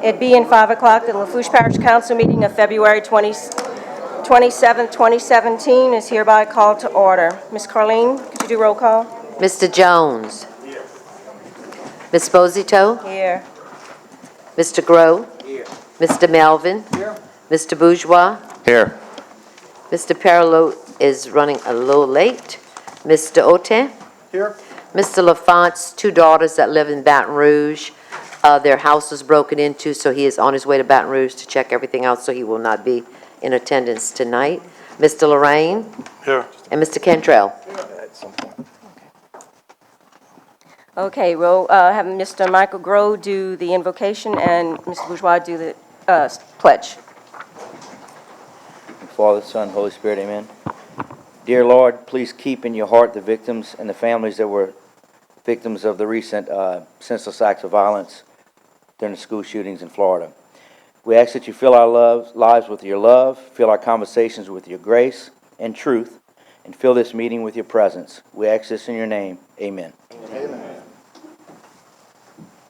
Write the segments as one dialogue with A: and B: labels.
A: It being 5 o'clock, the Lafourche Parish Council meeting of February 27, 2017 is hereby called to order. Ms. Carleen, could you do roll call?
B: Mr. Jones. Here. Ms. Posito.
A: Here.
B: Mr. Grow. Here. Mr. Melvin. Here. Mr. Bourgeois.
C: Here.
B: Mr. Perillo is running a little late. Mr. Ote.
C: Here.
B: Mr. Lafont's two daughters that live in Baton Rouge. Their house was broken into, so he is on his way to Baton Rouge to check everything out, so he will not be in attendance tonight. Mr. Lorraine.
C: Here.
B: And Mr. Cantrell.
C: At some point.
A: Okay, we'll have Mr. Michael Grow do the invocation and Mr. Bourgeois do the pledge.
D: Father, Son, Holy Spirit, amen. Dear Lord, please keep in your heart the victims and the families that were victims of the recent senseless acts of violence during the school shootings in Florida. We ask that you fill our lives with your love, fill our conversations with your grace and truth, and fill this meeting with your presence. We ask this in your name. Amen.
C: Amen.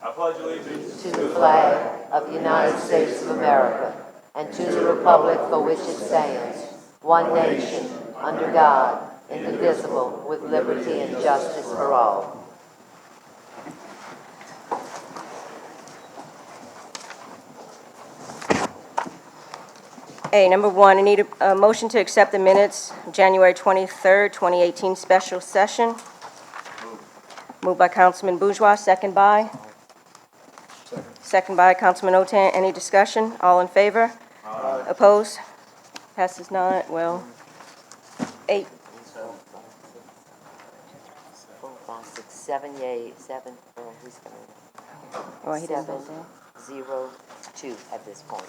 E: I pledge allegiance
B: To the flag of the United States of America and to the republic for which it stands, one nation, under God, indivisible, with liberty and justice for all.
A: Hey, number one, I need a motion to accept the minutes of January 23rd, 2018 special session. Moved by Councilman Bourgeois, second by? Second by Councilman Otan. Any discussion? All in favor? Aye. Opposed? Passes 9, well, 8.
B: 4, 5, 6, 7, yay, 7, who's coming?
A: Well, he didn't
B: 7,
A: vote.
B: 0, 2 at this point.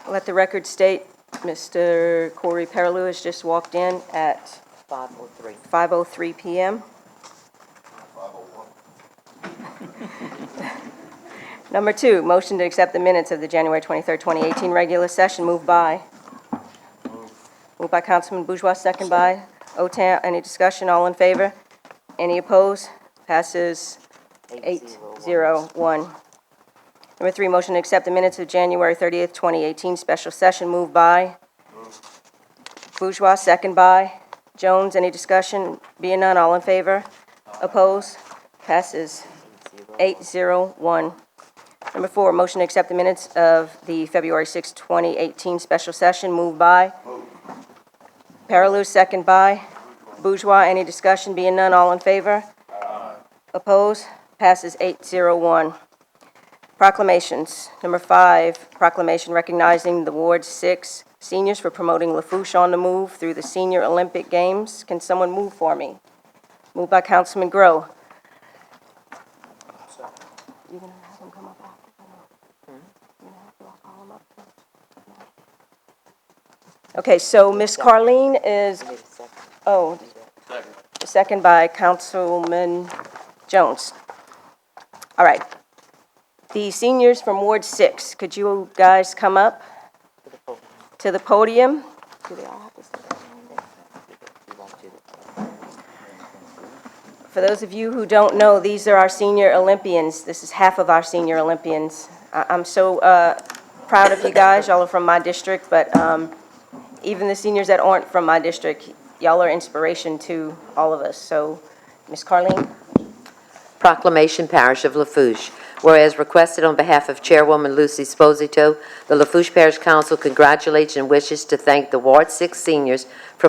A: Let the record state Mr. Corey Perillo has just walked in at
B: 5:03.
A: 5:03 p.m. Number 2, motion to accept the minutes of the January 23rd, 2018 regular session. Moved by Councilman Bourgeois, second by Otan. Any discussion? All in favor? Any opposed? Passes 8-0-1. Number 3, motion to accept the minutes of January 30th, 2018 special session. Moved by Bourgeois, second by Jones. Any discussion? Being none, all in favor? Opposed? Passes 8-0-1. Number 4, motion to accept the minutes of the February 6, 2018 special session. Moved by Perillo, second by Bourgeois. Any discussion? Being none, all in favor? Opposed? Passes 8-0-1. Proclamations. Number 5, proclamation recognizing the Ward 6 seniors for promoting Lafourche on the move through the Senior Olympic Games. Can someone move for me? Moved by Councilman Grow. You're going to have him come up after? You're going to have to call him up? Okay, so Ms. Carleen is, second by Councilman Jones. All right. The seniors from Ward 6, could you guys come up to the podium? Do they all have to stay? For those of you who don't know, these are our senior Olympians. This is half of our senior Olympians. I'm so proud of you guys. Y'all are from my district, but even the seniors that aren't from my district, y'all are inspiration to all of us. So, Ms. Carleen.
B: Proclamation, Parish of Lafourche. Whereas requested on behalf of Chairwoman Lucy Sposito, the Lafourche Parish Council congratulates and wishes to thank the Ward 6 seniors for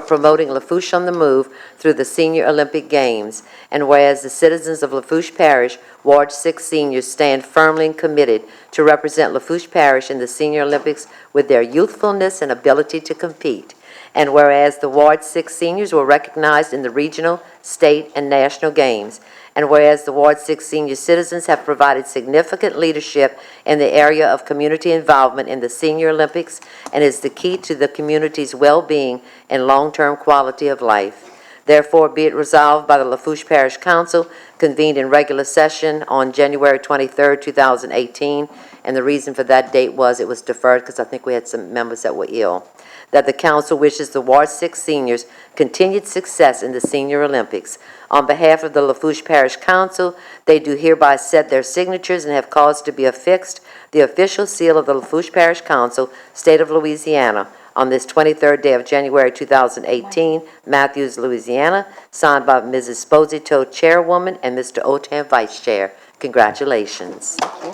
B: promoting Lafourche on the move through the Senior Olympic Games. And whereas the citizens of Lafourche Parish, Ward 6 seniors stand firmly and committed to represent Lafourche Parish in the Senior Olympics with their youthfulness and ability to compete. And whereas the Ward 6 seniors were recognized in the regional, state, and national games. And whereas the Ward 6 senior citizens have provided significant leadership in the area of community involvement in the Senior Olympics and is the key to the community's well-being and long-term quality of life. Therefore, be it resolved by the Lafourche Parish Council, convened in regular session on January 23rd, 2018, and the reason for that date was it was deferred because I think we had some members that were ill, that the council wishes the Ward 6 seniors continued success in the Senior Olympics. On behalf of the Lafourche Parish Council, they do hereby set their signatures and have caused to be affixed the official seal of the Lafourche Parish Council, State of Louisiana, on this 23rd day of January 2018, Matthews, Louisiana, signed by Mrs. Sposito, Chairwoman, and Mr. Otan, Vice Chair. Congratulations.
F: Money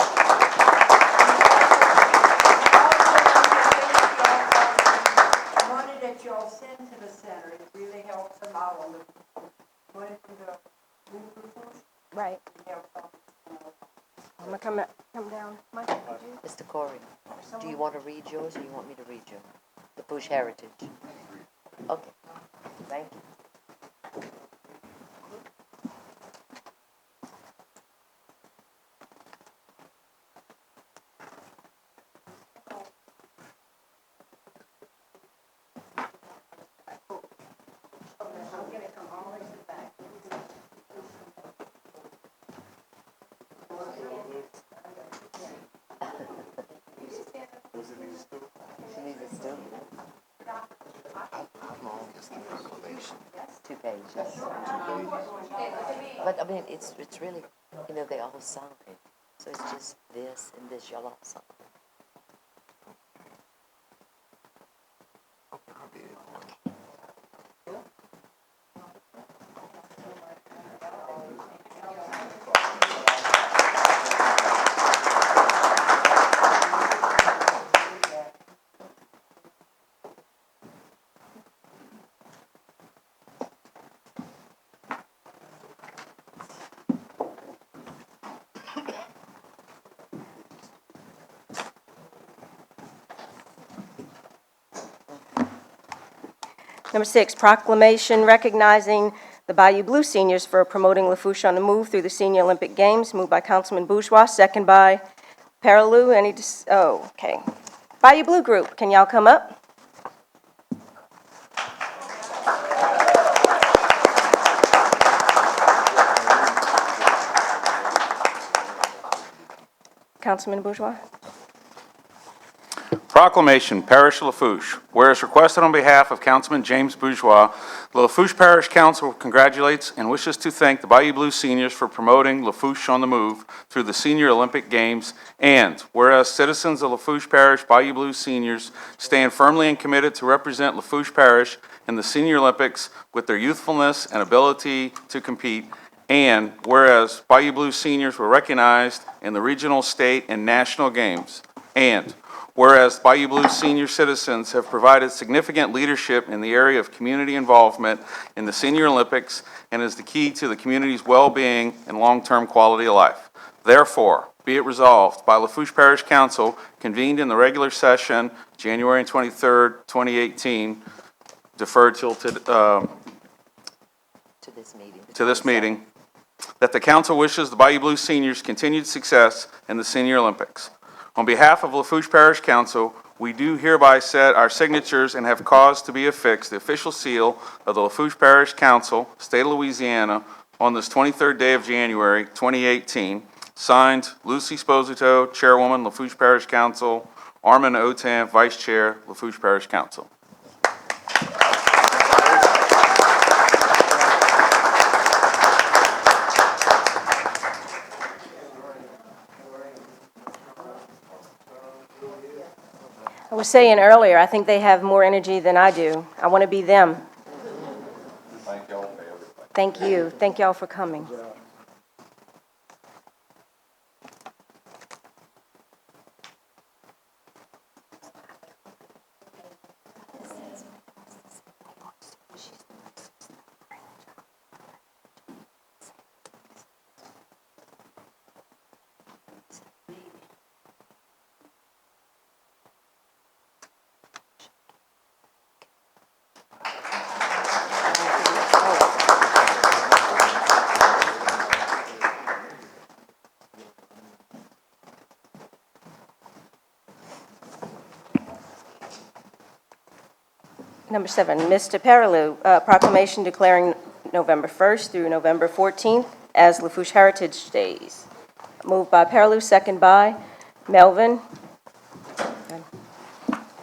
F: that y'all send to the center, it really helps them out on the money from the Lafourche.
A: Right.
F: Helps them.
A: I'm gonna come down. Mike, could you?
B: Mr. Corey, do you want to read yours or you want me to read yours? The Bush Heritage. Okay, thank you. Two pages. But I mean, it's really, you know, they all sign it. So it's just this and this, y'all all sign.
A: Number 6, proclamation recognizing the Bayou Blue seniors for promoting Lafourche on the Move through the Senior Olympic Games, moved by Councilman Bourgeois, second by Paralou. Okay. Bayou Blue Group, can y'all come up? Councilman Bourgeois?
E: Proclamation, Parish of Lafourche. Whereas requested on behalf of Councilman James Bourgeois, the Lafourche Parish Council congratulates and wishes to thank the Bayou Blue seniors for promoting Lafourche on the Move through the Senior Olympic Games. And whereas citizens of Lafourche Parish Bayou Blue seniors stand firmly and committed to represent Lafourche Parish in the Senior Olympics with their youthfulness and ability to compete. And whereas Bayou Blue seniors were recognized in the regional, state, and national games. And whereas Bayou Blue senior citizens have provided significant leadership in the area of community involvement in the Senior Olympics and is the key to the community's well-being and long-term quality of life. Therefore, be it resolved by Lafourche Parish Council, convened in the regular session, January 23rd, 2018, deferred till
B: To this meeting.
E: to this meeting, that the council wishes the Bayou Blue seniors continued success in the Senior Olympics. On behalf of Lafourche Parish Council, we do hereby set our signatures and have caused to be affixed the official seal of the Lafourche Parish Council, State of Louisiana, on this 23rd day of January, 2018. Signed, Lucy Sposito, Chairwoman, Lafourche Parish Council, Armin Otan, Vice Chair, Lafourche Parish Council.
A: I was saying earlier, I think they have more energy than I do. I want to be them. Thank you. Thank y'all for coming. Number 7, Mr. Paralou, proclamation declaring November 1st through November 14th as Lafourche Heritage Days. Moved by Paralou, second by Melvin.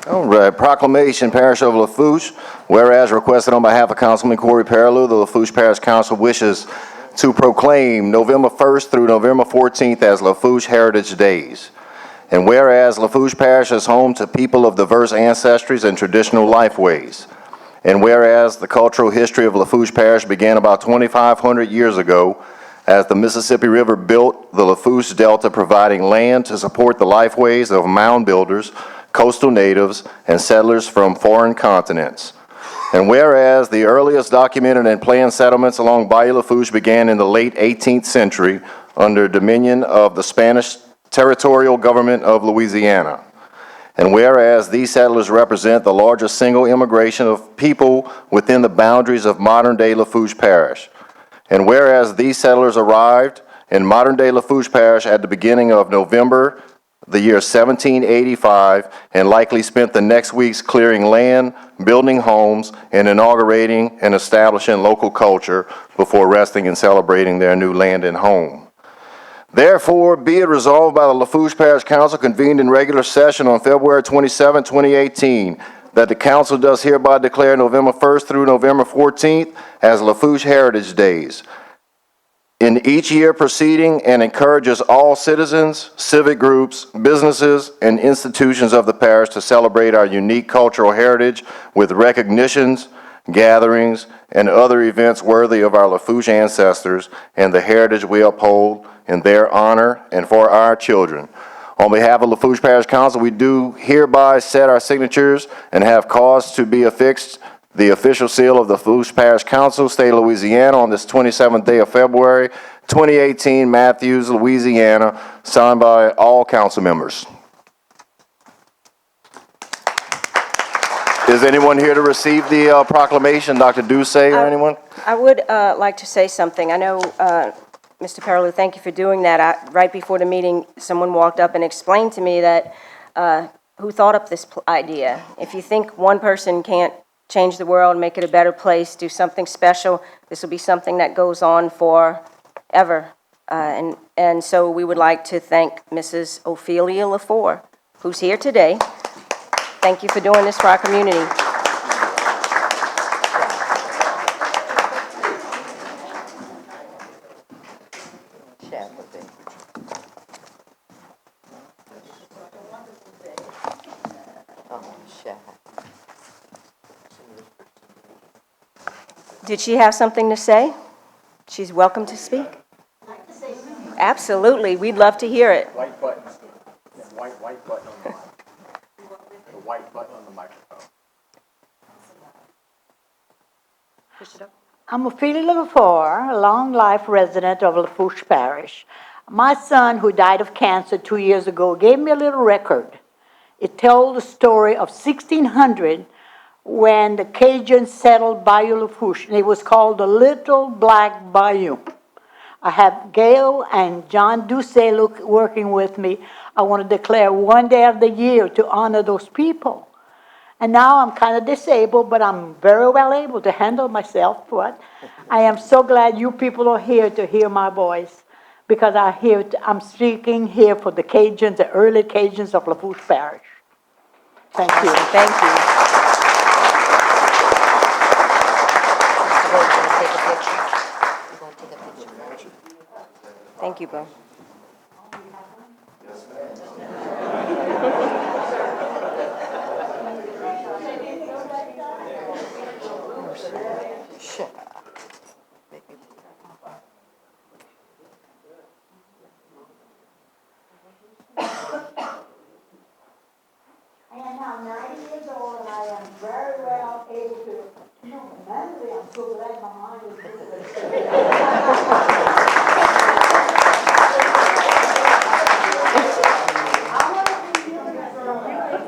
C: All right, proclamation, Parish of Lafourche. Whereas requested on behalf of Councilman Corey Parallel, the Lafourche Parish Council wishes to proclaim November 1st through November 14th as Lafourche Heritage Days. And whereas Lafourche Parish is home to people of diverse ancestries and traditional lifeways. And whereas the cultural history of Lafourche Parish began about 2,500 years ago as the Mississippi River built the Lafourche Delta, providing land to support the lifeways of mound builders, coastal natives, and settlers from foreign continents. And whereas the earliest documented and planned settlements along Bayou Lafourche began in the late 18th century under dominion of the Spanish territorial government of Louisiana. And whereas these settlers represent the largest single immigration of people within the boundaries of modern-day Lafourche Parish. And whereas these settlers arrived in modern-day Lafourche Parish at the beginning of November, the year 1785, and likely spent the next weeks clearing land, building homes, and inaugurating and establishing local culture before resting and celebrating their new land and home. Therefore, be it resolved by the Lafourche Parish Council convened in regular session on February 27, 2018, that the council does hereby declare November 1st through November 14th as Lafourche Heritage Days in each year preceding, and encourages all citizens, civic groups, businesses, and institutions of the parish to celebrate our unique cultural heritage with recognitions, gatherings, and other events worthy of our Lafourche ancestors and the heritage we uphold in their honor and for our children. On behalf of Lafourche Parish Council, we do hereby set our signatures and have caused to be affixed the official seal of the Lafourche Parish Council, State of Louisiana, on this 27th day of February, 2018, Matthews, Louisiana, signed by all council members. Is anyone here to receive the proclamation? Dr. Duce or anyone?
A: I would like to say something. I know, Mr. Parallel, thank you for doing that. Right before the meeting, someone walked up and explained to me that who thought up this idea. If you think one person can't change the world, make it a better place, do something special, this will be something that goes on forever. And so we would like to thank Mrs. Ophelia Lafourche, who's here today. Thank you for doing this for our community. Did she have something to say? She's welcome to speak. Absolutely, we'd love to hear it.
C: White button. White button on the mic. The white button on the microphone.
A: Push it up.
F: I'm Ophelia Lafourche, a long-life resident of Lafourche Parish. My son, who died of cancer 2 years ago, gave me a little record. It told the story of 1600 when the Cajuns settled Bayou Lafourche, and it was called the Little Black Bayou. I have Gail and John Duce working with me. I want to declare one day of the year to honor those people. And now I'm kind of disabled, but I'm very well able to handle myself. But I am so glad you people are here to hear my voice, because I'm speaking here for the Cajuns, the early Cajuns of Lafourche Parish. Thank you.
A: Thank you. Thank you, Bo.
F: I am now 90 years old, and I am very well able to, mentally, I'm so glad my mind is good.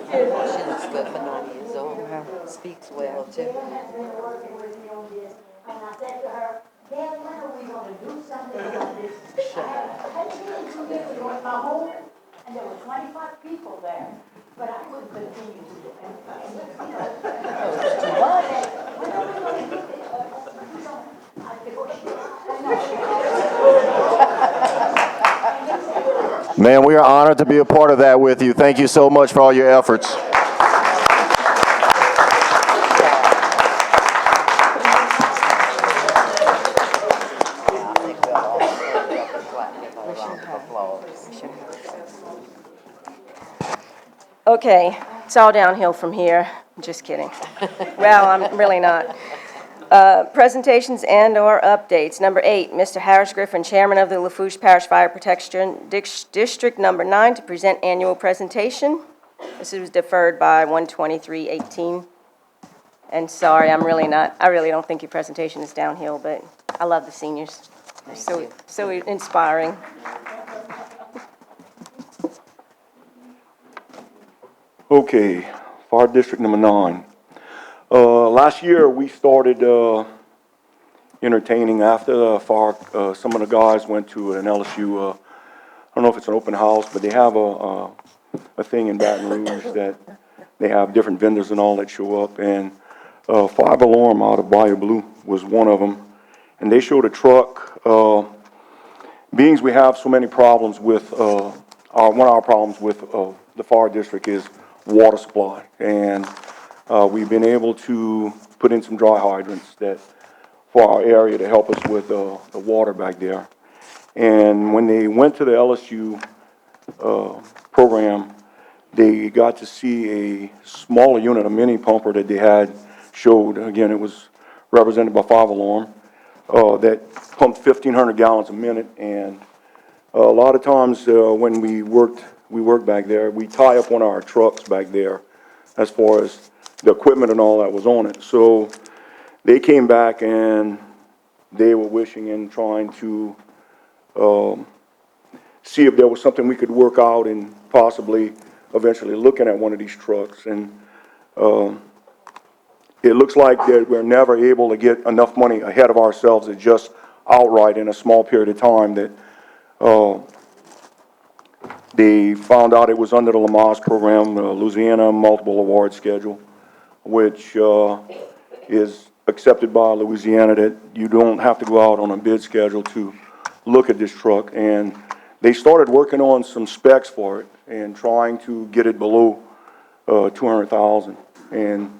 B: She looks good for 90 years old. Speaks well, too.
F: Has been working with me on this, and I said to her, Gail, when are we going to do something about this? I had a meeting 2 years ago at my home, and there were 25 people there, but I couldn't continue to do it. When are we going to do this? I said,
C: Man, we are honored to be a part of that with you. Thank you so much for all your efforts.
A: Okay, it's all downhill from here. Just kidding. Well, I'm really not. Presentations and/or updates. Number 8, Mr. Harris Griffin, Chairman of the Lafourche Parish Fire Protection District Number 9, to present annual presentation. This was deferred by 1/23/18. And sorry, I really don't think your presentation is downhill, but I love the seniors. They're so inspiring.
G: Okay, Fire District Number 9. Last year, we started entertaining after the fire. Some of the guys went to an LSU, I don't know if it's an open house, but they have a thing in Baton Rouge that they have different vendors and all that show up. And Five Alarm out of Bayou Blue was one of them. And they showed a truck. Being we have so many problems with, one of our problems with the fire district is water supply. And we've been able to put in some dry hydrants that for our area to help us with the water back there. And when they went to the LSU program, they got to see a smaller unit, a mini pumper that they had showed. Again, it was represented by Five Alarm that pumped 1,500 gallons a minute. And a lot of times when we worked back there, we tie up one of our trucks back there as far as the equipment and all that was on it. So they came back and they were wishing and trying to see if there was something we could work out and possibly eventually looking at one of these trucks. And it looks like that we're never able to get enough money ahead of ourselves to just outright in a small period of time that they found out it was under the Lamaze program, Louisiana Multiple Award Schedule, which is accepted by Louisiana, that you don't have to go out on a bid schedule to look at this truck. And they started working on some specs for it and trying to get it below $200,000 and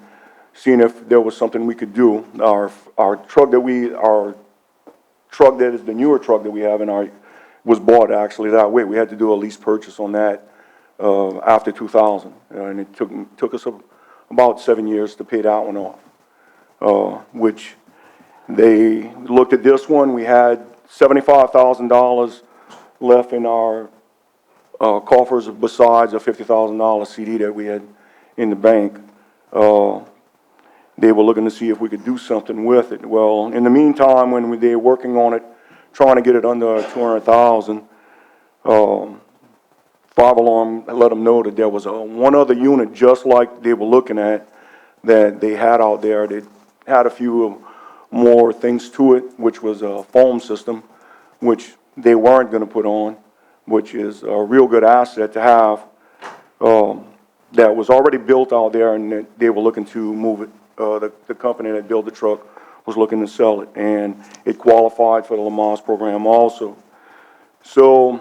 G: seeing if there was something we could do. Our truck that is the newer truck that we have in our, was bought actually that way. We had to do a lease purchase on that after 2000, and it took us about 7 years to pay that one off. Which they looked at this one. We had $75,000 left in our coffers besides a $50,000 CD that we had in the bank. They were looking to see if we could do something with it. Well, in the meantime, when they were working on it, trying to get it under 200,000, Five Alarm let them know that there was one other unit just like they were looking at that they had out there. They had a few more things to it, which was a foam system, which they weren't going to put on, which is a real good asset to have, that was already built out there, and they were looking to move it. The company that built the truck was looking to sell it, and it qualified for the Lamaze program also. So,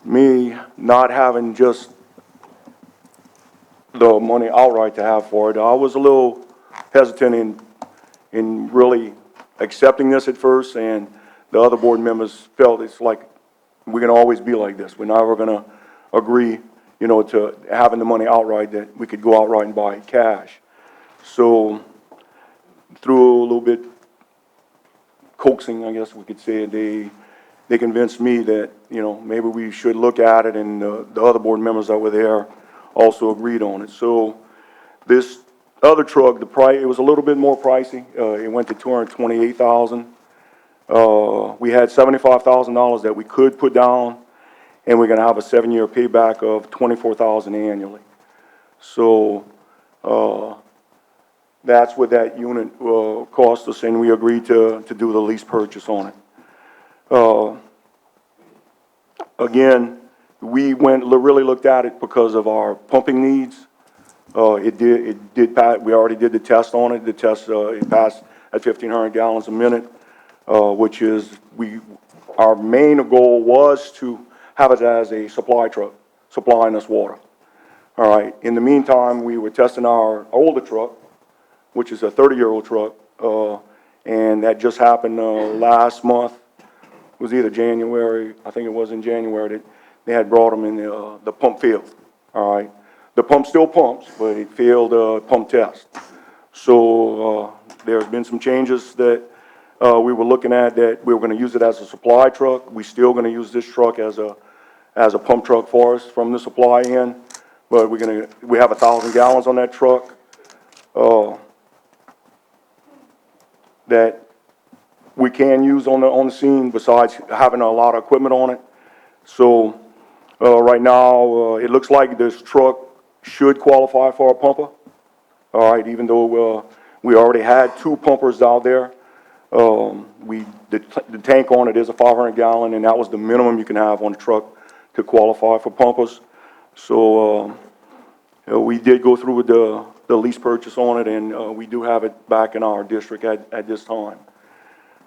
G: me not having just the money outright to have for it, I was a little hesitant in really accepting this at first, and the other board members felt it's like we're going to always be like this. We're never going to agree, you know, to having the money outright, that we could go outright and buy it cash. So through a little bit coaxing, I guess we could say, they convinced me that, you know, maybe we should look at it, and the other board members that were there also agreed on it. So this other truck, the price, it was a little bit more pricey. It went to $228,000. We had $75,000 that we could put down, and we're going to have a 7-year payback of $24,000 annually. So that's what that unit cost us, and we agreed to do the lease purchase on it. Again, we really looked at it because of our pumping needs. It did pass. We already did the test on it. The test, it passed at 1,500 gallons a minute, which is, our main goal was to have it as a supply truck, supplying us water. All right, in the meantime, we were testing our older truck, which is a 30-year-old truck, and that just happened last month. was either January, I think it was in January, that they had brought them in the pump field, all right? The pump still pumps, but it failed pump test. So there's been some changes that we were looking at, that we were going to use it as a supply truck. We're still going to use this truck as a pump truck for us from the supply end, but we have 1,000 gallons on that truck that we can use on the scene, besides having a lot of equipment on it. So right now it looks like this truck should qualify for a pumper. All right, even though we already had 2 pumpers out there. The tank on it is a 500 gallon, and that was the minimum you can have on the truck to qualify for pumpers. So we did go through with the lease purchase on it, and we do have it back in our district at this time.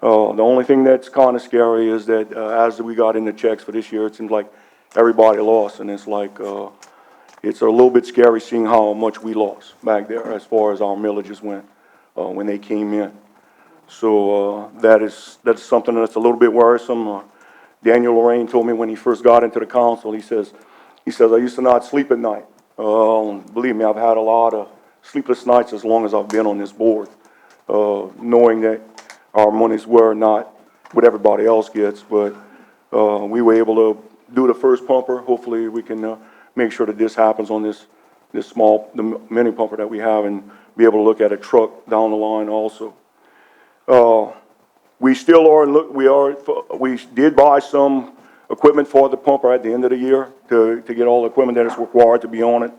G: The only thing that's kind of scary is that as we got in the checks for this year, it seems like everybody lost, and it's like it's a little bit scary seeing how much we lost back there as far as our millages went when they came in. So that's something that's a little bit worrisome. Daniel Lorraine told me when he first got into the council, he says, I used to not sleep at night. Believe me, I've had a lot of sleepless nights as long as I've been on this board, knowing that our monies were not what everybody else gets, but we were able to do the first pumper. Hopefully we can make sure that this happens on the mini pumper that we have, and be able to look at a truck down the line also. We still are, we did buy some equipment for the pumper at the end of the year to get all the equipment that is required to be on it.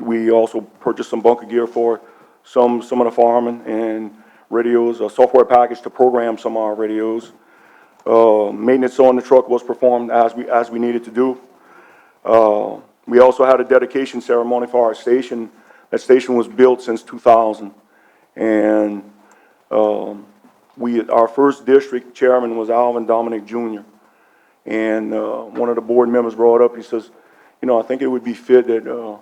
G: We also purchased some bunker gear for some of the firemen, and radios, a software package to program some of our radios. Maintenance on the truck was performed as we needed to do. We also had a dedication ceremony for our station. That station was built since 2000, and our first district chairman was Alvin Dominic Jr. And one of the board members brought up, he says, I think it would be fit that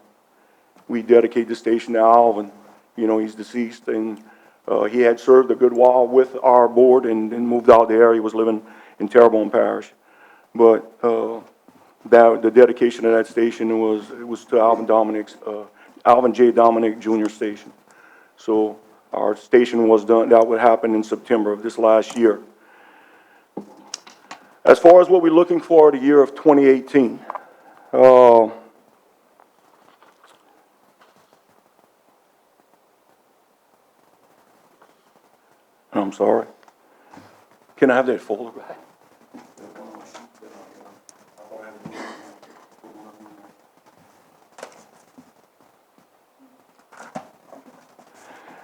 G: we dedicate the station to Alvin. He's deceased, and he had served a good while with our board and then moved out there. He was living in Terrebonne Parish. But the dedication of that station was to Alvin J. Dominic Jr. station. So our station was done. That would happen in September of this last year. As far as what we're looking for the year of 2018, I'm sorry. Can I have that folder back?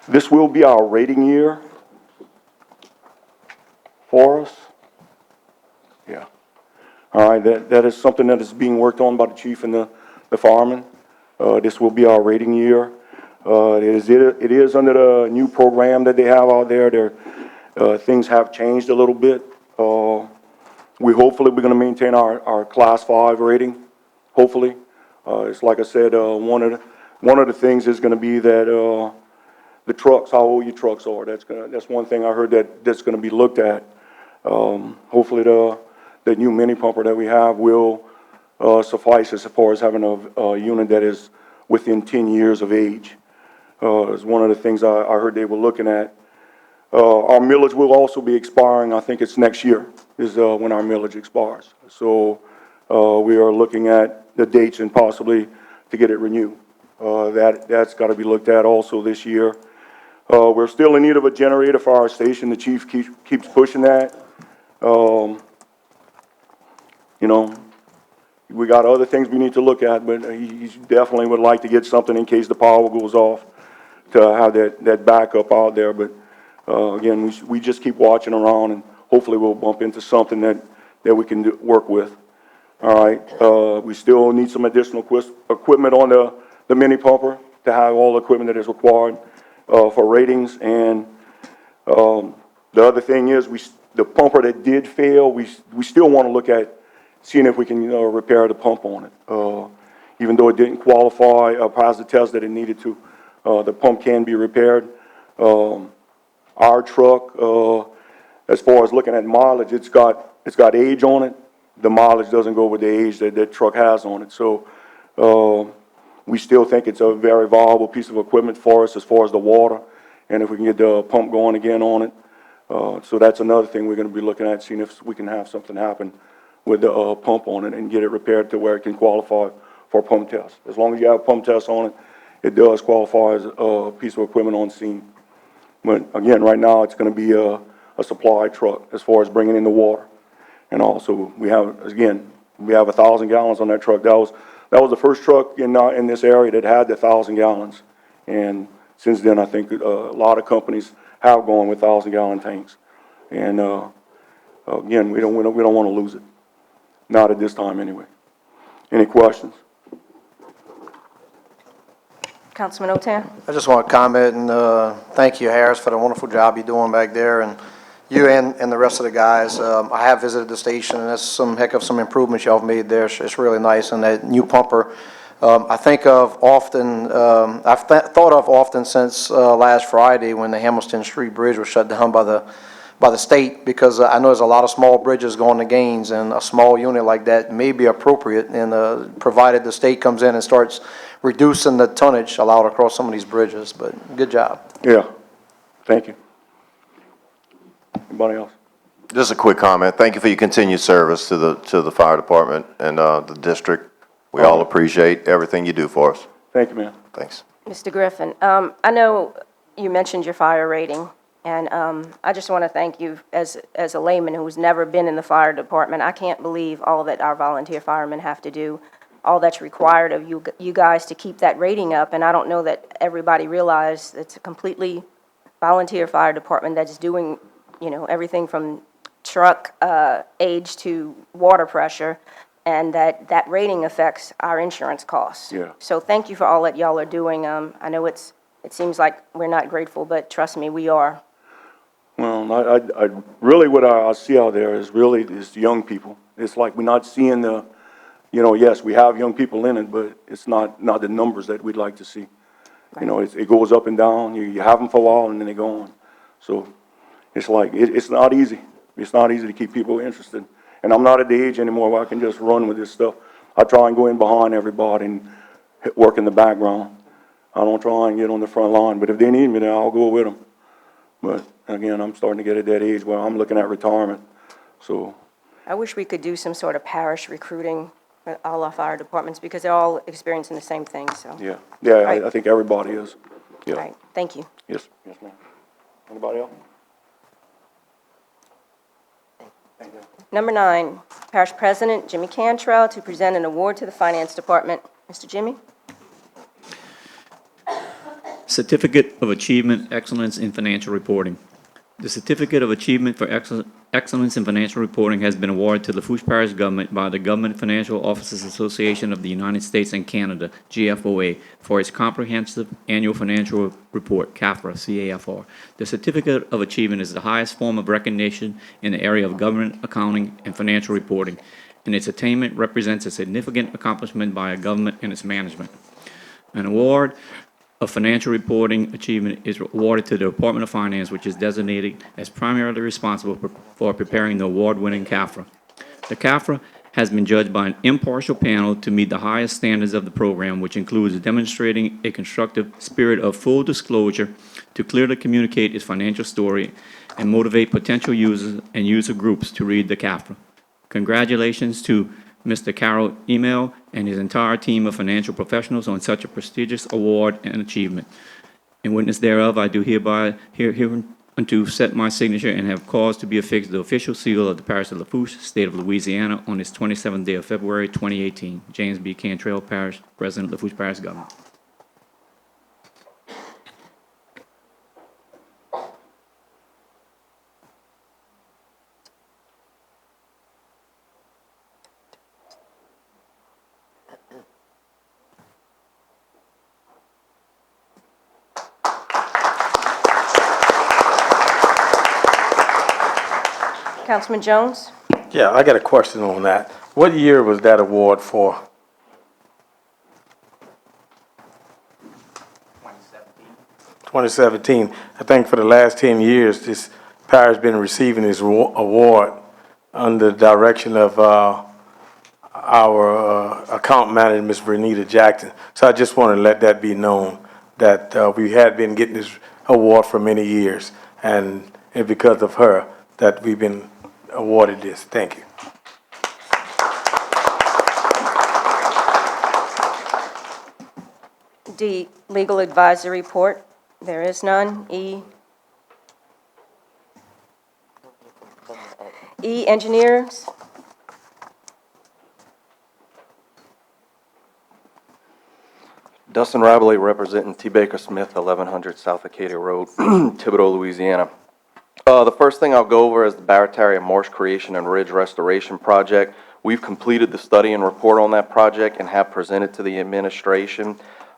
G: This will be our rating year for us. Yeah. All right, that is something that is being worked on by the chief and the firemen. This will be our rating year. It is under the new program that they have out there. Things have changed a little bit. We're going to maintain our Class 5 rating, hopefully. It's like I said, one of the things is going to be that the trucks, how old your trucks are. That's one thing I heard that's going to be looked at. Hopefully the new mini pumper that we have will suffice as far as having a unit that is within 10 years of age. Is one of the things I heard they were looking at. Our millage will also be expiring. I think it's next year is when our millage expires. So we are looking at the dates and possibly to get it renewed. That's got to be looked at also this year. We're still in need of a generator for our station. The chief keeps pushing that. We got other things we need to look at, but he definitely would like to get something in case the power goes off, to have that backup out there. But again, we just keep watching around, and hopefully we'll bump into something that we can work with. All right. We still need some additional equipment on the mini pumper to have all the equipment that is required for ratings. And the other thing is, the pumper that did fail, we still want to look at seeing if we can repair the pump on it. Even though it didn't qualify pass the test that it needed to, the pump can be repaired. Our truck as far as looking at mileage, it's got age on it. The mileage doesn't go with the age that that truck has on it. So, we still think it's a very viable piece of equipment for us as far as the water, and if we can get the pump going again on it. So that's another thing we're gonna be looking at, seeing if we can have something happen with the, pump on it and get it repaired to where it can qualify for a pump test. As long as you have a pump test on it, it does qualify as a piece of equipment on scene. But again, right now, it's gonna be a supply truck as far as bringing in the water. And also, we have 1,000 gallons on that truck. That was the first truck in this area that had the 1,000 gallons. And since then, I think, a lot of companies have gone with 1,000-gallon tanks. And, again, we don't wanna lose it. Not at this time, anyway. Any questions?
A: Councilman Otan?
H: I just want to comment and thank you, Harris, for the wonderful job you're doing back there, and you and the rest of the guys. I have visited the station, and that's some heck of some improvements y'all have made there. It's really nice, and that new pumper, I think of often, I've thought of often since last Friday when the Hamilton Street Bridge was shut down by the state, because I know there's a lot of small bridges going to Gaines, and a small unit like that may be appropriate, and provided the state comes in and starts reducing the tonnage allowed across some of these bridges. But good job.
G: Yeah. Thank you. Anybody else?
C: Just a quick comment. Thank you for your continued service to the fire department and the district. We all appreciate everything you do for us.
G: Thank you, man.
C: Thanks.
A: Mr. Griffin, I know you mentioned your fire rating, and I just want to thank you as a layman who's never been in the fire department. I can't believe all that our volunteer firemen have to do, all that's required of you guys to keep that rating up, and I don't know that everybody realizes it's a completely volunteer fire department that's doing, everything from truck age to water pressure, and that rating affects our insurance costs.
G: Yeah.
A: So thank you for all that y'all are doing. I know it seems like we're not grateful, but trust me, we are.
G: Well, I really, what I see out there is really is young people. It's like we're not seeing the, yes, we have young people in it, but it's not the numbers that we'd like to see. It goes up and down. You have them for a while and then they go on. So it's like, it's not easy. It's not easy to keep people interested. And I'm not at the age anymore where I can just run with this stuff. I try and go in behind everybody and work in the background. I don't try and get on the front line, but if they need me, then I'll go with them. But again, I'm starting to get at that age where I'm looking at retirement. So
A: I wish we could do some sort of parish recruiting for all our fire departments, because they're all experiencing the same thing, so.
G: yeah,
A: Right.
G: I think everybody is. Yeah.
A: All right, thank you.
G: Yes, ma'am. Anybody else?
A: Number 9, Parish President Jimmy Cantrell to present an award to the Finance Department. Mr. Jimmy?
I: Certificate of Achievement Excellence in Financial Reporting. The Certificate of Achievement for Excellence in Financial Reporting has been awarded to the Lafourche Parish Government by the Government Financial Officers Association of the United States and Canada, GFOA, for its comprehensive annual financial report, CAFRA, CAFR. The Certificate of Achievement is the highest form of recognition in the area of government accounting and financial reporting, and its attainment represents a significant accomplishment by a government and its management. An award of financial reporting achievement is awarded to the Department of Finance, which is designated as primarily responsible for preparing the award-winning CAFRA. The CAFRA has been judged by an impartial panel to meet the highest standards of the program, which includes demonstrating a constructive spirit of full disclosure to clearly communicate its financial story and motivate potential users and user groups to read the CAFRA. Congratulations to Mr. Carol Email and his entire team of financial professionals on such a prestigious award and achievement. In witness thereof, I do hereby hereunto set my signature and have caused to be affixed the official seal of the Parish of Lafourche, State of Louisiana, on this 27th day of February 2018. James B. Cantrell, Parish President, Lafourche Parish Government.
A: Councilman Jones?
J: Yeah, I got a question on that. What year was that award for? 2017. I think for the last 10 years, this Parish been receiving this award under the direction of our account manager, Ms. Vernita Jackson. So I just want to let that be known that we had been getting this award for many years, and it's because of her that we've been awarded this. Thank you.
A: D, legal advisory report. There is none. E, engineers.
K: Dustin Rabley representing T. Baker Smith, 1100 South Acadia Road, Thibodaux, Louisiana. The first thing I'll go over is the Barataria Marsh Creation and Ridge Restoration Project. We've completed the study and report on that project and have presented to the administration.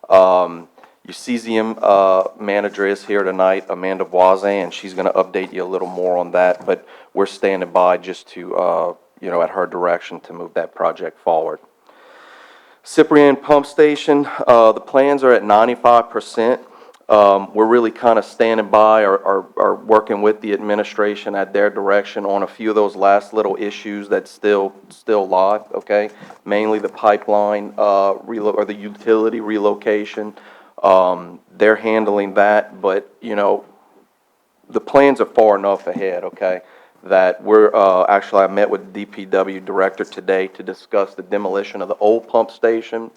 K: Your CZM manager is here tonight, Amanda Voisin, and she's going to update you a little more on that, but we're standing by just to, at her direction to move that project forward. Cyprian Pump Station, the plans are at 95%. We're really kind of standing by or working with the administration at their direction on a few of those last little issues that still lie, okay? Mainly the pipeline or the utility relocation. They're handling that, but, the plans are far enough ahead, okay? That we're, actually, I met with the DPW director today to discuss the demolition of the old pump station,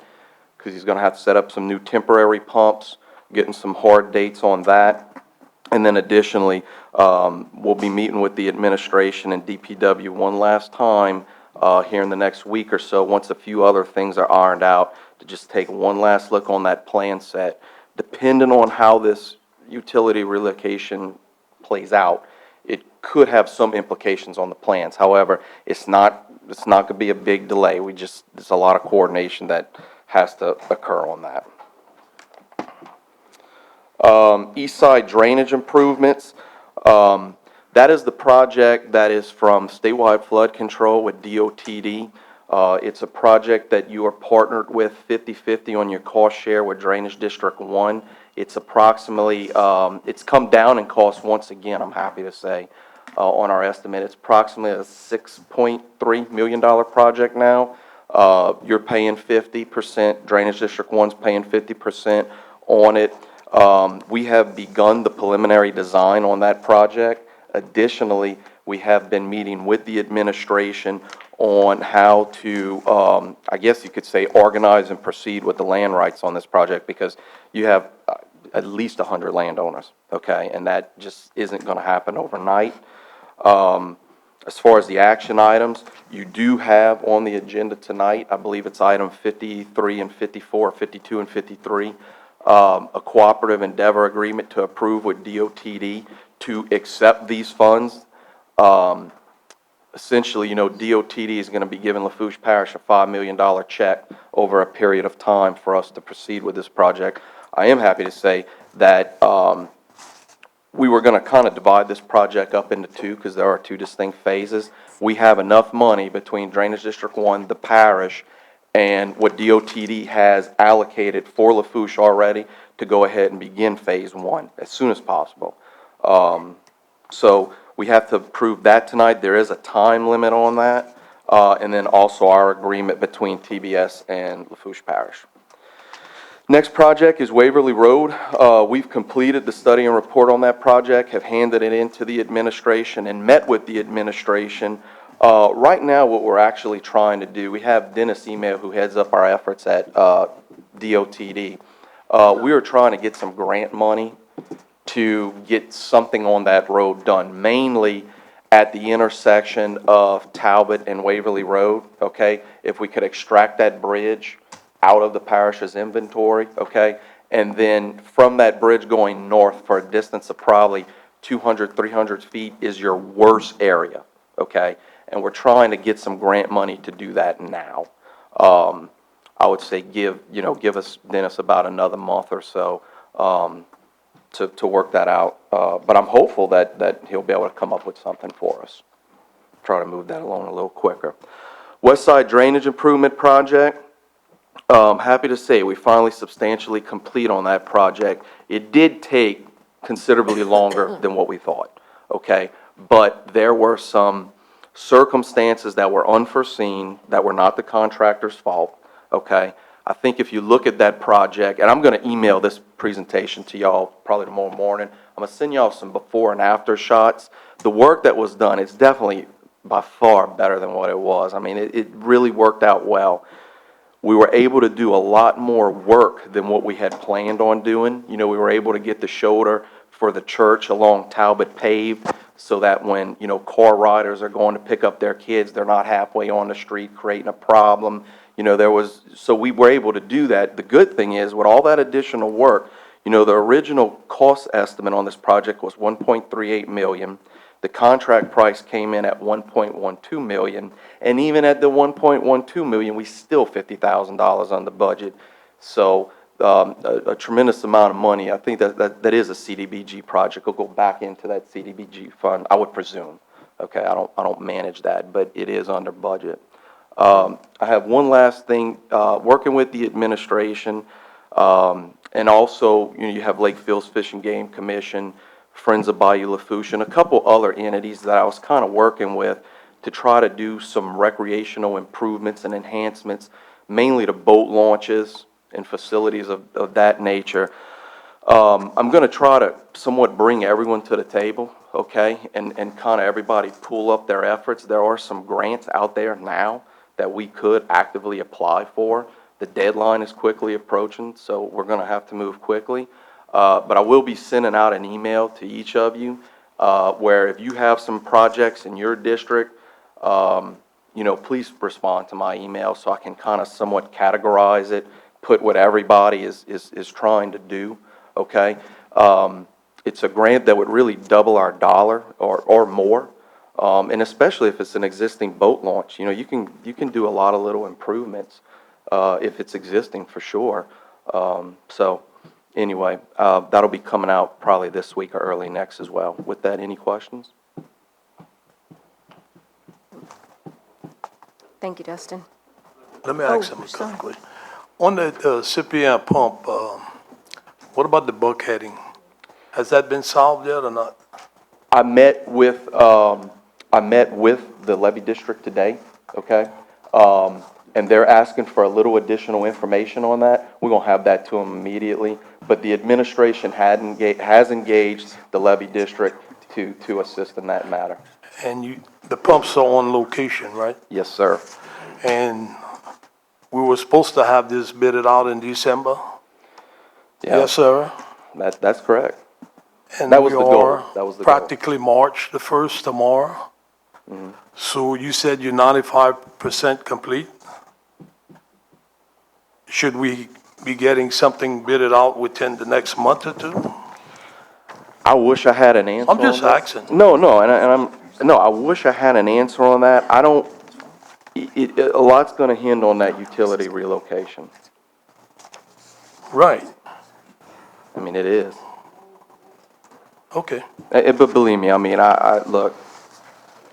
K: because he's going to have to set up some new temporary pumps, getting some hard dates on that. And then additionally, we'll be meeting with the administration and DPW one last time here in the next week or so, once a few other things are ironed out, to just take one last look on that plan set. Depending on how this utility relocation plays out, it could have some implications on the plans. However, it's not going to be a big delay. There's a lot of coordination that has to occur on that. East side drainage improvements. That is the project that is from statewide flood control with DOTD. It's a project that you are partnered with 50-50 on your cost share with Drainage District 1. It's approximately, it's come down in cost once again, I'm happy to say, on our estimate. It's approximately a $6.3 million project now. You're paying 50%, Drainage District 1's paying 50% on it. We have begun the preliminary design on that project. Additionally, we have been meeting with the administration on how to, I guess you could say, organize and proceed with the land rights on this project, because you have at least 100 landowners, okay, and that just isn't going to happen overnight. As far as the action items, you do have on the agenda tonight, I believe it's item 53 and 54, 52 and 53, a cooperative endeavor agreement to approve with DOTD to accept these funds. Essentially, DOTD is going to be giving Lafourche Parish a $5 million check over a period of time for us to proceed with this project. I am happy to say that we were going to kind of divide this project up into two, because there are two distinct phases. We have enough money between Drainage District 1, the parish, and what DOTD has allocated for Lafourche already to go ahead and begin phase 1 as soon as possible. So we have to approve that tonight. There is a time limit on that, and then also our agreement between TBS and Lafourche Parish. Next project is Waverly Road. We've completed the study and report on that project, have handed it in to the administration and met with the administration. Right now, what we're actually trying to do, we have Dennis Email, who heads up our efforts at DOTD. We are trying to get some grant money to get something on that road done, mainly at the intersection of Talbot and Waverly Road, okay? If we could extract that bridge out of the parish's inventory, okay? And then from that bridge going north for a distance of probably 200, 300 feet is your worst area, okay? And we're trying to get some grant money to do that now. I would say give us, Dennis, about another month or so to work that out. But I'm hopeful that he'll be able to come up with something for us. Try to move that along a little quicker. West Side Drainage Improvement Project. Happy to say we finally substantially complete on that project. It did take considerably longer than what we thought, okay? but there were some circumstances that were unforeseen, that were not the contractor's fault, okay? I think if you look at that project, and I'm gonna email this presentation to y'all probably tomorrow morning. I'm gonna send y'all some before and after shots. The work that was done, it's definitely by far better than what it was. I mean, it really worked out well. We were able to do a lot more work than what we had planned on doing. You know, we were able to get the shoulder for the church along Talbot paved so that when, you know, car riders are going to pick up their kids, they're not halfway on the street creating a problem. You know, so we were able to do that. The good thing is, with all that additional work, you know, the original cost estimate on this project was $1.38 million. The contract price came in at $1.12 million, and even at the $1.12 million, we still $50,000 under budget. So a tremendous amount of money. I think that is a CDBG project. It'll go back into that CDBG fund, I would presume. Okay, I don't manage that, but it is under budget. I have one last thing. Working with the administration, and also, you know, you have Lake Fields Fish and Game Commission, Friends of Bayou Lafourche, and a couple other entities that I was kind of working with to try to do some recreational improvements and enhancements, mainly to boat launches and facilities of that nature. I'm going to try to somewhat bring everyone to the table, okay, and kind of everybody pool up their efforts. There are some grants out there now that we could actively apply for. The deadline is quickly approaching, so we're going to have to move quickly. But I will be sending out an email to each of you where if you have some projects in your district, you know, please respond to my email so I can kind of somewhat categorize it, put what everybody is trying to do, okay? It's a grant that would really double our dollar or more, and especially if it's an existing boat launch. You know, you can do a lot of little improvements if it's existing for sure. So anyway, that'll be coming out probably this week or early next as well. With that, any questions?
A: Thank you, Dustin.
L: Let me ask
A: Oh,
L: something quickly. On the CPM pump, what about the buckheading? Has that been solved yet or not?
K: I met with the levy district today, okay? And they're asking for a little additional information on that. We're gonna have that to them immediately. But the administration has engaged the levy district to assist in that matter.
L: And the pumps are on location, right?
K: Yes, sir.
L: And we were supposed to have this bidded out in December?
K: Yeah.
L: Yes, sir.
K: That's correct.
L: And
K: That was
L: we
K: the goal.
L: are
K: That was the goal.
L: practically March the 1st tomorrow.
K: Mm-hmm.
L: So you said you're 95% complete? Should we be getting something bidded out within the next month or two?
K: I wish I had an answer.
L: I'm just
K: on that.
L: asking.
K: No, I wish I had an answer on that. I don't. A lot's going to hinge on that utility relocation.
L: Right,
K: I mean, it is.
L: okay.
K: But believe me, I mean, I look.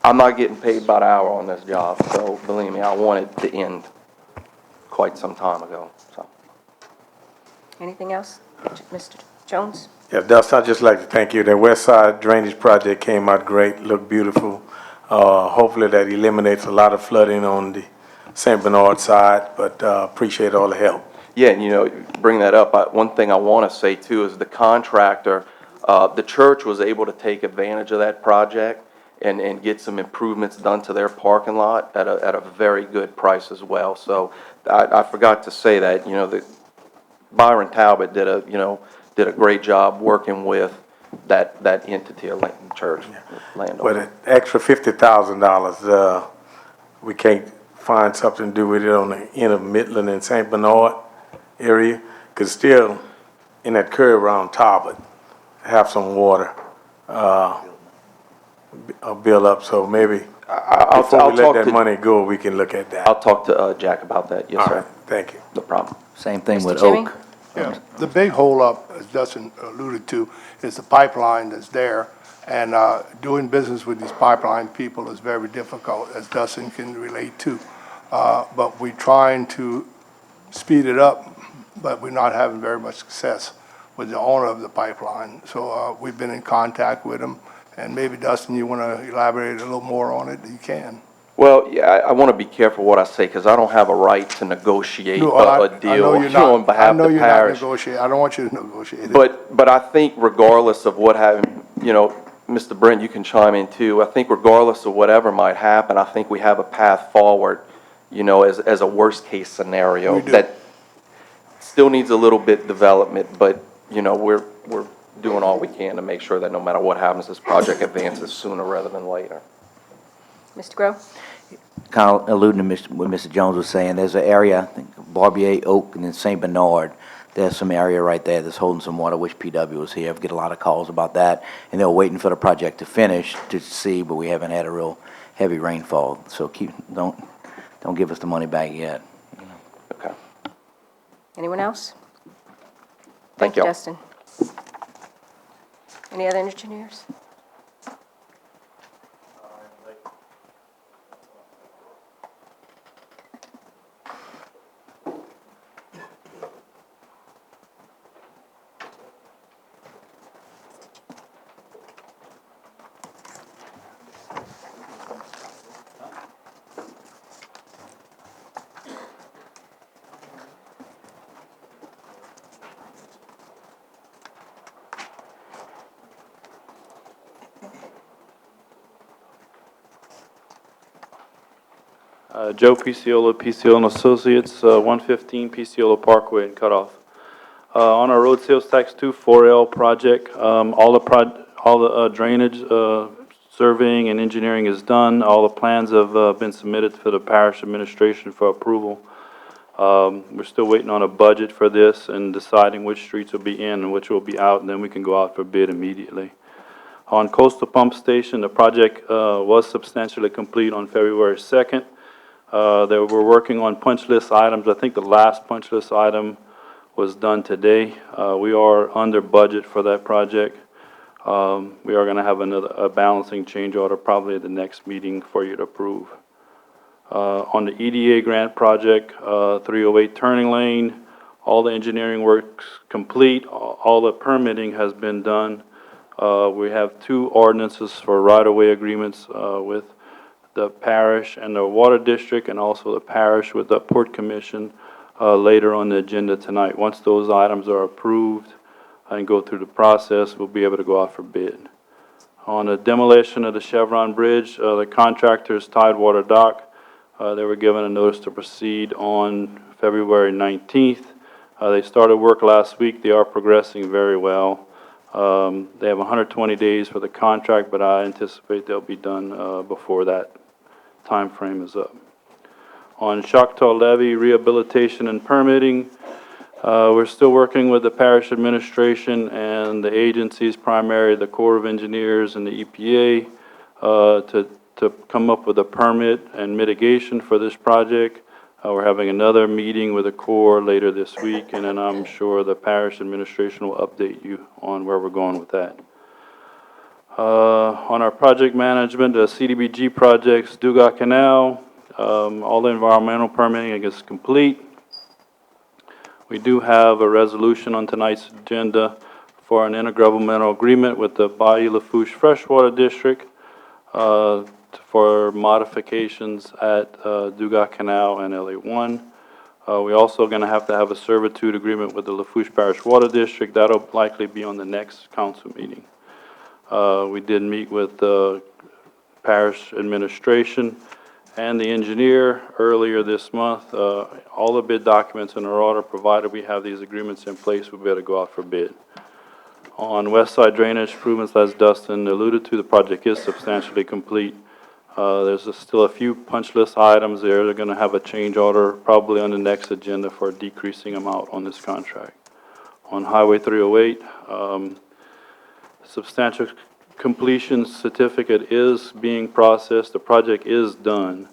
K: I'm not getting paid by the hour on this job, so believe me, I want it to end quite some time ago. So.
A: Anything else? Mr. Jones?
J: Yeah, Dustin, I'd just like to thank you. The West Side Drainage Project came out great, looked beautiful. Hopefully that eliminates a lot of flooding on the St. Bernard side, but appreciate all the help.
K: Yeah, and you know, bring that up. One thing I want to say too is the contractor, the church was able to take advantage of that project and get some improvements done to their parking lot at a very good price as well. So I forgot to say that, you know, Byron Talbot did a great job working with that entity, or church, landowner.
J: But an extra $50,000, we can't find something to do with it on the end of Midland and St. Bernard area, because still in that curve around Talbot, have some water build up, so maybe before we let that money go, we can look at that.
K: I'll talk to Jack about that, yes,
J: All
K: sir.
J: right, thank you.
K: No problem.
D: Same thing
A: Mr.
D: with
A: Jimmy?
D: Oak.
M: Yeah, the big holdup, as Dustin alluded to, is the pipeline that's there. And doing business with these pipeline people is very difficult, as Dustin can relate to. But we're trying to speed it up, but we're not having very much success with the owner of the pipeline. So we've been in contact with him, And maybe Dustin, you want to elaborate a little more on it, you can.
K: Well, yeah, I want to be careful what I say, because I don't have a right to negotiate
M: No,
K: a
M: I
K: deal,
M: know
K: you
M: you're
K: know, on
M: not, I
K: behalf
M: know
K: of the
M: you're not
K: parish.
M: negotiating, I don't want you to negotiate it.
K: But I think regardless of what happened, you know, Mr. Brent, you can chime in too. I think regardless of whatever might happen, I think we have a path forward, you know, as a worst-case scenario.
M: We do.
K: That still needs a little bit development, but, you know, we're doing all we can to make sure that no matter what happens, this project advances sooner rather than later.
A: Mr. Grow?
D: Kind of alluding to what Mr. Jones was saying, there's an area, I think Barbier, Oak, and then St. Bernard. There's some area right there that's holding some water, which PW was here. I get a lot of calls about that, and they were waiting for the project to finish to see, but we haven't had a real heavy rainfall. So don't give us the money back yet.
K: Okay.
A: Anyone else?
K: Thank
A: you,
K: y'all.
A: Dustin. Any other engineers?
N: Joe Picciolo and Associates, 115 Picciolo Parkway in Cutoff. On our road sales tax 2 4L project, all the drainage surveying and engineering is done. All the plans have been submitted for the parish administration for approval. We're still waiting on a budget for this and deciding which streets will be in and which will be out, and then we can go out for bid immediately. On Coastal Pump Station, the project was substantially complete on February 2nd. They were working on punch list items. I think the last punch list item was done today. We are under budget for that project. We are going to have a balancing change order probably at the next meeting for you to approve. On the EDA grant project, 308 turning lane, all the engineering works complete. All the permitting has been done. We have 2 ordinances for right-of-way agreements with the parish and the water district, and also the parish with the Port Commission later on the agenda tonight. Once those items are approved and go through the process, we'll be able to go out for bid. On the demolition of the Chevron Bridge, the contractor's Tidewater Dock, they were given a notice to proceed on February 19th. They started work last week. They are progressing very well. They have 120 days for the contract, but I anticipate they'll be done before that time frame is up. On Choctaw Levee rehabilitation and permitting, we're still working with the parish administration and the agencies, primarily the Corps of Engineers and the EPA, to come up with a permit and mitigation for this project. We're having another meeting with the Corps later this week, and then I'm sure the parish administration will update you on where we're going with that. On our project management, the CDBG projects, Dugas Canal, all the environmental permitting is complete. We do have a resolution on tonight's agenda for an intergovernmental agreement with the Bayou Lafourche Freshwater District for modifications at Dugas Canal and LA1. We're also going to have a servitude agreement with the Lafourche Parish Water District. That'll likely be on the next council meeting. We did meet with the parish administration and the engineer earlier this month. All the bid documents in our order, provided we have these agreements in place, we'll be able to go out for bid. On West Side drainage improvements, as Dustin alluded to, the project is substantially complete. There's still a few punch list items there. They're going to have a change order probably on the next agenda for a decreasing amount on this contract. On Highway 308, substantial completion certificate is being processed. The project is done.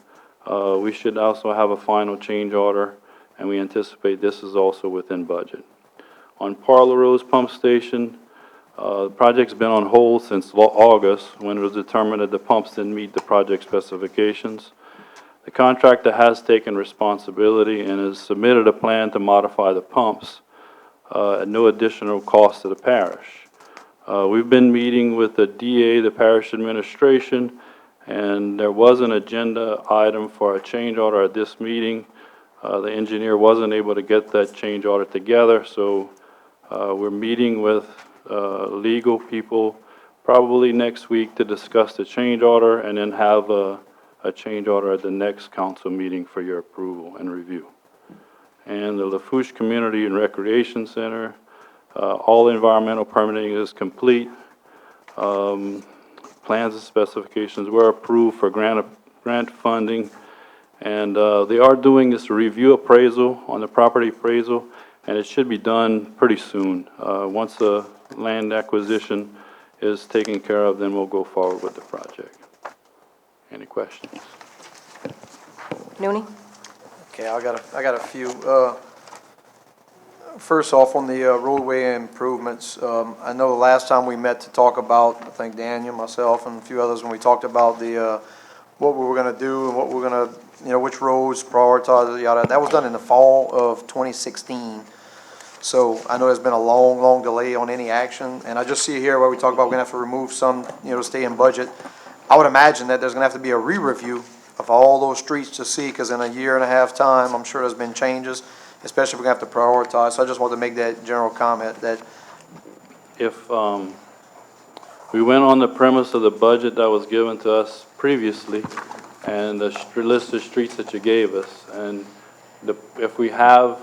N: We should also have a final change order, and we anticipate this is also within budget. On Parlor Rose Pump Station, the project's been on hold since August, when it was determined that the pumps didn't meet the project specifications. The contractor has taken responsibility and has submitted a plan to modify the pumps at no additional cost to the parish. We've been meeting with the DA, the parish administration, and there was an agenda item for a change order at this meeting. The engineer wasn't able to get that change order together, so we're meeting with legal people probably next week to discuss the change order and then have a change order at the next council meeting for your approval and review. And the Lafourche Community and Recreation Center, all environmental permitting is complete. Plans and specifications were approved for grant funding. And they are doing this review appraisal on the property appraisal, and it should be done pretty soon. Once the land acquisition is taken care of, then we'll go forward with the project. Any questions?
A: Nooney?
H: Okay, I got a few. First off, on the roadway improvements, I know the last time we met to talk about, I think Daniel, myself, and a few others, when we talked about the, what we were gonna do and what we're gonna, which roads prioritize, yada, that was done in the fall of 2016. So I know there's been a long, long delay on any action, and I just see here where we talk about we're gonna have to remove some, to stay in budget. I would imagine that there's gonna have to be a re-review of all those streets to see, because in a year and a half time, I'm sure there's been changes, especially if we're gonna have to prioritize. So I just wanted to make that general comment that
N: If we went on the premise of the budget that was given to us previously and the list of streets that you gave us, and if we have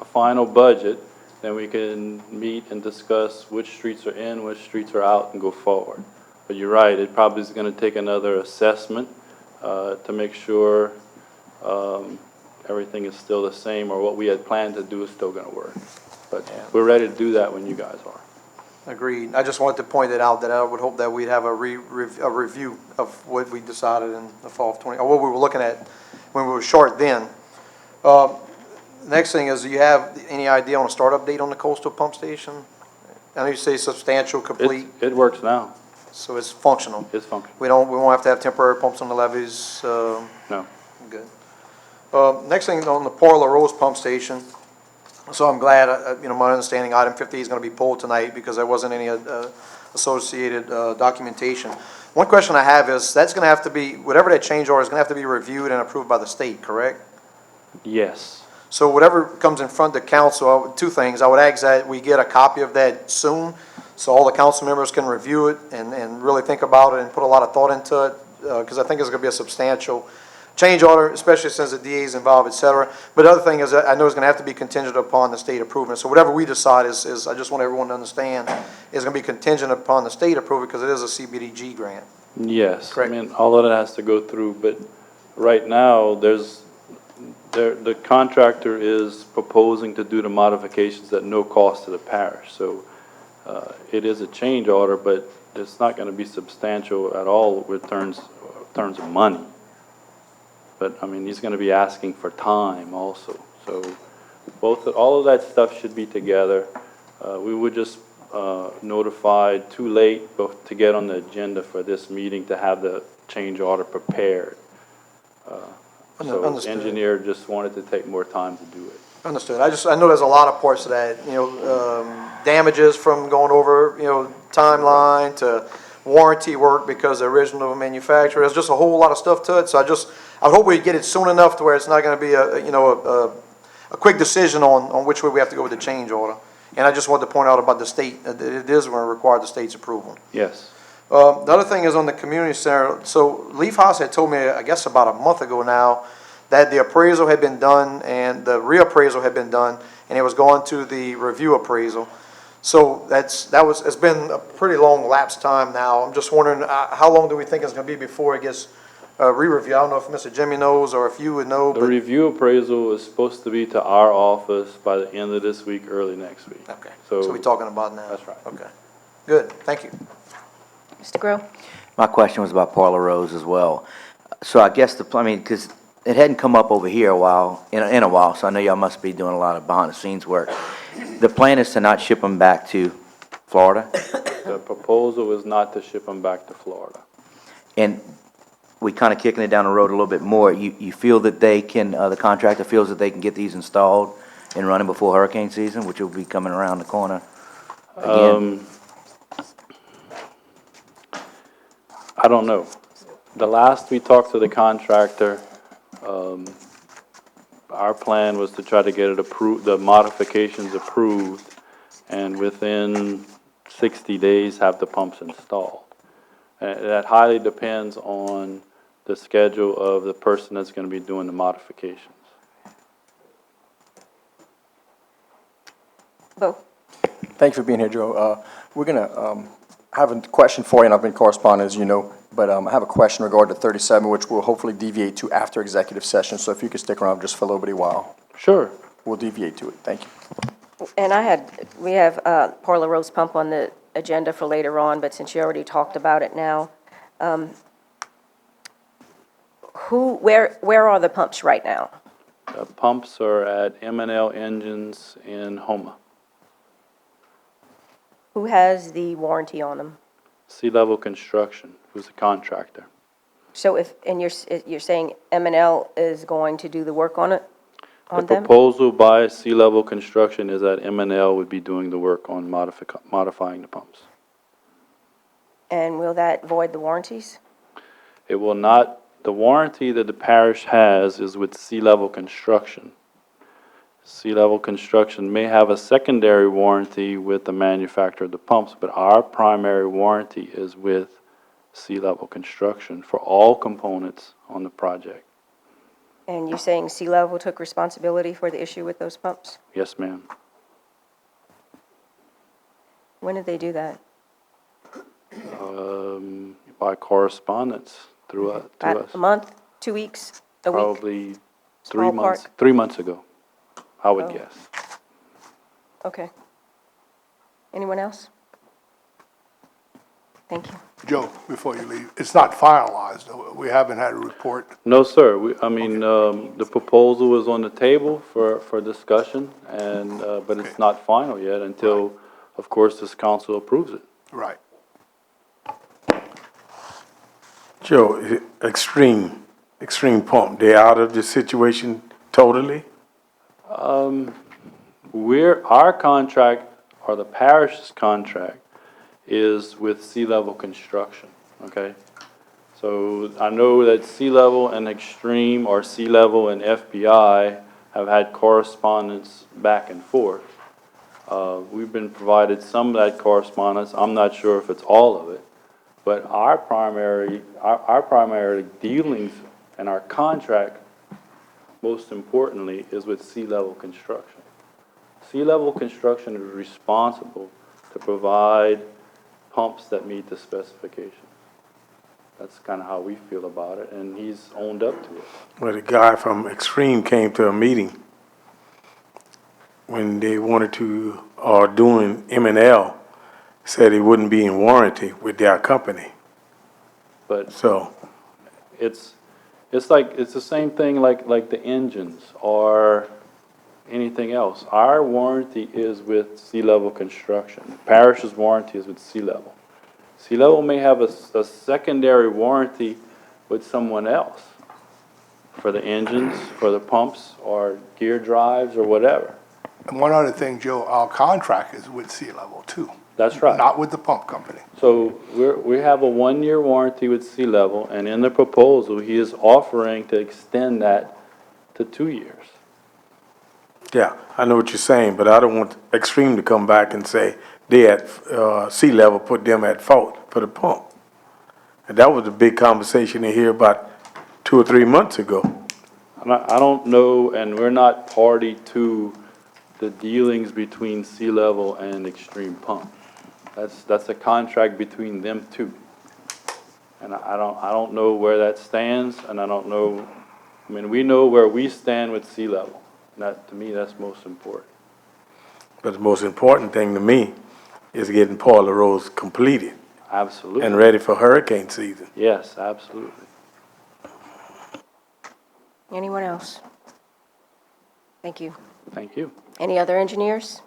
N: a final budget, then we can meet and discuss which streets are in, which streets are out, and go forward. But you're right, it probably is gonna take another assessment to make sure everything is still the same, or what we had planned to do is still gonna work. But we're ready to do that when you guys are.
H: agreed. I just wanted to point it out that I would hope that we'd have a review of what we decided in the fall of 20, or what we were looking at when we were short then. Next thing is, do you have any idea on a startup date on the coastal pump station? I know you say substantial, complete,
N: It works now.
H: so it's functional.
N: It's functional.
H: We won't have to have temporary pumps on the levees.
N: No.
H: Good. Next thing on the Port La Rose pump station. So I'm glad, my understanding, item 50 is going to be pulled tonight because there wasn't any associated documentation. One question I have is, that's going to have to be, whatever that change order is going to have to be reviewed and approved by the state, correct?
N: Yes.
H: So whatever comes in front of the council, two things, I would ask that we get a copy of that soon, so all the council members can review it and really think about it and put a lot of thought into it, because I think it's going to be a substantial change order, especially since the DA is involved, et cetera. But the other thing is, I know it's going to have to be contingent upon the state approval. So whatever we decide is I just want everyone to understand, is going to be contingent upon the state approval because it is a CBDG grant.
N: Yes.
H: Correct.
N: I mean, all of that has to go through, but right now, the contractor is proposing to do the modifications at no cost to the parish. So it is a change order, but it's not going to be substantial at all in terms of money. But, I mean, he's going to be asking for time also. So all of that stuff should be together. We would just notify too late to get on the agenda for this meeting to have the change order prepared. So the engineer just wanted to take more time to do it.
H: Understood. I know there's a lot of parts of that, damages from going over, timeline to warranty work because the original manufacturer, there's just a whole lot of stuff to it. So I hope we get it soon enough to where it's not going to be a quick decision on which way we have to go with the change order. And I just wanted to point out about the state, that it is going to require the state's approval.
N: Yes.
H: The other thing is on the community center. So Leaf House had told me, I guess about a month ago now, that the appraisal had been done and the reappraisal had been done, and it was going to the review appraisal. So it's been a pretty long lapse time now. I'm just wondering, how long do we think it's going to be before it gets re-reviewed? I don't know if Mr. Jimmy knows or if you would know.
N: The review appraisal is supposed to be to our office by the end of this week, early next week.
H: Okay,
N: So
H: so we're talking about now.
N: That's right.
H: Okay, good, thank you.
A: Mr. Grow?
D: My question was about Parlor Rose as well. So I guess because it hadn't come up over here in a while, so I know y'all must be doing a lot of behind-the-scenes work. The plan is to not ship them back to Florida?
N: The proposal is not to ship them back to Florida.
D: And we kind of kicking it down the road a little bit more. You feel that they can, the contractor feels that they can get these installed and running before hurricane season, which will be coming around the corner again?
N: I don't know. The last we talked to the contractor, our plan was to try to get it approved, the modifications approved, and within 60 days have the pumps installed. That highly depends on the schedule of the person that's going to be doing the modifications.
A: Bo?
O: Thank you for being here, Joe. We're going to have a question for you, and I've been corresponding, as you know, but I have a question regarding to 37, which we'll hopefully deviate to after executive session, so if you could stick around just for a little bitty while.
N: Sure.
O: We'll deviate to it. Thank you.
A: And we have Parla Rose Pump on the agenda for later on, but since you already talked about it now, where are the pumps right now?
N: The pumps are at M&L Engines in Homa.
A: Who has the warranty on them?
N: Sea Level Construction, who's the contractor.
A: So you're saying M&L is going to do the work on it, on
N: The
A: them?
N: proposal by Sea Level Construction is that M&L would be doing the work on modifying the pumps.
A: And will that void the warranties?
N: It will not, the warranty that the parish has is with Sea Level Construction. Sea Level Construction may have a secondary warranty with the manufacturer of the pumps, but our primary warranty is with Sea Level Construction for all components on the project.
A: And you're saying Sea Level took responsibility for the issue with those pumps?
N: Yes, ma'am.
A: When did they do that?
N: By correspondence through us.
A: About a month, 2 weeks, a week?
N: Probably
A: Ballpark?
N: 3 months ago, I would
A: Oh.
N: guess.
A: Okay. Anyone else? Thank you.
M: Joe, before you leave, it's not finalized, though. We haven't had a report.
N: No, sir. The proposal is on the table for discussion, and, but it's not final yet until, of course, this council approves it.
M: Right.
J: Joe, extreme pump, they out of the situation totally?
N: Our contract, or the parish's contract, is with Sea Level Construction, okay? So I know that Sea Level and Extreme, or Sea Level and FBI, have had correspondence back and forth. We've been provided some of that correspondence. I'm not sure if it's all of it. But our primary dealings and our contract, most importantly, is with Sea Level Construction. Sea Level Construction is responsible to provide pumps that meet the specifications. That's kind of how we feel about it, and he's owned up to it.
J: Well, the guy from Extreme came to a meeting when they wanted to, or doing M&L, said he wouldn't be in warranty with their company.
N: But
J: So,
N: it's the same thing like the engines or anything else. Our warranty is with Sea Level Construction. The parish's warranty is with Sea Level. Sea Level may have a secondary warranty with someone else for the engines, for the pumps, or gear drives, or whatever.
M: And one other thing, Joe, our contract is with Sea Level, too.
N: That's right.
M: Not with the pump company.
N: So we have a 1-year warranty with Sea Level, and in the proposal, he is offering to extend that to 2 years.
J: yeah, I know what you're saying, but I don't want Extreme to come back and say they at Sea Level put them at fault for the pump. And that was a big conversation in here about 2 or 3 months ago.
N: I don't know, and we're not party to the dealings between Sea Level and Extreme Pump. That's a contract between them two. And I don't know where that stands, and I don't know, I mean, we know where we stand with Sea Level. And that, to me, that's most important.
J: But the most important thing to me is getting Paula Rose completed
N: Absolutely.
J: and ready for hurricane season.
N: Yes, absolutely.
A: Anyone else? Thank you.
N: Thank you.
A: Any other engineers?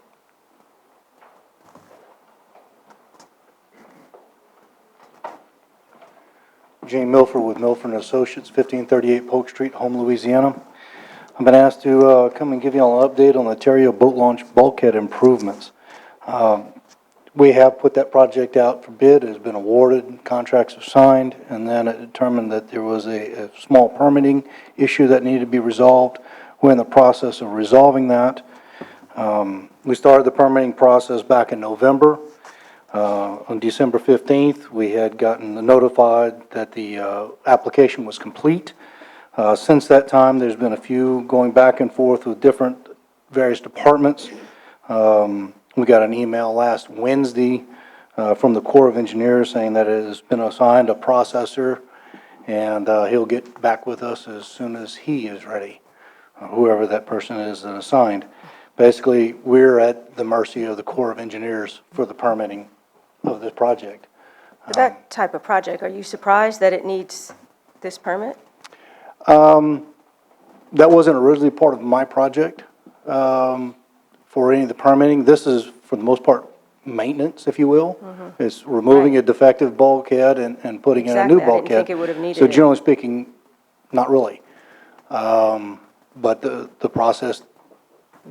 P: Jane Milford with Milford & Associates, 1538 Polk Street, Home, Louisiana. I've been asked to come and give you all an update on the Ontario Boat Launch bulkhead improvements. We have put that project out for bid, it has been awarded, contracts are signed, and then it determined that there was a small permitting issue that needed to be resolved. We're in the process of resolving that. We started the permitting process back in November. On December 15th, we had gotten notified that the application was complete. Since that time, there's been a few going back and forth with different various departments. We got an email last Wednesday from the Corps of Engineers saying that it has been assigned a processor, and he'll get back with us as soon as he is ready, whoever that person is that assigned. Basically, we're at the mercy of the Corps of Engineers for the permitting of this project.
A: For that type of project, are you surprised that it needs this permit?
P: That wasn't originally part of my project for any of the permitting. This is, for the most part, maintenance, if you will. It's removing a defective bulkhead and putting in a new
A: Exactly. I didn't
P: bulkhead.
A: think it would have needed
P: So
A: it.
P: generally speaking, not really. But the process,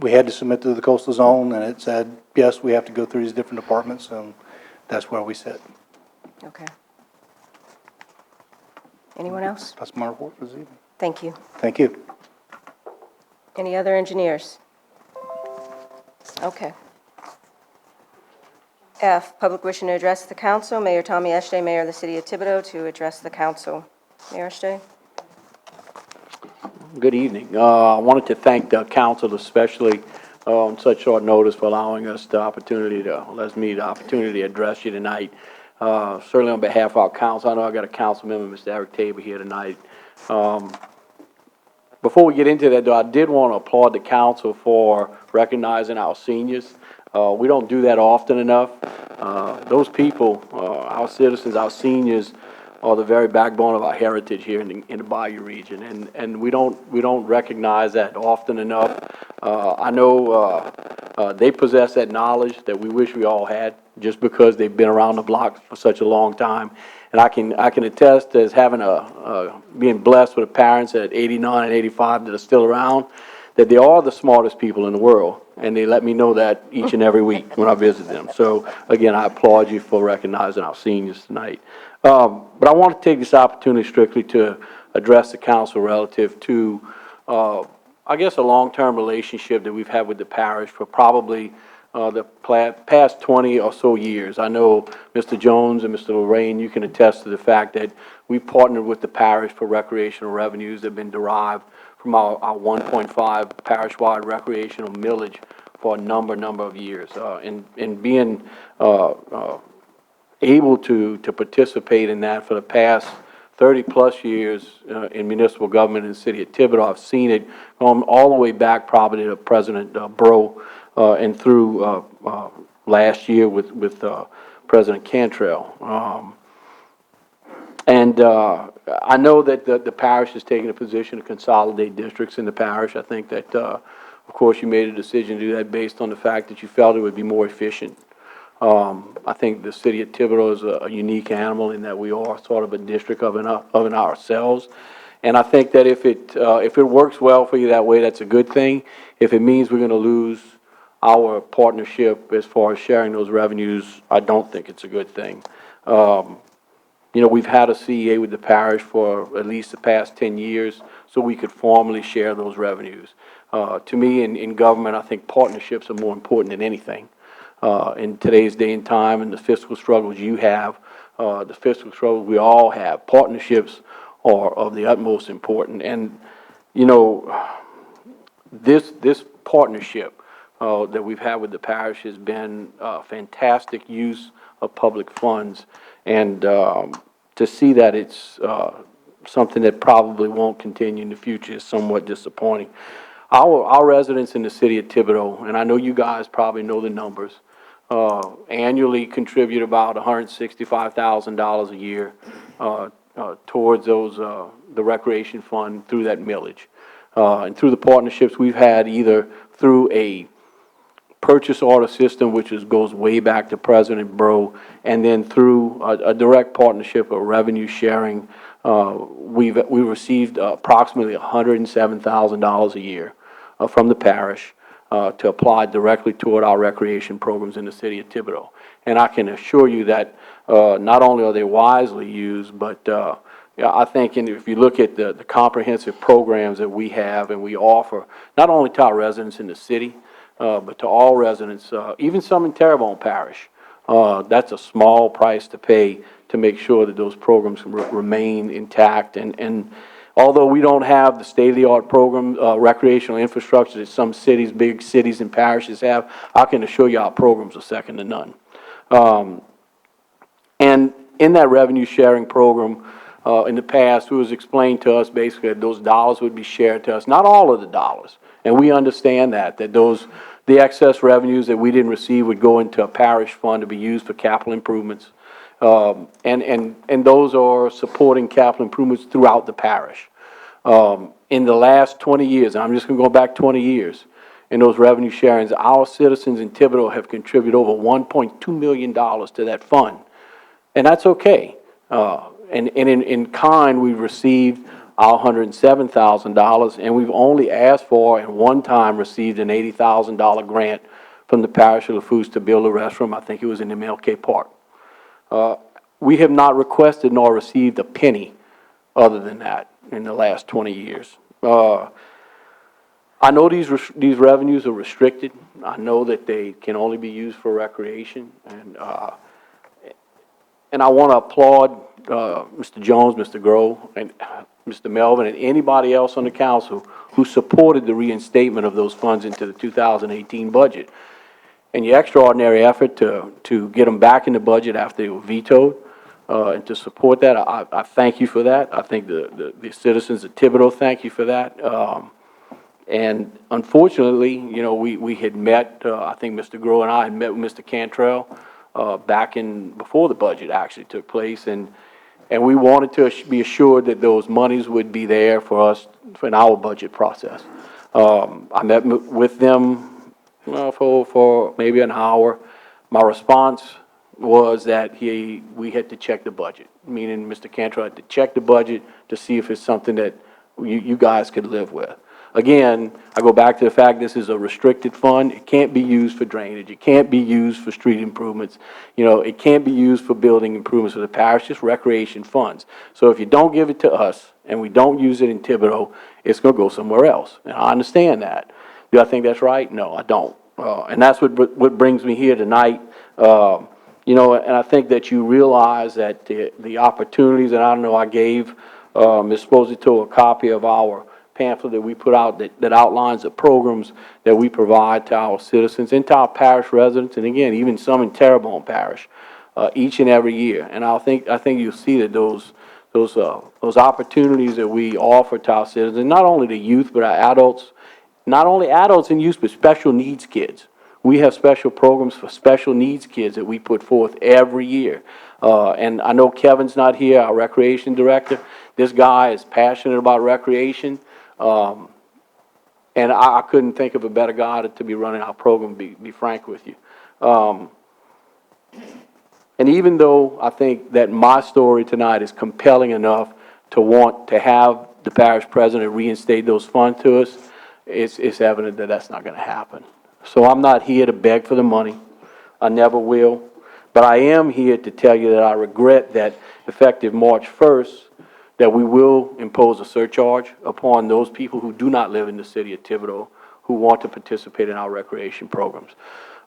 P: we had to submit to the coastal zone, and it said, yes, we have to go through these different departments, and that's where we sit.
A: Okay. Anyone else?
P: That's my report for this evening.
A: Thank you.
P: Thank you.
A: Any other engineers? Okay. F, public wishing to address the council. Mayor Tommy Eshte, Mayor of the City of Thibodaux, to address the council. Mayor Eshte?
Q: Good evening. I wanted to thank the council, especially on such short notice, for allowing us the opportunity to, address you tonight. Certainly on behalf of our council, I know I got a council member, Mr. Eric Tabor, here tonight. Before we get into that, though, I did want to applaud the council for recognizing our seniors. We don't do that often enough. Those people, our citizens, our seniors, are the very backbone of our heritage here in the Bayou region, and we don't recognize that often enough. I know they possess that knowledge that we wish we all had, just because they've been around the block for such a long time. And I can attest as having being blessed with parents at 89 and 85 that are still around, that they are the smartest people in the world, and they let me know that each and every week when I visit them. So again, I applaud you for recognizing our seniors tonight. But I want to take this opportunity strictly to address the council relative to, I guess, a long-term relationship that we've had with the parish for probably the past 20 or so years. I know Mr. Jones and Mr. Lorraine, you can attest to the fact that we partnered with the parish for recreational revenues that have been derived from our 1.5 parish-wide recreational millage for a number of years. And being able to participate in that for the past 30-plus years in municipal government in the city of Thibodaux, I've seen it going all the way back probably to President Bro and through last year with President Cantrell. I know that the parish has taken a position to consolidate districts in the parish. I think that, of course, you made a decision to do that based on the fact that you felt it would be more efficient. I think the city of Thibodaux is a unique animal in that we are sort of a district of ourselves. And I think that if it works well for you that way, that's a good thing. If it means we're going to lose our partnership as far as sharing those revenues, I don't think it's a good thing. You know, we've had a CEA with the parish for at least the past 10 years, so we could formally share those revenues. To me, in government, I think partnerships are more important than anything. In today's day and time, and the fiscal struggles you have, the fiscal struggles we all have, partnerships are of the utmost important. And, you know, this partnership that we've had with the parish has been fantastic use of public funds. And to see that it's something that probably won't continue in the future is somewhat disappointing. Our residents in the city of Thibodaux, and I know you guys probably know the numbers, annually contribute about $165,000 a year towards the recreation fund through that millage. And through the partnerships we've had, either through a purchase order system, which goes way back to President Bro, and then through a direct partnership of revenue sharing, we received approximately $107,000 a year from the parish. to apply directly toward our recreation programs in the city of Thibodeau. And I can assure you that not only are they wisely used, but yeah, I think if you look at the comprehensive programs that we have and we offer, not only to our residents in the city, but to all residents, even some in Terrebonne Parish, that's a small price to pay to make sure that those programs remain intact. And although we don't have the state-of-the-art program, recreational infrastructure that some cities, big cities and parishes have, I can assure you our programs are second to none. And in that revenue sharing program, in the past, it was explained to us basically that those dollars would be shared to us, not all of the dollars. And we understand that the excess revenues that we didn't receive would go into a parish fund to be used for capital improvements. And those are supporting capital improvements throughout the parish. In the last 20 years, and I'm just going to go back 20 years, in those revenue sharings, our citizens in Thibodeau have contributed over $1.2 million to that fund. And that's okay. And in kind, we've received our $107,000, and we've only asked for and one time received an $80,000 grant from the parish of Lafourche to build a restroom. I think it was in MLK Park. We have not requested nor received a penny other than that in the last 20 years. I know these revenues are restricted. I know that they can only be used for recreation, and I want to applaud Mr. Jones, Mr. Grove, and Mr. Melvin, and anybody else on the council who supported the reinstatement of those funds into the 2018 budget. And your extraordinary effort to get them back in the budget after they were vetoed, and to support that, I thank you for that. I think the citizens of Thibodeau thank you for that. And unfortunately, you know, we had met, I think Mr. Grove and I had met with Mr. Cantrell back before the budget actually took place, and we wanted to be assured that those monies would be there for us in our budget process. I met with them for maybe an hour. My response was that we had to check the budget, meaning Mr. Cantrell had to check the budget to see if it's something that you guys could live with. Again, I go back to the fact this is a restricted fund. It can't be used for drainage. It can't be used for street improvements. You know, it can't be used for building improvements for the parish, just recreation funds. So if you don't give it to us and we don't use it in Thibodeau, it's going to go somewhere else. And I understand that. Do I think that's right? No, I don't. And that's what brings me here tonight. You know, and I think that you realize that the opportunities, and I don't know, I gave Ms. Sposito a copy of our pamphlet that we put out that outlines the programs that we provide to our citizens and to our parish residents, and again, even some in Terrebonne Parish, each and every year. And I think you'll see that those opportunities that we offer to our citizens, not only the youth, but our adults, not only adults and youth, but special needs kids. We have special programs for special needs kids that we put forth every year. And I know Kevin's not here, our recreation director. This guy is passionate about recreation. And I couldn't think of a better guy to be running our program, be frank with you. And even though I think that my story tonight is compelling enough to want to have the parish president reinstate those funds to us, it's evident that that's not going to happen. So I'm not here to beg for the money. I never will. But I am here to tell you that I regret that effective March 1st, that we will impose a surcharge upon those people who do not live in the city of Thibodeau who want to participate in our recreation programs.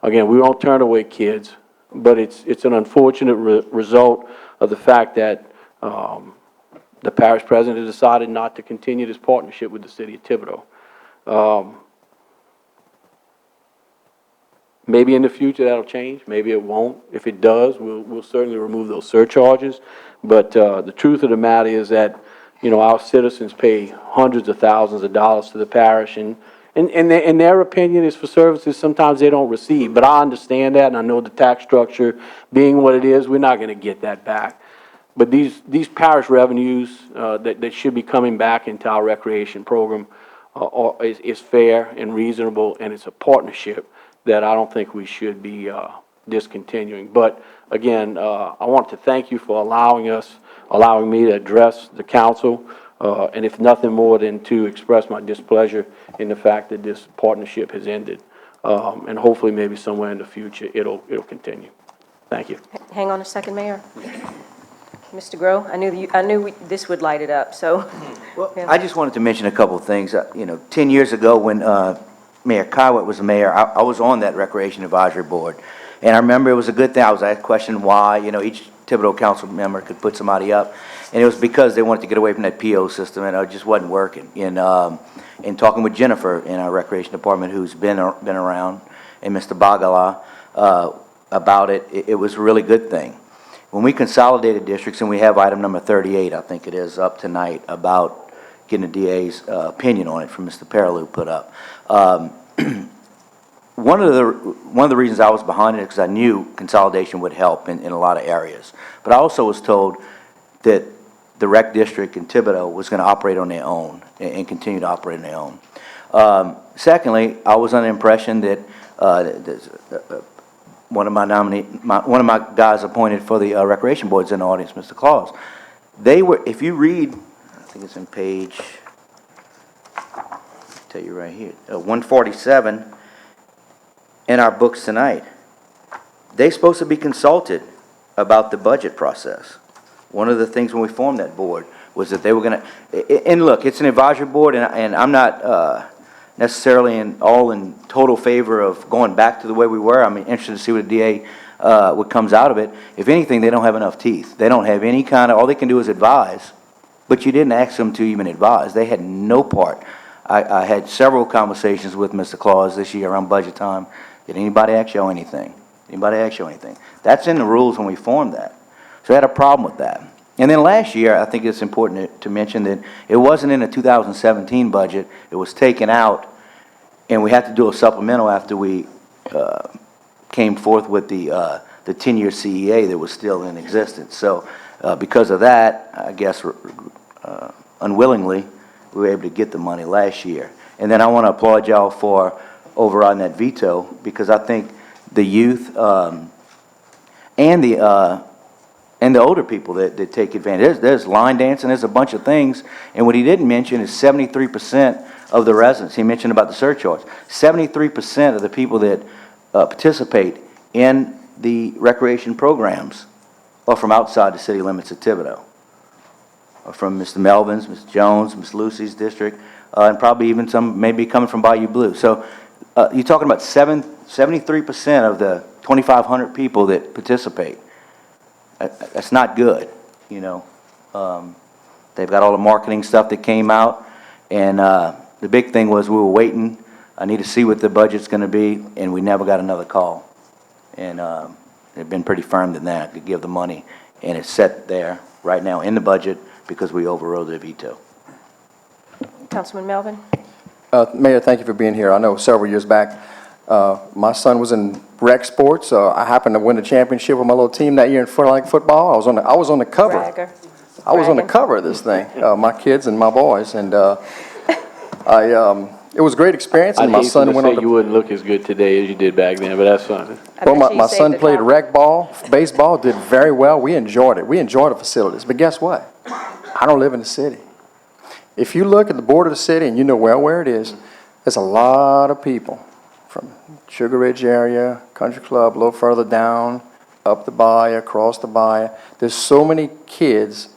Q: Again, we don't turn away kids, but it's an unfortunate result of the fact that the parish president has decided not to continue this partnership with the city of Thibodeau. Maybe in the future that'll change, maybe it won't. If it does, we'll certainly remove those surcharges. But the truth of the matter is that, you know, our citizens pay hundreds of thousands of dollars to the parish, and their opinion is for services sometimes they don't receive. But I understand that, and I know the tax structure being what it is, we're not going to get that back. But these parish revenues that should be coming back into our recreation program is fair and reasonable, and it's a partnership that I don't think we should be discontinuing. But again, I want to thank you for allowing me to address the council, and if nothing more than to express my displeasure in the fact that this partnership has ended. And hopefully, maybe somewhere in the future, it'll continue. Thank you.
A: Hang on a second, Mayor. Mr. Grow, I knew this would light it up, so. Yeah.
D: I just wanted to mention a couple of things. 10 years ago, when Mayor Kywett was the mayor, I was on that Recreation Advisory Board. And I remember it was a good thing. I was asked questioned why, each Thibodeau council member could put somebody up. And it was because they wanted to get away from that PO system, and it just wasn't working. And talking with Jennifer in our Recreation Department, who's been around, and Mr. Bagala, about it, it was a really good thing. When we consolidated districts, and we have item number 38, I think it is, up tonight, about getting the DA's opinion on it from Mr. Perilou put up. One of the reasons I was behind it is because I knew consolidation would help in a lot of areas. But I also was told that the rec district in Thibodeau was going to operate on their own and continue to operate on their own. Secondly, I was under the impression that one of my guys appointed for the recreation board's in the audience, Mr. Claus. They were, if you read, I think it's in page, I'll tell you right here, 147 in our books tonight. They're supposed to be consulted about the budget process. One of the things when we formed that board was that they were going to, and look, it's an advisory board, and I'm not necessarily in total favor of going back to the way we were. I'm interested to see what the DA, what comes out of it. If anything, they don't have enough teeth. They don't have any kind of, all they can do is advise, but you didn't ask them to even advise. They had no part. I had several conversations with Mr. Claus this year around budget time. Did anybody ask you anything? Anybody ask you anything? That's in the rules when we formed that. So I had a problem with that. And then last year, I think it's important to mention that it wasn't in the 2017 budget. It was taken out, and we had to do a supplemental after we came forth with the 10-year CEA that was still in existence. So because of that, I guess unwillingly, we were able to get the money last year. And then I want to applaud y'all for overriding that veto, because I think the youth and the older people that take advantage. There's line dancing, there's a bunch of things. And what he didn't mention is 73% of the residents, he mentioned about the surcharge, 73% of the people that participate in the recreation programs are from outside the city limits of Thibodeau. Or from Mr. Melvin's, Ms. Jones, Ms. Lucy's district, and probably even some maybe coming from Bayou Blue. So you're talking about 73% of the 2,500 people that participate. That's not good, They've got all the marketing stuff that came out, and the big thing was we were waiting. I need to see what the budget's going to be, and we never got another call. And they've been pretty firm in that to give the money, and it's set there right now in the budget because we overrode the veto.
A: Councilman Melvin?
O: Mayor, thank you for being here. I know several years back, my son was in rec sports. I happened to win the championship with my little team that year in flag football. I was on the cover.
A: Bragger.
O: I was on the cover of this thing, my kids and my boys, and it was a great experience. And my son went on.
Q: You wouldn't look as good today as you did back then, but that's fine.
O: Well, my son played rec ball, baseball, did very well. We enjoyed it. We enjoyed the facilities. But guess what? I don't live in the city. If you look at the border of the city and you know well where it is, there's a lot of people from Sugar Ridge area, Country Club, a little further down, up the bayou, across the bayou. There's so many kids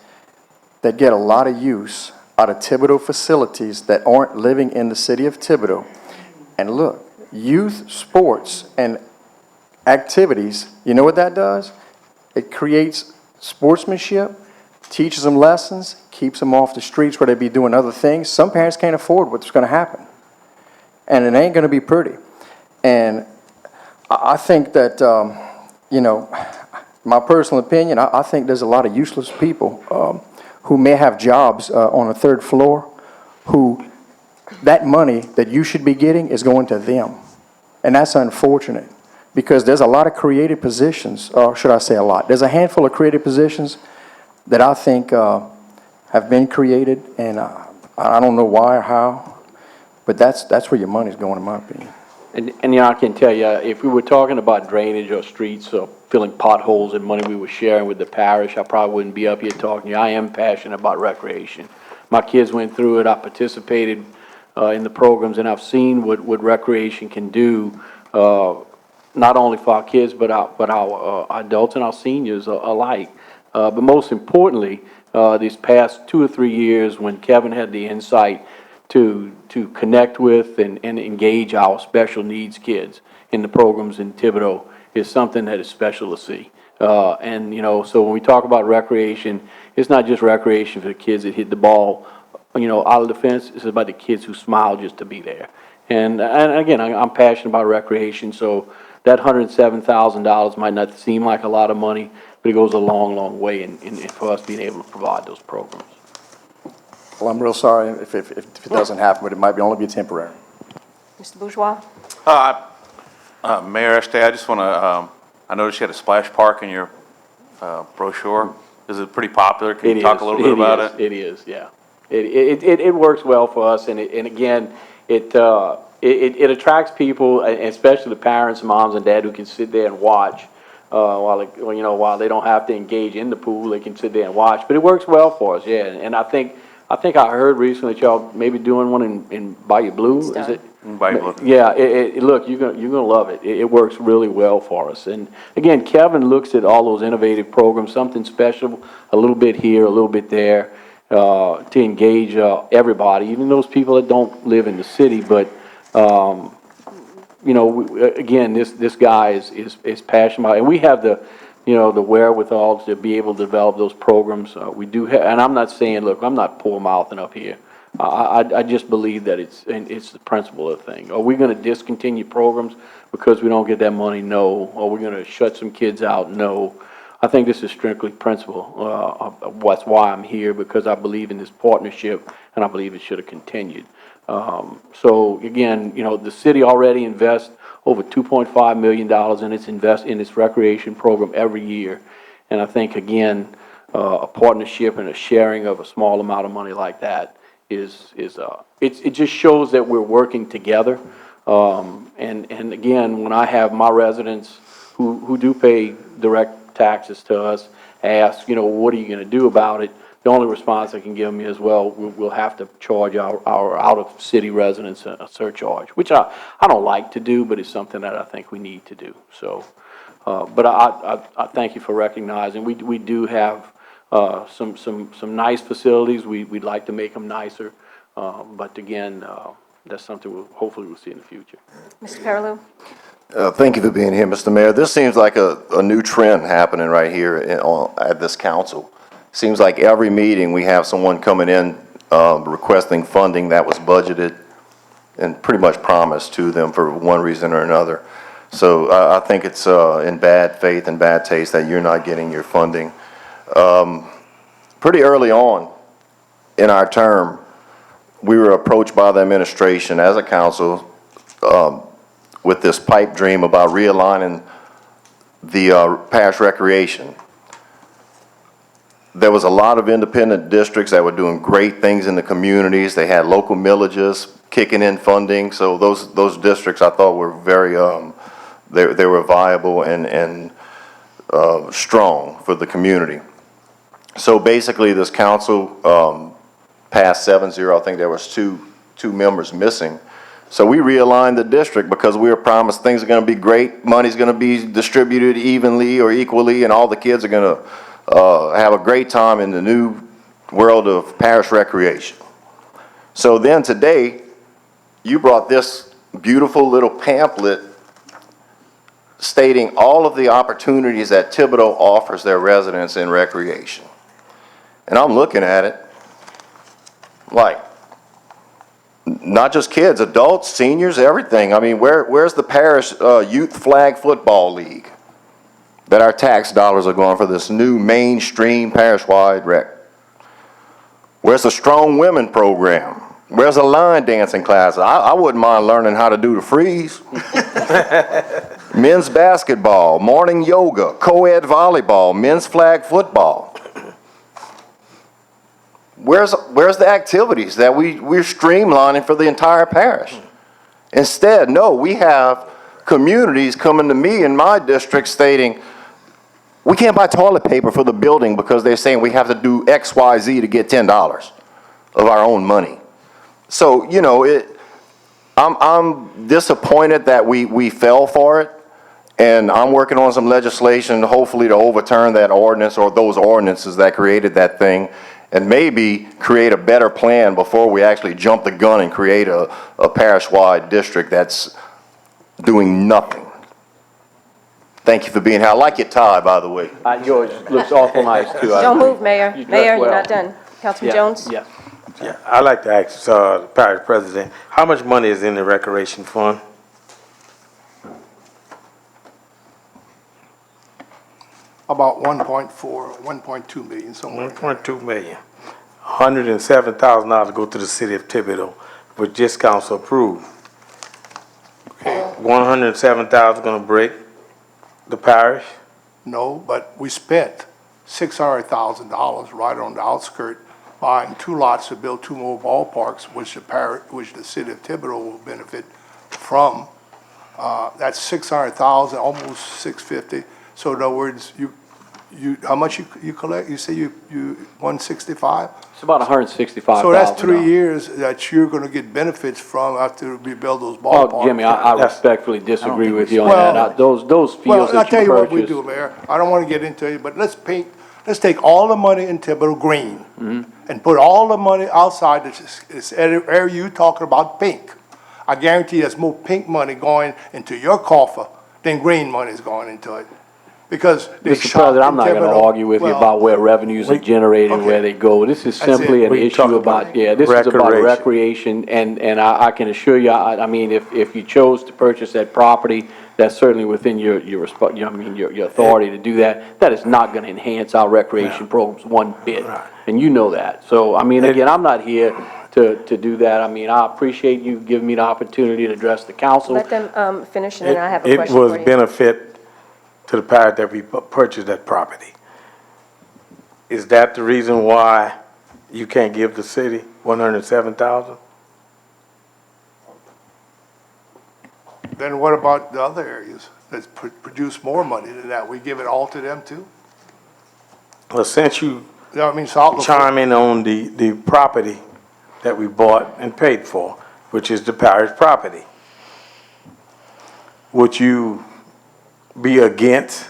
O: that get a lot of use out of Thibodeau facilities that aren't living in the city of Thibodeau. And look, youth sports and activities, you know what that does? It creates sportsmanship, teaches them lessons, keeps them off the streets where they be doing other things. Some parents can't afford what's going to happen. And it ain't going to be pretty. And I think that, my personal opinion, I think there's a lot of useless people who may have jobs on the third floor who that money that you should be getting is going to them. And that's unfortunate because there's a lot of creative positions, or should I say a lot? There's a handful of creative positions that I think have been created, and I don't know why or how, but that's where your money's going, in my opinion.
Q: And I can tell you, if we were talking about drainage or streets or filling potholes and money we were sharing with the parish, I probably wouldn't be up here talking to you. I am passionate about recreation. My kids went through it. I participated in the programs, and I've seen what recreation can do not only for our kids, but our adults and our seniors alike. But most importantly, these past 2 or 3 years, when Kevin had the insight to connect with and engage our special needs kids in the programs in Thibodeau, is something that is special to see. And, you know, so when we talk about recreation, it's not just recreation for the kids that hit the ball, you know, out of the fence. It's about the kids who smile just to be there. And again, I'm passionate about recreation, so that $107,000 might not seem like a lot of money, but it goes a long, long way in for us being able to provide those programs.
O: Well, I'm real sorry if it doesn't happen, but it might only be temporary.
A: Mr. Bourgeois?
E: Mayor Estes, I just want to, I noticed you had a splash park in your brochure. Is it pretty popular? Can you talk a little bit about it?
Q: It is, yeah. It works well for us, and again, it attracts people, and especially the parents, moms and dad, who can sit there and watch while they don't have to engage in the pool. They can sit there and watch. But it works well for us, yeah. And I think I heard recently that y'all maybe doing one in Bayou Blue. Is it?
E: Bayou Blue.
Q: Yeah. Look, you're gonna love it. It works really well for us. And again, Kevin looks at all those innovative programs, something special, a little bit here, a little bit there, to engage everybody, even those people that don't live in the city. But you know, again, this guy is passionate about it. And we have the wherewithal to be able to develop those programs. We do have, and I'm not saying, look, I'm not poor mouthing up here. I just believe that it's the principle of the thing. Are we going to discontinue programs because we don't get that money? No. Are we going to shut some kids out? No. I think this is strictly principle. That's why I'm here, because I believe in this partnership, and I believe it should have continued. So again, you know, the city already invests over $2.5 million in its recreation program every year. And I think, again, a partnership and a sharing of a small amount of money like that it just shows that we're working together. And again, when I have my residents who do pay direct taxes to us ask, you know, what are you going to do about it? The only response I can give them is, well, we'll have to charge our out-of-city residents a surcharge, which I don't like to do, but it's something that I think we need to do. So, but I thank you for recognizing. We do have some nice facilities. We'd like to make them nicer, but again, that's something hopefully we'll see in the future.
A: Mr. Perilou?
C: Thank you for being here, Mr. Mayor. This seems like a new trend happening right here at this council. Seems like every meeting we have someone coming in requesting funding that was budgeted and pretty much promised to them for one reason or another. So I think it's in bad faith and bad taste that you're not getting your funding. Pretty early on in our term, we were approached by the administration as a council with this pipe dream about realigning the parish recreation. There was a lot of independent districts that were doing great things in the communities. They had local millages kicking in funding. So those districts I thought were very, they were viable and strong for the community. So basically this council passed 7-0. I think there was two members missing. So we realigned the district because we were promised things are going to be great. Money's going to be distributed evenly or equally, and all the kids are going to have a great time in the new world of parish recreation. So then today, you brought this beautiful little pamphlet stating all of the opportunities that Thibodeau offers their residents in recreation. And I'm looking at it like, not just kids, adults, seniors, everything. I mean, where's the parish youth flag football league that our tax dollars are going for this new mainstream parish-wide rec? Where's the strong women program? Where's the line dancing classes? I wouldn't mind learning how to do the freeze. Men's basketball, morning yoga, co-ed volleyball, men's flag football. Where's the activities that we're streamlining for the entire parish? Instead, no, we have communities coming to me in my district stating, we can't buy toilet paper for the building because they're saying we have to do X, Y, Z to get $10 of our own money. So, you know, I'm disappointed that we fell for it, and I'm working on some legislation, hopefully to overturn that ordinance or those ordinances that created that thing, and maybe create a better plan before we actually jump the gun and create a parish-wide district that's doing nothing. Thank you for being here. I like your tie, by the way.
Q: Yours looks awful nice, too.
A: Don't move, Mayor.
Q: You dress
A: Mayor, you're
Q: well.
A: not done. Councilman Jones?
Q: Yeah.
J: Yeah, I'd like to ask, the parish president, how much money is in the recreation fund?
M: About 1.4, 1.2 million, somewhere.
J: 1.2 million. $107,000 go to the city of Thibodeau, which this council approved.
M: Okay.
J: $107,000 gonna break the parish?
M: No, but we spent $600,000 right on the outskirt buying 2 lots to build 2 more ballparks, which the city of Thibodeau will benefit from. That's 600,000, almost 650. So in other words, how much you collect? You say you 165?
Q: It's about $165,000.
M: So that's 3 years that you're gonna get benefits from after we build those ballparks.
Q: Oh, Jimmy, I respectfully disagree with you on
M: Well-
Q: that. Those fields
M: Well, I'll
Q: that
M: tell
Q: you
M: you what we
Q: purchased.
M: do, Mayor. I don't wanna get into it, but let's take all the money in Thibodeau green and put all the money outside this area you talking about pink. I guarantee there's more pink money going into your coffer than green money is going into it. Because they
Q: Mr.
M: shot
Q: President, I'm
M: in
Q: not gonna
M: Thibodeau.
Q: argue with you
M: Well,
Q: about where revenues are generated and where
M: okay.
Q: they go. This is
M: That's it.
Q: simply an
J: We talk
Q: issue
J: about
Q: about, this is about
J: recreation.
Q: recreation, and I can assure you, I mean, if you chose to purchase that property, that's certainly within your authority to do that. That is not gonna enhance our recreation programs one bit, and you know that. So, I mean, again, I'm not here to do that. I mean, I appreciate you giving me the opportunity to address the council.
A: Let them finish, and then I have a
J: It
A: question
J: was
A: for you.
J: benefit to the parish that we purchased that property. Is that the reason why you can't give the city 107,000?
M: Then what about the other areas that produce more money than that? We give it all to them too?
J: Well, since you
M: You know what I mean? Salt Lafourche.
J: chime in on the property that we bought and paid for, which is the parish property, would you be against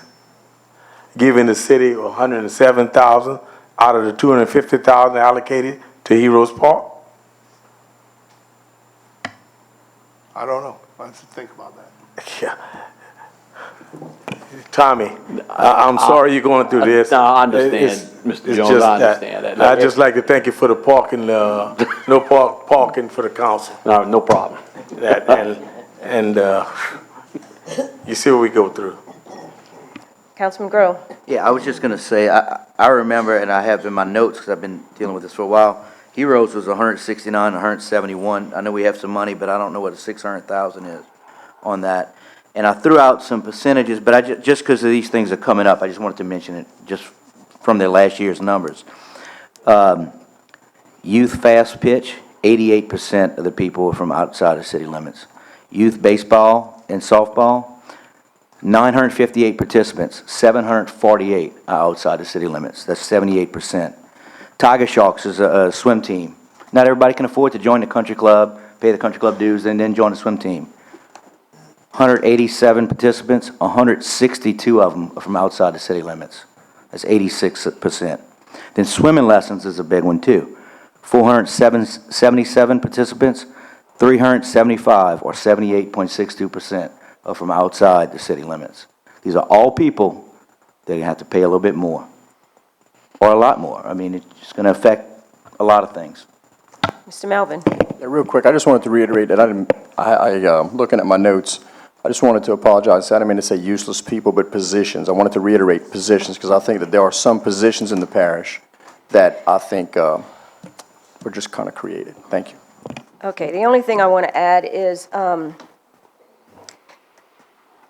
J: giving the city 107,000 out of the 250,000 allocated to Heroes Park?
M: I don't know. I have to think about that.
J: Yeah. Tommy, I'm sorry you're going through this.
Q: No, I understand,
J: It's-
Q: Mr.
J: it's
Q: Jones,
J: just
Q: I
J: that
Q: understand that.
J: I'd just like to thank you for the parking, no parking for the council.
Q: No, no problem.
J: That, and you see what we go through.
A: Councilman Grow?
D: Yeah, I was just gonna say, I remember, and I have in my notes, because I've been dealing with this for a while, Heroes was 169, 171. I know we have some money, but I don't know what a 600,000 is on that. And I threw out some percentages, but just because of these things are coming up, I just wanted to mention it, just from their last year's numbers. Youth fast pitch, 88% of the people were from outside of city limits. Youth baseball and softball, 958 participants, 748 are outside the city limits. That's 78%. Tiger Sharks is a swim team. Not everybody can afford to join the country club, pay the country club dues, and then join the swim team. 187 participants, 162 of them are from outside the city limits. That's 86%. Then swimming lessons is a big one too. 477 participants, 375 or 78.62% are from outside the city limits. These are all people that have to pay a little bit more, or a lot more. I mean, it's going to affect a lot of things.
A: Mr. Melvin?
O: Yeah, real quick, I just wanted to reiterate that looking at my notes, I just wanted to apologize. I didn't mean to say useless people, but positions. I wanted to reiterate positions because I think that there are some positions in the parish that I think were just kind of created. Thank you.
A: Okay, the only thing I want to add is,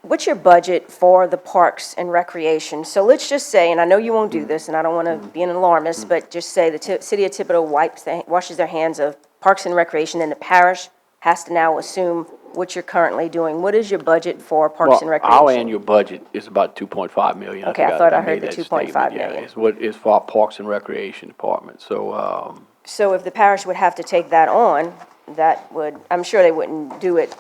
A: what's your budget for the parks and recreation? So let's just say, and I know you won't do this, and I don't want to be an alarmist, but just say the city of Thibodeau washes their hands of parks and recreation, and the parish has to now assume what you're currently doing. What is your budget for parks and recreation?
Q: Our annual budget is about 2.5 million.
A: Okay,
Q: think
A: I thought I
Q: made
A: heard the
Q: that
A: 2.5
Q: statement.
A: million.
Q: Yeah, it's what is for our Parks and Recreation Department, so,
A: So if the parish would have to take that on, that would, I'm sure they wouldn't do it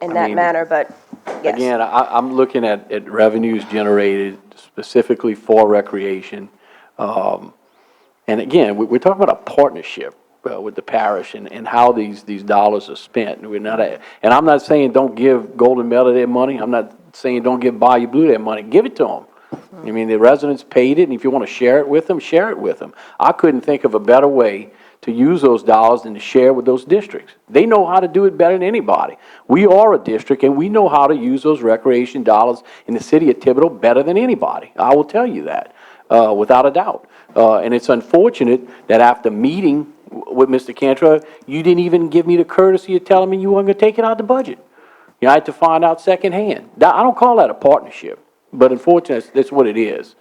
A: in that
Q: mean,
A: manner, but yes.
Q: Again, I'm looking at revenues generated specifically for recreation. And again, we're talking about a partnership with the parish and how these dollars are spent. We're not, and I'm not saying don't give Golden Meadow their money. I'm not saying don't give Bayou Blue their money. Give it to them. I mean, the residents paid it, and if you want to share it with them, share it with them. I couldn't think of a better way to use those dollars than to share with those districts. They know how to do it better than anybody. We are a district, and we know how to use those recreation dollars in the city of Thibodeau better than anybody. I will tell you that, without a doubt. And it's unfortunate that after meeting with Mr. Cantrell, you didn't even give me the courtesy of telling me you weren't going to take it out of the budget. You know, I had to find out secondhand. I don't call that a partnership, but unfortunately, that's what it is.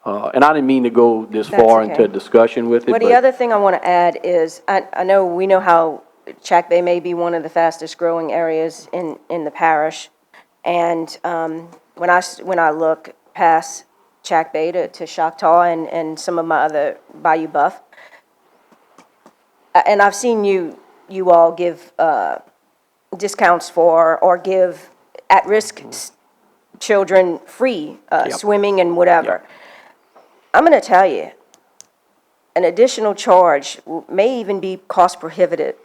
Q: And I didn't mean to go this
A: That's
Q: far
A: okay.
Q: into a discussion with it,
A: Well, the other thing I want to add is, we know how Chack Bay may be one of the fastest growing areas in the parish. And when I look past Chack Bay to Choctaw and some of my other Bayou Buff, and I've seen you all give discounts for, or give at-risk children free swimming and whatever. I'm going to tell you, an additional charge may even be cost prohibitive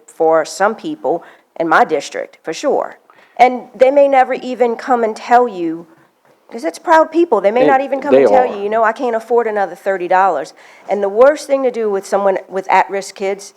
A: for some people in my district, for sure. And they may never even come and tell you, because it's proud people, they may not even come and tell you, you know, I can't afford another $30. And the worst thing to do with someone with at-risk kids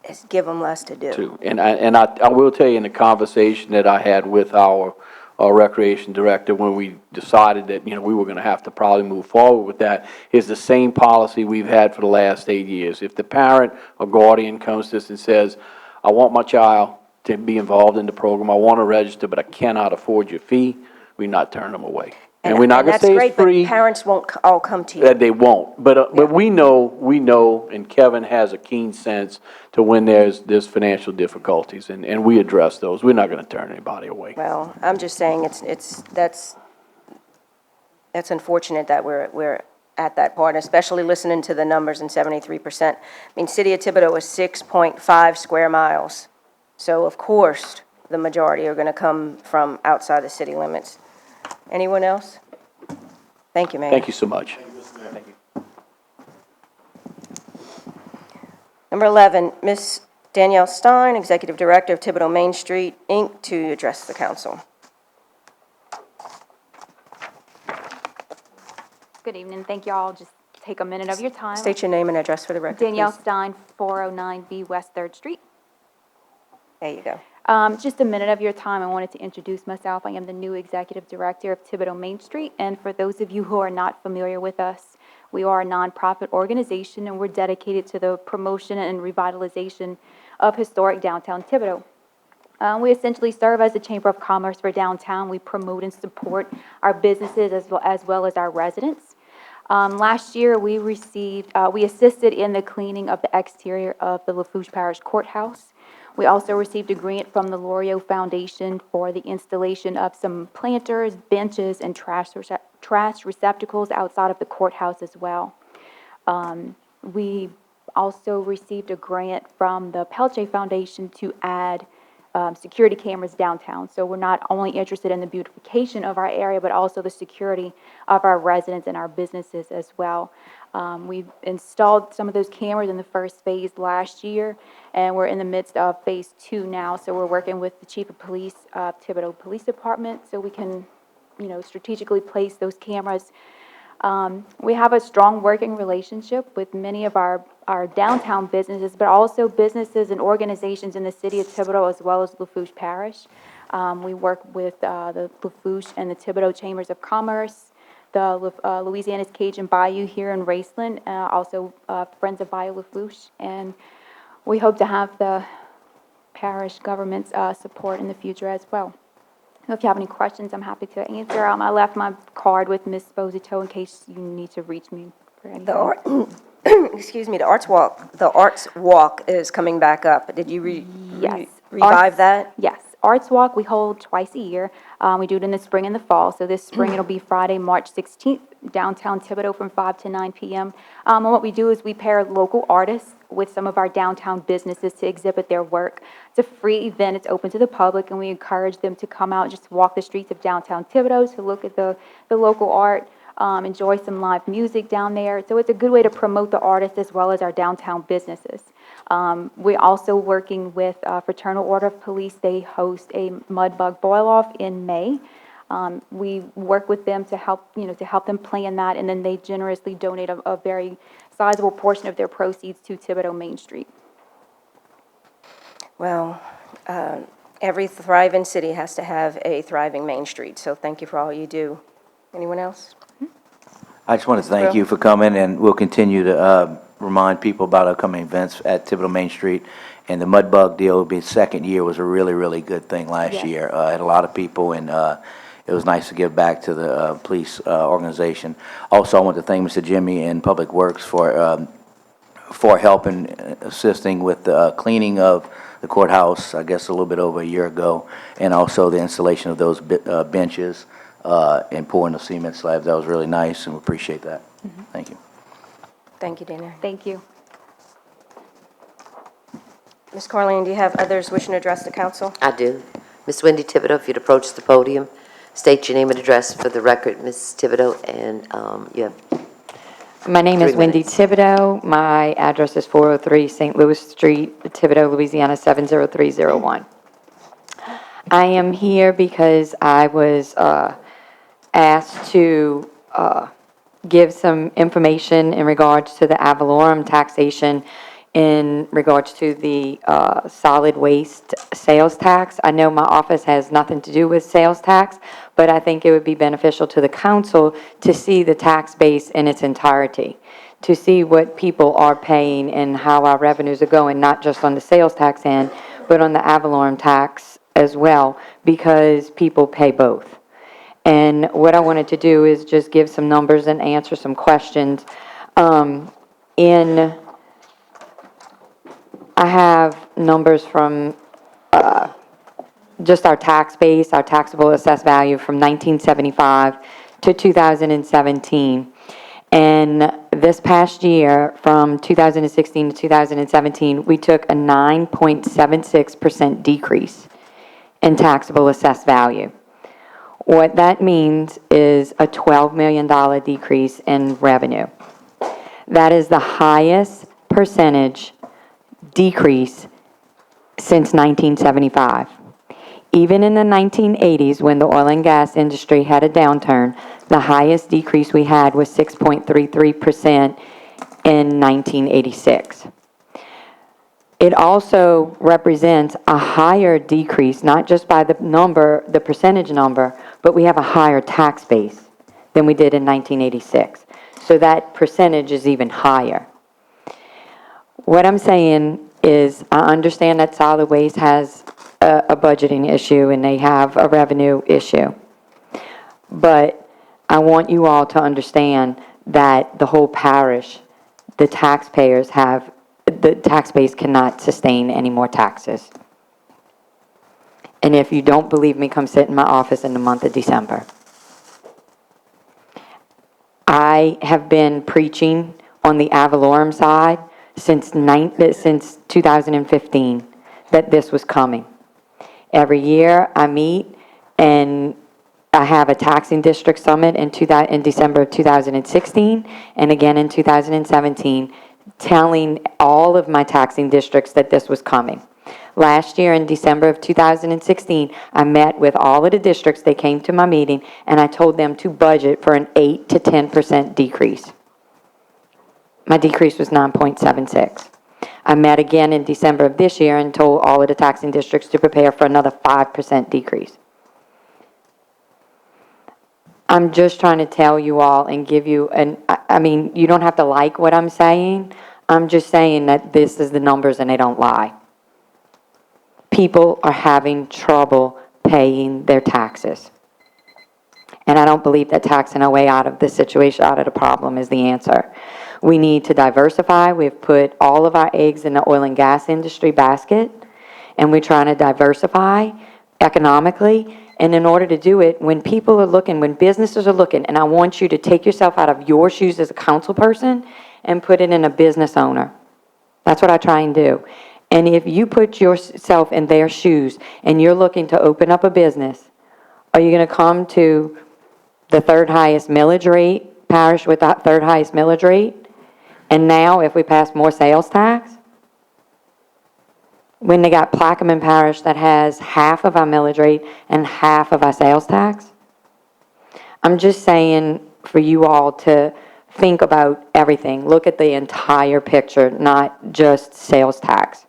A: is give them less to do.
Q: too. And I will tell you, in the conversation that I had with our recreation director, when we decided that, you know, we were going to have to probably move forward with that, is the same policy we've had for the last 8 years. If the parent or guardian comes to us and says, I want my child to be involved in the program, I want to register, but I cannot afford your fee, we're not turning them away. And we're not going to say it's free.
A: But parents won't all come to you.
Q: That they won't, but we know, and Kevin has a keen sense to when there's financial difficulties, and we address those. We're not going to turn anybody away.
A: Well, I'm just saying that's unfortunate that we're at that part, especially listening to the numbers in 73%. I mean, City of Thibodeau is 6.5 square miles. So of course, the majority are going to come from outside the city limits. Anyone else? Thank you, Mayor.
Q: Thank you so much.
A: Number 11, Ms. Danielle Stein, Executive Director of Thibodeau Main Street, Inc., to address the council.
R: Good evening. Thank you all. Just take a minute of your time.
A: State your name and address for the record,
R: Danielle
A: please.
R: Stein, 409B West 3rd Street.
A: There you go.
R: Just a minute of your time, I wanted to introduce myself. I am the new Executive Director of Thibodeau Main Street, and for those of you who are not familiar with us, we are a nonprofit organization, and we're dedicated to the promotion and revitalization of historic downtown Thibodeau. We essentially serve as the Chamber of Commerce for downtown. We promote and support our businesses as well as our residents. Last year, we assisted in the cleaning of the exterior of the Lafourche Parish Courthouse. We also received a grant from the L'Oreal Foundation for the installation of some planters, benches, and trash receptacles outside of the courthouse as well. We also received a grant from the Pelche Foundation to add security cameras downtown. So we're not only interested in the beautification of our area, but also the security of our residents and our businesses as well. We've installed some of those cameras in the first phase last year, and we're in the midst of phase 2 now. So we're working with the Chief of Police, Thibodeau Police Department, so we can, strategically place those cameras. We have a strong working relationship with many of our downtown businesses, but also businesses and organizations in the city of Thibodeau as well as Lafourche Parish. We work with the Lafourche and the Thibodeau Chambers of Commerce, the Louisiana's Cajun Bayou here in Raceland, also Friends of Bayou Lafourche, and we hope to have the parish government's support in the future as well. If you have any questions, I'm happy to answer. I left my card with Ms. Sposito in case you need to reach me for anything.
A: Excuse me, the Arts Walk is coming back up. Did you revive that?
R: Yes. Arts Walk we hold twice a year. We do it in the spring and the fall. So this spring it'll be Friday, March 16th downtown Thibodeau from 5 to 9 p.m. And what we do is we pair local artists with some of our downtown businesses to exhibit their work. It's a free event. It's open to the public, and we encourage them to come out and just walk the streets of downtown Thibodeau to look at the local art, enjoy some live music down there. So it's a good way to promote the artists as well as our downtown businesses. We're also working with Fraternal Order of Police. They host a mud bug boil-off in May. We work with them to help them plan that, and then they generously donate a very sizable portion of their proceeds to Thibodeau Main Street.
A: Well, every thriving city has to have a thriving Main Street, so thank you for all you do. Anyone else?
D: I just want to thank
A: Brill.
D: you for coming, and we'll continue to remind people about upcoming events at Thibodeau Main Street. And the Mud Bug deal will be second year, was a really, really good thing last
R: Yes.
D: year. Had a lot of people, and it was nice to give back to the police organization. Also, I want to thank Mr. Jimmy in Public Works for helping, assisting with the cleaning of the courthouse, I guess a little bit over a year ago, and also the installation of those benches and pouring the cement slabs. That was really nice, and we appreciate that. Thank you.
A: Thank you, Dana.
R: Thank you.
A: Ms. Carlene, do you have others wishing to address the council?
B: I do. Ms. Wendy Thibodeau, if you'd approach the podium, state your name and address for the record, Ms. Thibodeau, and you have
S: My name is
B: 3
S: Wendy
B: minutes.
S: Thibodeau. My address is 403 St. Louis Street, Thibodeau, Louisiana 70301. I am here because I was asked to give some information in regards to the ad valorem taxation in regards to the solid waste sales tax. I know my office has nothing to do with sales tax, but I think it would be beneficial to the council to see the tax base in its entirety, to see what people are paying and how our revenues are going, not just on the sales tax end, but on the ad valorem tax as well, because people pay both. And what I wanted to do is just give some numbers and answer some questions. I have numbers from just our tax base, our taxable assessed value from 1975 to 2017. And this past year, from 2016 to 2017, we took a 9.76% decrease in taxable assessed value. What that means is a $12 million decrease in revenue. That is the highest percentage decrease since 1975. Even in the 1980s, when the oil and gas industry had a downturn, the highest decrease we had was 6.33% in 1986. It also represents a higher decrease, not just by the number, the percentage number, but we have a higher tax base than we did in 1986. So that percentage is even higher. What I'm saying is I understand that solid waste has a budgeting issue and they have a revenue issue. But I want you all to understand that the whole parish, the taxpayers have, the tax base cannot sustain any more taxes. And if you don't believe me, come sit in my office in the month of December. I have been preaching on the ad valorem side since 2015 that this was coming. Every year I meet and I have a taxing district summit in December of 2016 and again in 2017, telling all of my taxing districts that this was coming. Last year in December of 2016, I met with all of the districts. They came to my meeting and I told them to budget for an 8 to 10% decrease. My decrease was 9.76. I met again in December of this year and told all of the taxing districts to prepare for another 5% decrease. I'm just trying to tell you all and give you I mean, you don't have to like what I'm saying. I'm just saying that this is the numbers and they don't lie. People are having trouble paying their taxes. And I don't believe that taxing our way out of this situation, out of the problem, is the answer. We need to diversify. We've put all of our eggs in the oil and gas industry basket, and we're trying to diversify economically And in order to do it, when people are looking, when businesses are looking, and I want you to take yourself out of your shoes as a council person and put it in a business owner. That's what I try and do. And if you put yourself in their shoes and you're looking to open up a business, are you going to come to the third highest millage rate, parish with the third highest millage rate? And now if we pass more sales tax, when they got Plaquemine Parish that has half of our millage rate and half of our sales tax? I'm just saying for you all to think about everything. Look at the entire picture, not just sales tax.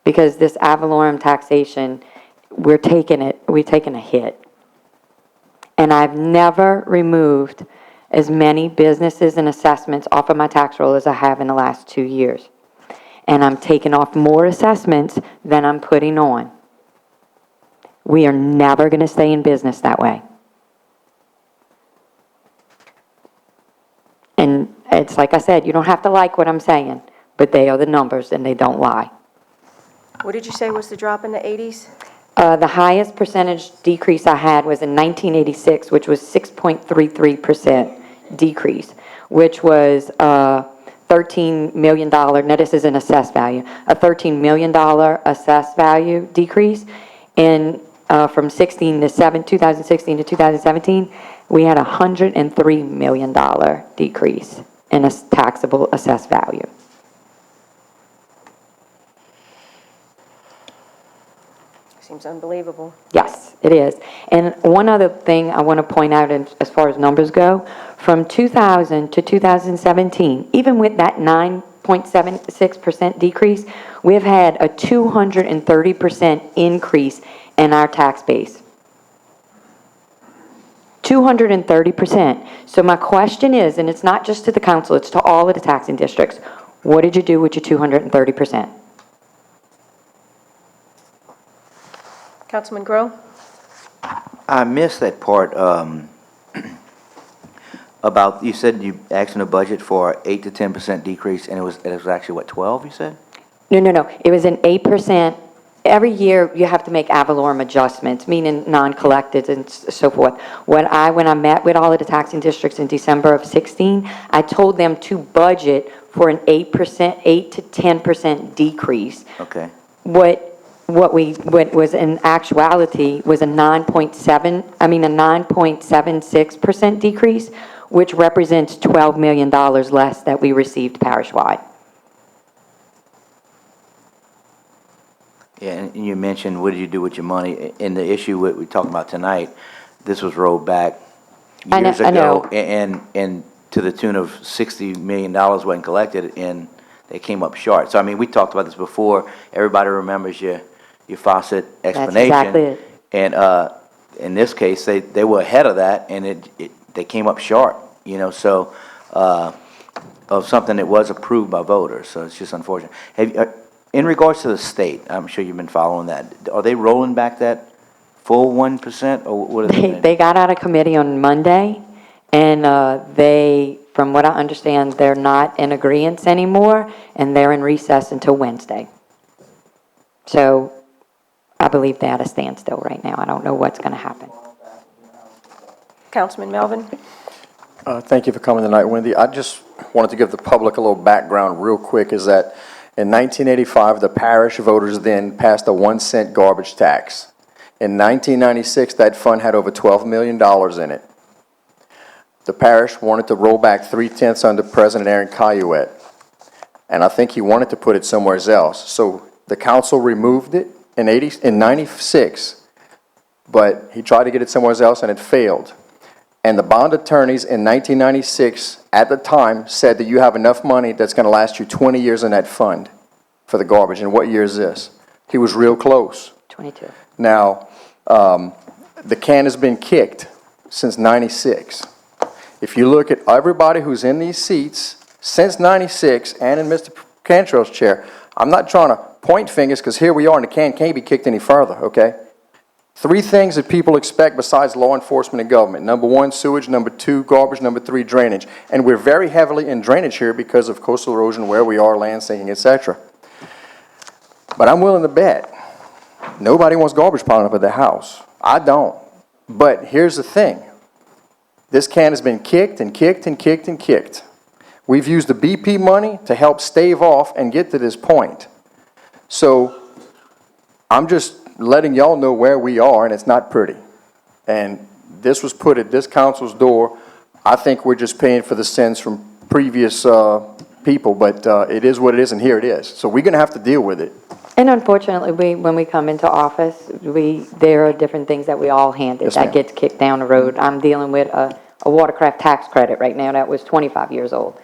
S: Because this ad valorem taxation, we're taking a hit. And I've never removed as many businesses and assessments off of my tax roll as I have in the last 2 years. And I'm taking off more assessments than I'm putting on. We are never going to stay in business that way. And it's like I said, you don't have to like what I'm saying, but they are the numbers and they don't lie.
A: What did you say was the drop in the 80s?
S: The highest percentage decrease I had was in 1986, which was 6.33% decrease, which was $13 million. Now, this is an assessed value. A $13 million assessed value decrease. In from 2016 to 2017, we had a $103 million decrease in a taxable assessed value.
A: Seems unbelievable.
S: Yes, it is. And one other thing I want to point out as far as numbers go, from 2000 to 2017, even with that 9.76% decrease, we've had a 230% increase in our tax base. 230%. So my question is, and it's not just to the council, it's to all of the taxing districts, what did you do with your 230%?
A: Councilman Groh?
D: I missed that part, about, you said you asked in the budget for 8 to 10% decrease, and it was actually, what, 12, you said?
S: No. It was an 8%. Every year, you have to make ad valorem adjustments, meaning non-collected and so forth. When I met with all of the taxing districts in December of 16, I told them to budget for an 8 to 10% decrease.
D: Okay.
S: What was in actuality was a 9.76% decrease, which represents $12 million less that we received parish-wide.
D: Yeah, and you mentioned, what did you do with your money? In the issue we're talking about tonight, this was rolled back years ago. And to the tune of $60 million wasn't collected, and they came up short. So, I mean, we talked about this before. Everybody remembers your faucet explanation.
S: That's exactly it.
D: And in this case, they were ahead of that, and they came up short, you know, so, of something that was approved by voters. So it's just unfortunate. In regards to the state, I'm sure you've been following that. Are they rolling back that full 1%, or what are they doing?
S: They got out of committee on Monday, and from what I understand, they're not in agreement anymore, and they're in recess until Wednesday. So I believe they're at a standstill right now. I don't know what's going to happen.
A: Councilman Melvin?
O: Thank you for coming tonight, Wendy. I just wanted to give the public a little background real quick, is that in 1985, the parish voters then passed a 1 cent garbage tax. In 1996, that fund had over $12 million in it. The parish wanted to roll back 3/10 under President Aaron Caillouette, and I think he wanted to put it somewhere else. So the council removed it in 96, but he tried to get it somewhere else and it failed. And the bond attorneys in 1996, at the time, said that you have enough money that's going to last you 20 years in that fund for the garbage. And what year is this? He was real close.
S: 22.
O: Now, the can has been kicked since 96. If you look at everybody who's in these seats since 96 and in Mr. Cantrell's chair, I'm not trying to point fingers, because here we are and the can can't be kicked any further, okay? 3 things that people expect besides law enforcement and government. Number 1, sewage. Number 2, garbage. Number 3, drainage. And we're very heavily in drainage here because of coastal erosion, where we are, land sinking, etc. But I'm willing to bet nobody wants garbage piling up at their house. I don't. But here's the thing. This can has been kicked and kicked and kicked and kicked. We've used the BP money to help stave off and get to this point. So I'm just letting y'all know where we are, and it's not pretty. And this was put at this council's door. I think we're just paying for the sins from previous people, but it is what it is, and here it is. So we're going to have to deal with it.
S: And unfortunately, when we come into office, there are different things that we all handed
O: Yes,
S: that
O: ma'am.
S: gets kicked down the road. I'm dealing with a watercraft tax credit right now that was 25 years old.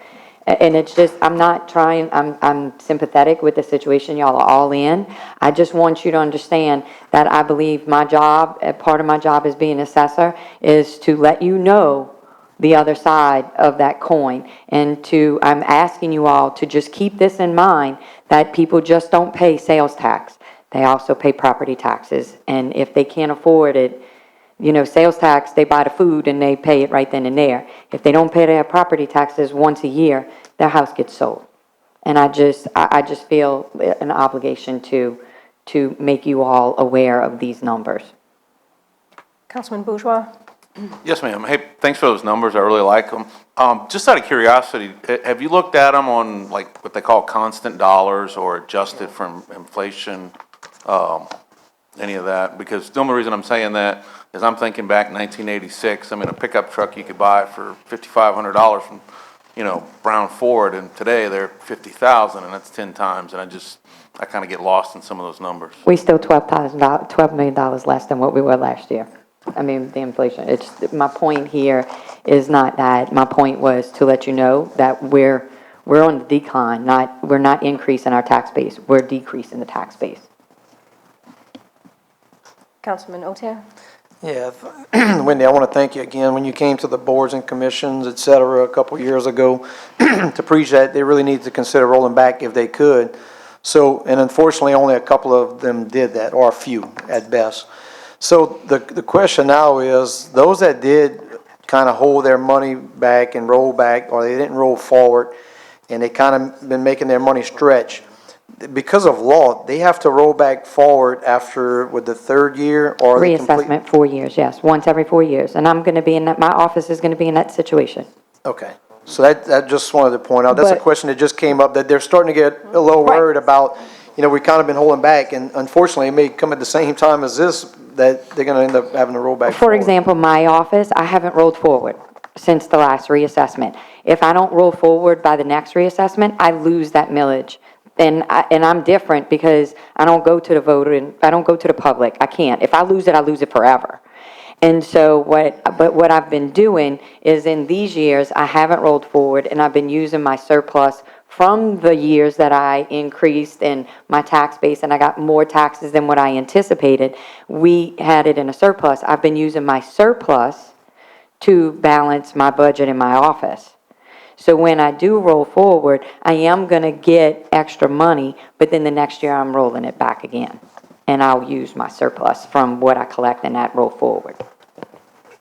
S: And it's just, I'm not trying, I'm sympathetic with the situation y'all are all in. I just want you to understand that I believe my job, part of my job as being assessor, is to let you know the other side of that coin. And I'm asking you all to just keep this in mind, that people just don't pay sales tax. They also pay property taxes. And if they can't afford it, sales tax, they buy the food and they pay it right then and there. If they don't pay their property taxes once a year, their house gets sold. And I just feel an obligation to make you all aware of these numbers.
A: Councilman Bourgeois?
E: Yes, ma'am. Hey, thanks for those numbers. I really like them. Just out of curiosity, have you looked at them on like what they call constant dollars or adjusted from inflation? Any of that? Because the only reason I'm saying that is I'm thinking back 1986. I mean, a pickup truck you could buy for $5,500 from, Brown Ford, and today they're $50,000, and that's 10 times. And I kind of get lost in some of those numbers.
S: We still $12 million less than what we were last year. I mean, the inflation, my point here is not that. My point was to let you know that we're on the decline, we're not increasing our tax base, we're decreasing the tax base.
A: Councilman Otier?
H: Yeah, Wendy, I want to thank you again. When you came to the boards and commissions, et cetera, a couple years ago, to preach that they really need to consider rolling back if they could. So, and unfortunately, only a couple of them did that, or a few at best. So the question now is, those that did kind of hold their money back and roll back, or they didn't roll forward, and they kind of been making their money stretch, because of law, they have to roll back forward after, with the third year, or they complete?
S: Reassessment, 4 years, yes, once every 4 years. And I'm going to be in that, my office is going to be in that situation.
H: Okay, so that just wanted to point out, that's a
S: But-
H: question that just came up, that they're starting to get a little worried about, we've kind of been holding back, and unfortunately, it may come at the same time as this, that they're gonna end up having to roll back
S: For
H: forward.
S: example, my office, I haven't rolled forward since the last reassessment. If I don't roll forward by the next reassessment, I lose that millage. And I'm different because I don't go to the voter and I don't go to the public. I can't. If I lose it forever. And so what I've been doing is in these years, I haven't rolled forward and I've been using my surplus from the years that I increased in my tax base and I got more taxes than what I anticipated. We had it in a surplus. I've been using my surplus to balance my budget in my office. So when I do roll forward, I am going to get extra money, but then the next year I'm rolling it back again. And I'll use my surplus from what I collect in that roll forward.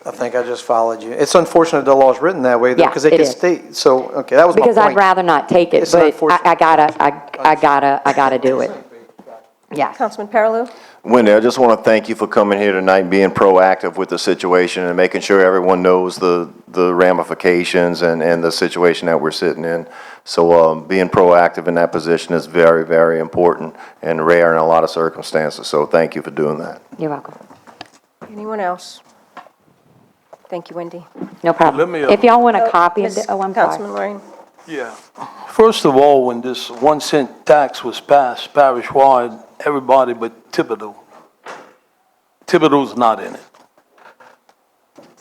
H: I think I just followed you. It's unfortunate the law is written that way, though,
S: Yeah,
H: because they
S: it
H: can
S: is.
H: stay, so, okay, that was my point.
S: Because I'd rather not take it,
H: It's
S: but
H: unfortunate.
S: I gotta do it. Yes.
A: Councilman Parallel?
C: Wendy, I just want to thank you for coming here tonight and being proactive with the situation and making sure everyone knows the ramifications and the situation that we're sitting in. So being proactive in that position is very, very important and rare in a lot of circumstances. So thank you for doing that.
S: You're welcome.
A: Anyone else? Thank you, Wendy.
S: No problem.
L: Let me,
S: If y'all want a copy of
A: Ms.
S: the, I'm
A: Councilman
S: sorry.
A: Lorraine?
L: Yeah. First of all, when this 1 cent tax was passed parish-wide, everybody but Thibodeau. Thibodeau's not in it.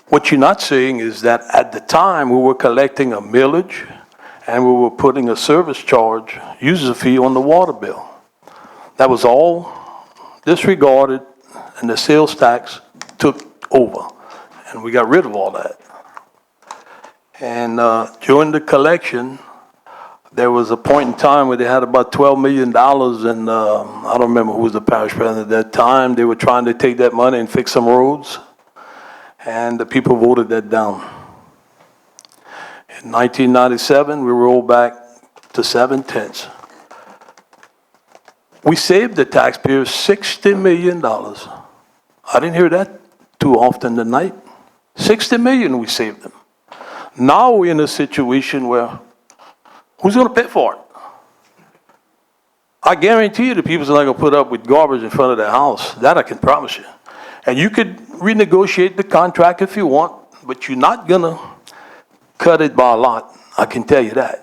L: What you're not saying is that at the time, we were collecting a millage and we were putting a service charge, user fee on the water bill. That was all disregarded and the sales tax took over. And we got rid of all that. And during the collection, there was a point in time where they had about $12 million, and I don't remember who was the parish president at that time. They were trying to take that money and fix some roads, and the people voted that down. In 1997, we rolled back to 7/10. We saved the taxpayers $60 million. I didn't hear that too often tonight. 60 million we saved them. Now we're in a situation where who's going to pay for it? I guarantee you the people's not going to put up with garbage in front of their house. That I can promise you. And you could renegotiate the contract if you want, but you're not going to cut it by a lot. I can tell you that.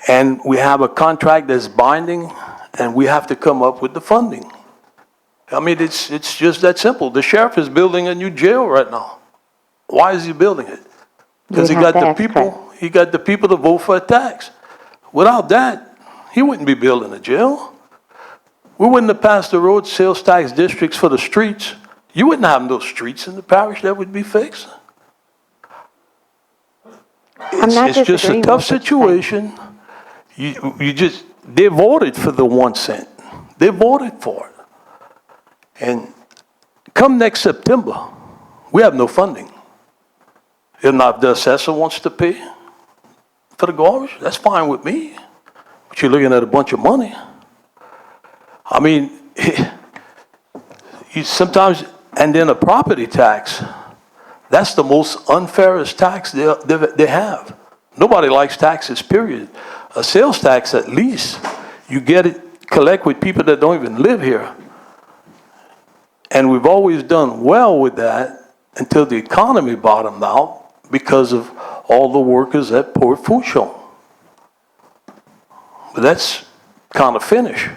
L: And we have a contract that's binding, and we have to come up with the funding. I mean, it's just that simple. The sheriff is building a new jail right now. Why is he building it? Because he got the people to vote for a tax. Without that, he wouldn't be building a jail. We wouldn't have passed the road sales tax districts for the streets. You wouldn't have no streets in the parish that would be fixed. It's just a tough situation. They voted for the 1 cent. They voted for it. And come next September, we have no funding. If not, the assessor wants to pay for the garbage, that's fine with me. But you're looking at a bunch of money. I mean, you sometimes, and then a property tax, that's the most unfairest tax they have. Nobody likes taxes, period. A sales tax, at least, you get it, collect with people that don't even live here. And we've always done well with that until the economy bottomed out because of all the workers at Port Food Show. But that's kind of finished.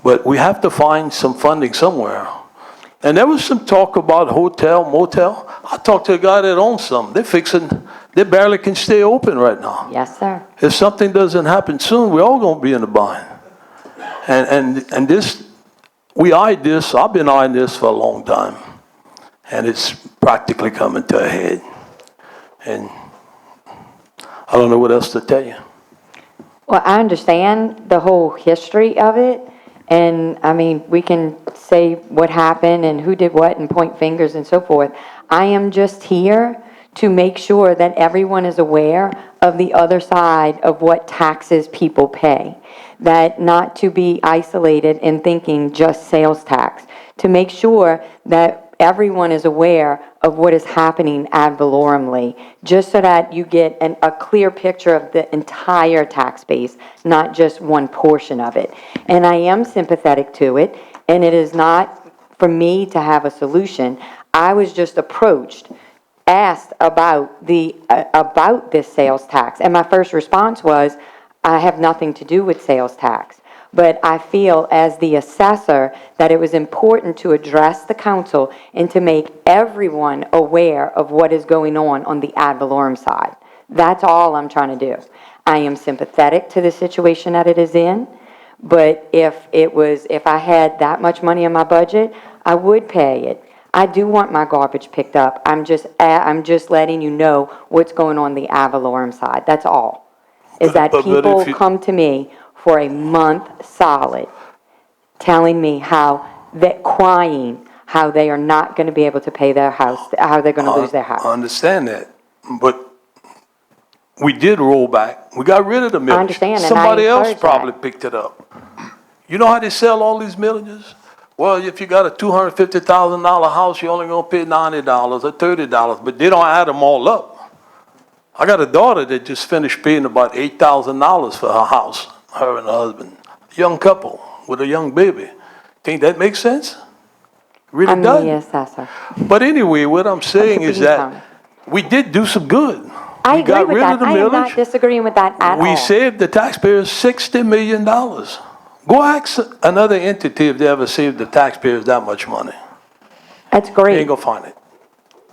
L: But we have to find some funding somewhere. And there was some talk about hotel, motel. I talked to a guy that owns some. They barely can stay open right now.
S: Yes, sir.
L: If something doesn't happen soon, we're all going to be in a bind. And this, we eyed this, I've been eyeing this for a long time. And it's practically coming to a head. And I don't know what else to tell you.
S: Well, I understand the whole history of it, and, I mean, we can say what happened and who did what and point fingers and so forth. I am just here to make sure that everyone is aware of the other side of what taxes people pay. That not to be isolated in thinking just sales tax. To make sure that everyone is aware of what is happening ad valoremly, just so that you get a clear picture of the entire tax base, not just one portion of it. And I am sympathetic to it, and it is not for me to have a solution. I was just asked about this sales tax, and my first response was, I have nothing to do with sales tax. But I feel as the assessor that it was important to address the council and to make everyone aware of what is going on the ad valorem side. That's all I'm trying to do. I am sympathetic to the situation that it is in, but if I had that much money in my budget, I would pay it. I do want my garbage picked up. I'm just letting you know what's going on the ad valorem side. That's all. Is that people come to me for a month solid, telling me crying how they are not going to be able to pay their house, how they're going to lose their house.
L: I understand that, but we did roll back. We got rid of the millage.
S: I understand,
L: Somebody else probably picked it up. You know how they sell all these millages? Well, if you got a $250,000 house, you're only going to pay $90 or $30, but they don't add them all up. I got a daughter that just finished paying about $8,000 for her house. Her and her husband, young couple with a young baby. Think that makes sense? Really does.
S: Yes, sir.
L: But anyway, what I'm saying is that we did do some good.
S: I agree with that. I am not disagreeing with that at all.
L: We saved the taxpayers $60 million. Go ask another entity if they ever saved the taxpayers that much money.
S: That's great.
L: You ain't gonna find it.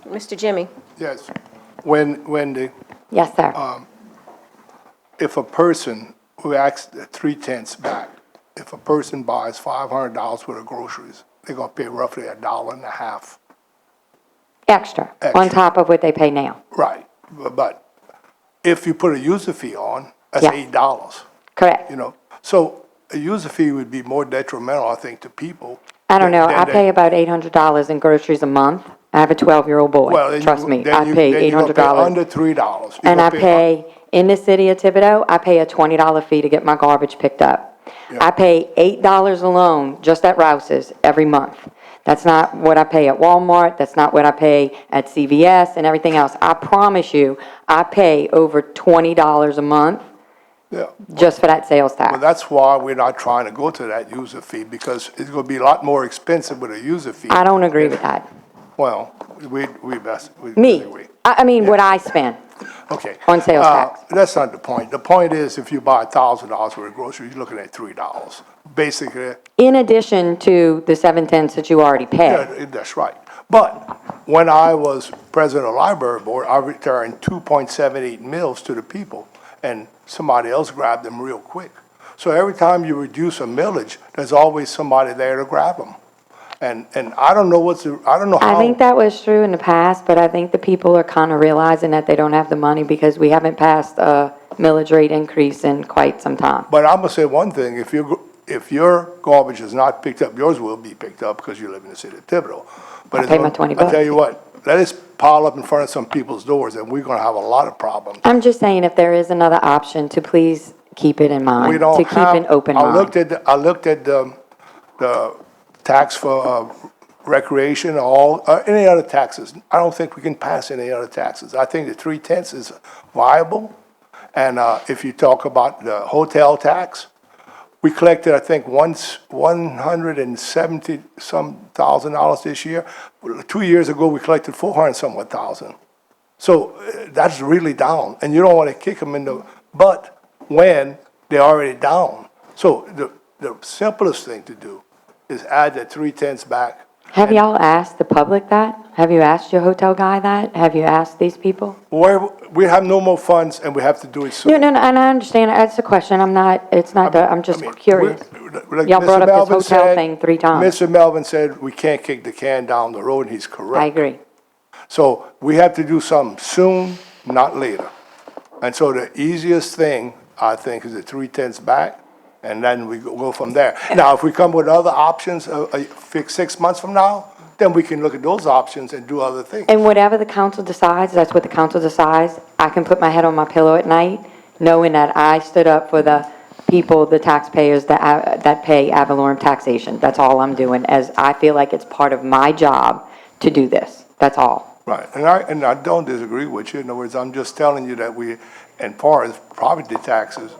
A: Mr. Jimmy?
M: Yes. Wendy,
S: Yes, sir.
M: if a person, we asked 3/10 back, if a person buys $500 worth of groceries, they're gonna pay roughly $1.50.
S: Extra, on top of what they pay now.
M: Right, but if you put a user fee on, that's
S: Yeah.
M: $8.
S: Correct.
M: You know, so a user fee would be more detrimental, I think, to people.
S: I don't know. I pay about $800 in groceries a month. I have a 12-year-old boy.
M: Well, then
S: Trust me,
M: then
S: I pay
M: then you're gonna pay
S: $800.
M: under $3.
S: And I pay, in the city of Thibodeau, I pay a $20 fee to get my garbage picked up. I pay $8 alone just at Rouse's every month. That's not what I pay at Walmart, that's not what I pay at CVS and everything else. I promise you, I pay over $20 a month
M: Yeah.
S: just for that sales
M: Well,
S: tax.
M: that's why we're not trying to go to that user fee, because it's gonna be a lot more expensive with a user fee.
S: I don't agree with that.
M: Well, we
S: Me,
M: disagree.
S: I mean, what I spend
M: Okay.
S: on sales tax.
M: That's not the point. The point is, if you buy $1,000 worth of groceries, you're looking at $3. Basically,
S: In addition to the 7/10 that you already
M: yeah,
S: pay.
M: that's right. But when I was president of the library board, I returned 2.78 mils to the people, and somebody else grabbed them real quick. So every time you reduce a millage, there's always somebody there to grab them. And I don't know I don't know how.
S: I think that was true in the past, but I think the people are kind of realizing that they don't have the money because we haven't passed a millage rate increase in quite some time.
M: But I'm gonna say one thing, if your garbage is not picked up, yours will be picked up because you live in the city of Thibodeau. But
S: I pay my $20.
M: I tell you what, let us pile up in front of some people's doors and we're gonna have a lot of problems.
S: I'm just saying if there is another option to please keep it in mind,
M: We don't
S: to keep
M: have.
S: an open
M: I
S: mind.
M: looked at the tax for recreation, any other taxes. I don't think we can pass any other taxes. I think the 3/10 is viable. And if you talk about the hotel tax, we collected, I think, $170-some thousand this year. 2 years ago, we collected 400-some thousand. So that's really down, and you don't want to kick them in the butt when they're already down. So the simplest thing to do is add the 3/10 back.
S: Have y'all asked the public that? Have you asked your hotel guy that? Have you asked these people?
M: We have no more funds, and we have to do it soon.
S: No, and I understand, that's a question, I'm just curious. Y'all brought up this hotel thing 3 times.
M: Mr. Melvin said we can't kick the can down the road, and he's correct.
S: I agree.
M: So we have to do something soon, not later. And so the easiest thing, I think, is the 3/10 back, and then we go from there. Now, if we come with other options, fix 6 months from now, then we can look at those options and do other things.
S: And whatever the council decides, that's what the council decides. I can put my head on my pillow at night, knowing that I stood up for the people, the taxpayers that pay ad valorem taxation. That's all I'm doing, as I feel like it's part of my job to do this. That's all.
M: Right, and I don't disagree with you. In other words, I'm just telling you that as far as property taxes,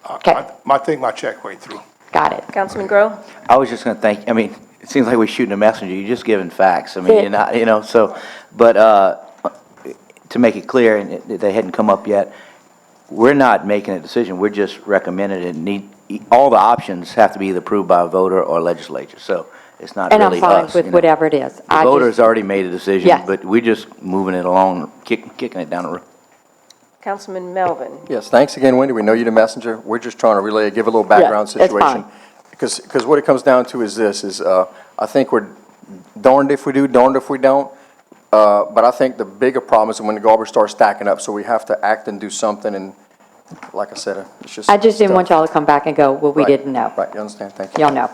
M: I think my check went through.
S: Got it.
A: Councilman Grow?
D: I was just gonna thank, I mean, it seems like we're shooting a messenger, you're just giving facts, I mean, you're not, so, but, to make it clear, and they hadn't come up yet, we're not making a decision, we're just recommending it, all the options have to be either approved by a voter or legislature, so it's not
S: And I'm
D: really
S: fine
D: us.
S: with whatever it is.
D: The voters already made a decision,
S: Yes.
D: but we're just moving it along, kicking it down the road.
A: Councilman Melvin?
O: Yes, thanks again, Wendy. We know you're the messenger. We're just trying to relay, give a little background
S: Yeah, that's
O: situation. Because what it comes down to is this, I think we're darned if we do, darned if we don't. But I think the bigger problem is when the garbage starts stacking up, so we have to act and do something, and like I said, it's just.
S: I just didn't want y'all to come back and go, well, we
O: Right.
S: didn't know.
O: Right, you understand, thank you.
S: Y'all know.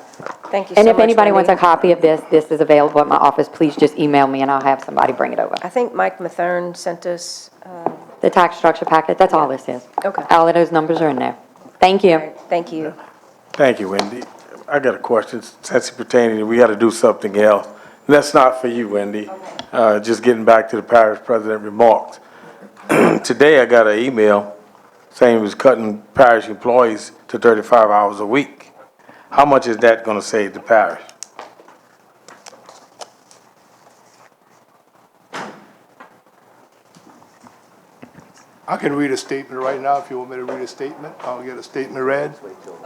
A: Thank you so
S: And
A: much,
S: if anybody wants a
A: Wendy.
S: copy of this, this is available at my office. Please just email me and I'll have somebody bring it over.
A: I think Mike Mathern sent us,
S: The tax structure packet, that's all this is.
A: Okay.
S: All of those numbers are in there. Thank you.
A: thank you.
J: Thank you, Wendy. I got a question, since it pertaining, we got to do something else. That's not for you, Wendy. Just getting back to the parish president remarks. Today, I got an email saying he was cutting parish employees to 35 hours a week. How much is that going to save the parish?
M: I can read a statement right now if you want me to read a statement. I'll get a statement read.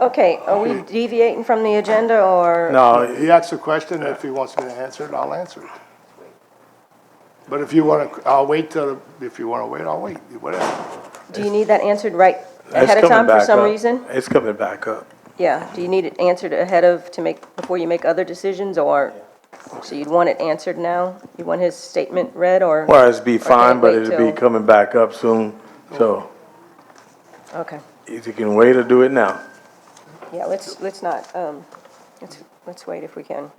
A: Okay, are we deviating from the agenda, or?
J: No,
M: He asked a question, if he wants me to answer it, I'll answer it. But if you want to, I'll wait if you want to wait, I'll wait, whatever.
A: Do you need that answered right
J: It's
A: ahead of
J: coming
A: time for
J: back
A: some
J: up.
A: reason?
J: It's coming back up.
A: Yeah, do you need it answered ahead of, before you make other decisions, or, so you'd want it answered now? You want his statement read, or?
J: Well, it'd be
A: or
J: fine,
A: can't
J: but
A: wait
J: it'll be
A: till-
J: coming back up soon, so
A: Okay,
J: either you can wait or do it now.
A: yeah, let's not, let's wait if we can.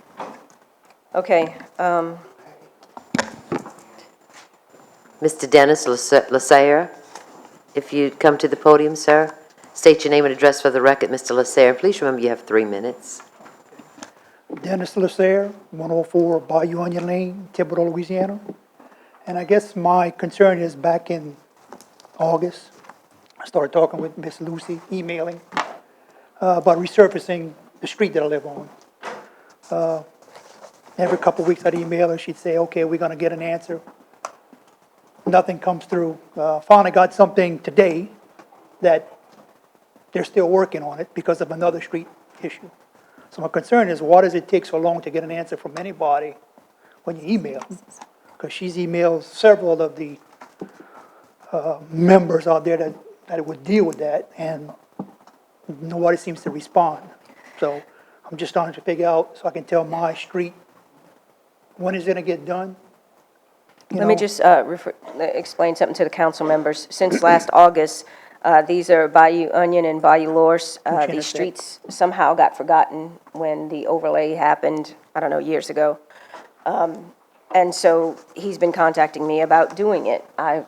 A: Okay,
B: Mr. Dennis Lasaire, if you'd come to the podium, sir. State your name and address for the record, Mr. Lasser. Please remember you have 3 minutes.
T: Dennis Lasser, 104 Bayou Onion Lane, Thibodeau, Louisiana. And I guess my concern is back in August, I started talking with Miss Lucy, emailing, about resurfacing the street that I live on. Every couple of weeks I'd email her, she'd say, okay, we're gonna get an answer. Nothing comes through. Finally got something today that they're still working on it because of another street issue. So my concern is, why does it take so long to get an answer from anybody when you email? Because she's emailed several of the members out there that would deal with that, and nobody seems to respond. So I'm just trying to figure out, so I can tell my street, when is it gonna get done?
A: Let me just explain something to the council members. Since last August, these are Bayou Onion and Bayou Lafourche. These streets somehow got forgotten when the overlay happened, I don't know, years ago. And so he's been contacting me about doing it. I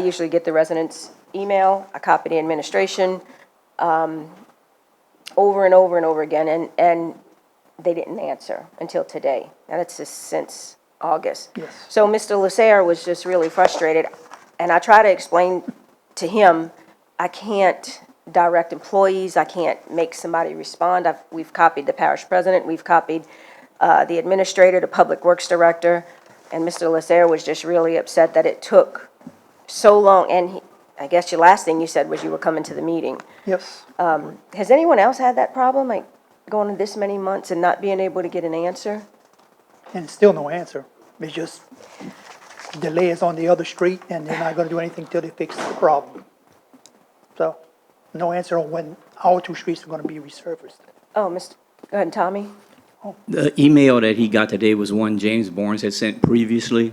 A: usually get the residents' email, I copy the administration, over and over and over again, and they didn't answer until today. And it's just since August.
T: Yes.
A: So Mr. Lasser was just really frustrated, and I try to explain to him, I can't direct employees, I can't make somebody respond. We've copied the parish president, we've copied the administrator, the public works director, and Mr. Lasser was just really upset that it took so long, and I guess your last thing you said was you were coming to the meeting.
T: Yes.
A: Has anyone else had that problem, like going this many months and not being able to get an answer?
T: And still no answer. It's just delays on the other street, and they're not gonna do anything till they fix the problem. So, no answer on when our 2 streets are gonna be resurfaced.
A: Oh, go ahead, Tommy.
I: The email that he got today was one James Barnes had sent previously,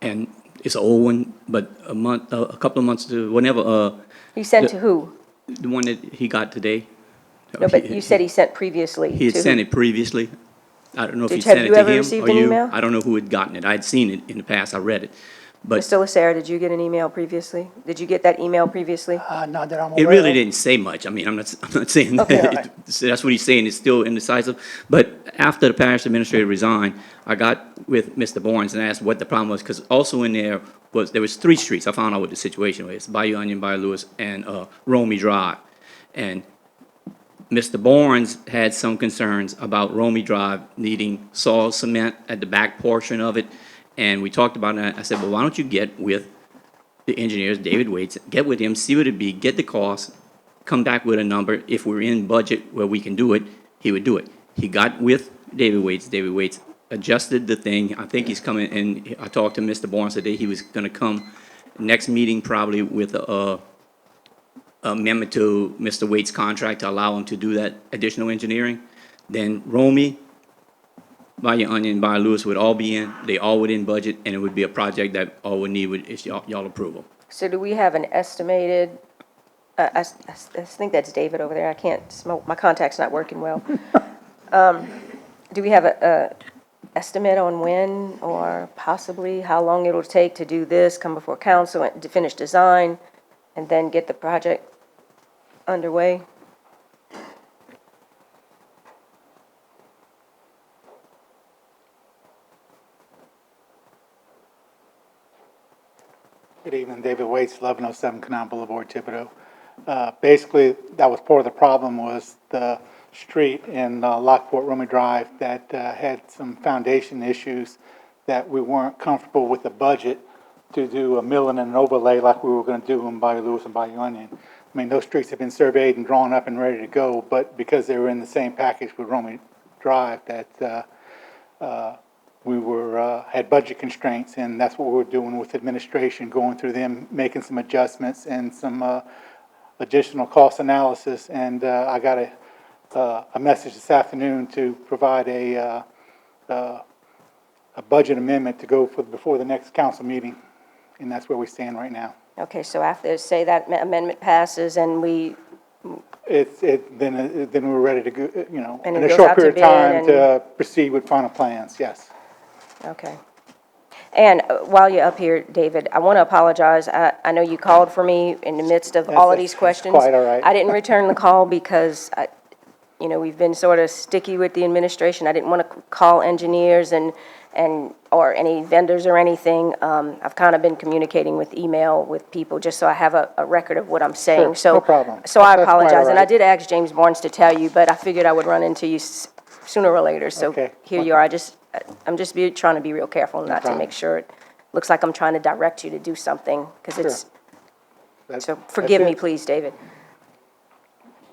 I: and it's an old one, but a couple of months to whenever.
A: He sent to who?
I: The one that he got today.
A: No, but you said he sent previously.
I: He had
A: to
I: sent
A: who?
I: it previously. I don't know if he
A: Have
I: sent it
A: you
I: to
A: ever
I: him
A: received
I: or
A: an
I: you.
A: email?
I: I don't know who had gotten it. I'd seen it in the past. I read it. But
A: Mr. Lasser, did you get an email previously? Did you get that email previously?
T: Not that I'm
I: it
T: aware
I: really
T: of.
I: didn't say much. I mean, I'm not saying
T: Okay,
I: that.
T: all right.
I: So that's what he's saying. It's still indecisive. But after the parish administrator resigned, I got with Mr. Barnes and asked what the problem was, because also in there was 3 streets. I found out what the situation was: Bayou Onion, Bayou Lewis, and Romey Drive. And Mr. Barnes had some concerns about Romey Drive needing soil cement at the back portion of it. And we talked about that. I said, well, why don't you get with the engineers, David Waits, get with him, see what it'd be, get the cost, come back with a number. If we're in budget where we can do it, he would do it. He got with David Waits. David Waits adjusted the thing. I think he's coming, and I talked to Mr. Barnes today. He was going to come next meeting probably with a amendment to Mr. Waits' contract to allow him to do that additional engineering. Then Romey, Bayou Onion, Bayou Lewis would all be in. They all would in budget, and it would be a project that all we need is y'all approval.
A: So do we have an estimated, I think that's David over there. I can't smoke, my contact's not working well. Do we have a estimate on when or possibly how long it'll take to do this, come before council, and to finish design, and then get the project underway?
U: Good evening, David Waits, 1107 Canal Boulevard, Thibodeau. Basically, that was part of the problem, was the street in Lockport Romey Drive that had some foundation issues that we weren't comfortable with the budget to do a milling and an overlay like we were going to do in Bayou Lewis and Bayou Onion. I mean, those streets have been surveyed and drawn up and ready to go, but because they were in the same package with Romey Drive, that we had budget constraints, and that's what we were doing with administration, going through them, making some adjustments and some additional cost analysis. And I got a message this afternoon to provide a budget amendment to go before the next council meeting, and that's where we stand right now.
A: Okay, so after, say that amendment passes and we...
U: Then we're ready to go, you know,
A: And
U: in
A: it
U: a
A: goes
U: short
A: out to
U: period of
A: bid
U: time
A: and-
U: to proceed with final plans, yes.
A: Okay. And while you're up here, David, I want to apologize. I know you called for me in the midst of all of these questions.
U: quite all right.
A: I didn't return the call because, we've been sort of sticky with the administration. I didn't want to call engineers or any vendors or anything. I've kind of been communicating with email with people just so I have a record of what I'm saying.
U: Sure, no problem.
A: So I
U: That's quite all
A: apologize. And I
U: right.
A: did ask James Barnes to tell you, but I figured I would run into you sooner or later. So
U: Okay.
A: here you are. I'm just trying to be real careful not to
U: problem.
A: make sure it looks like I'm trying to direct you to do something, because it's,
U: That-
A: so forgive
U: that's
A: me,
U: it.
A: please, David.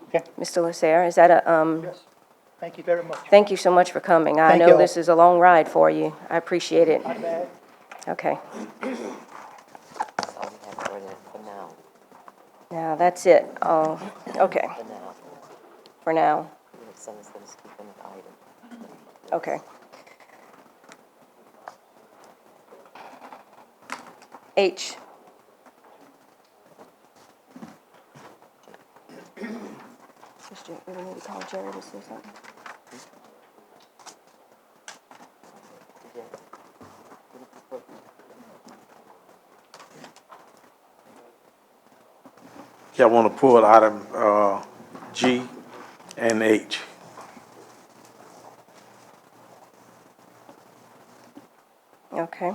U: Okay.
A: Mr. Lacer, is that
T: Yes, thank you very much.
A: thank you so much for coming. I
T: Thank
A: know
T: y'all.
A: this is a long ride for you. I appreciate it.
T: Not bad.
A: Okay.
B: That's all we have for now.
A: Now, that's it. Oh, okay,
B: For now.
A: for now.
B: Someone's going to speak on the item.
A: Okay. H. Mr. We need to call Jerry to say something.
J: Yeah, I want to pull item G and H.
A: Okay.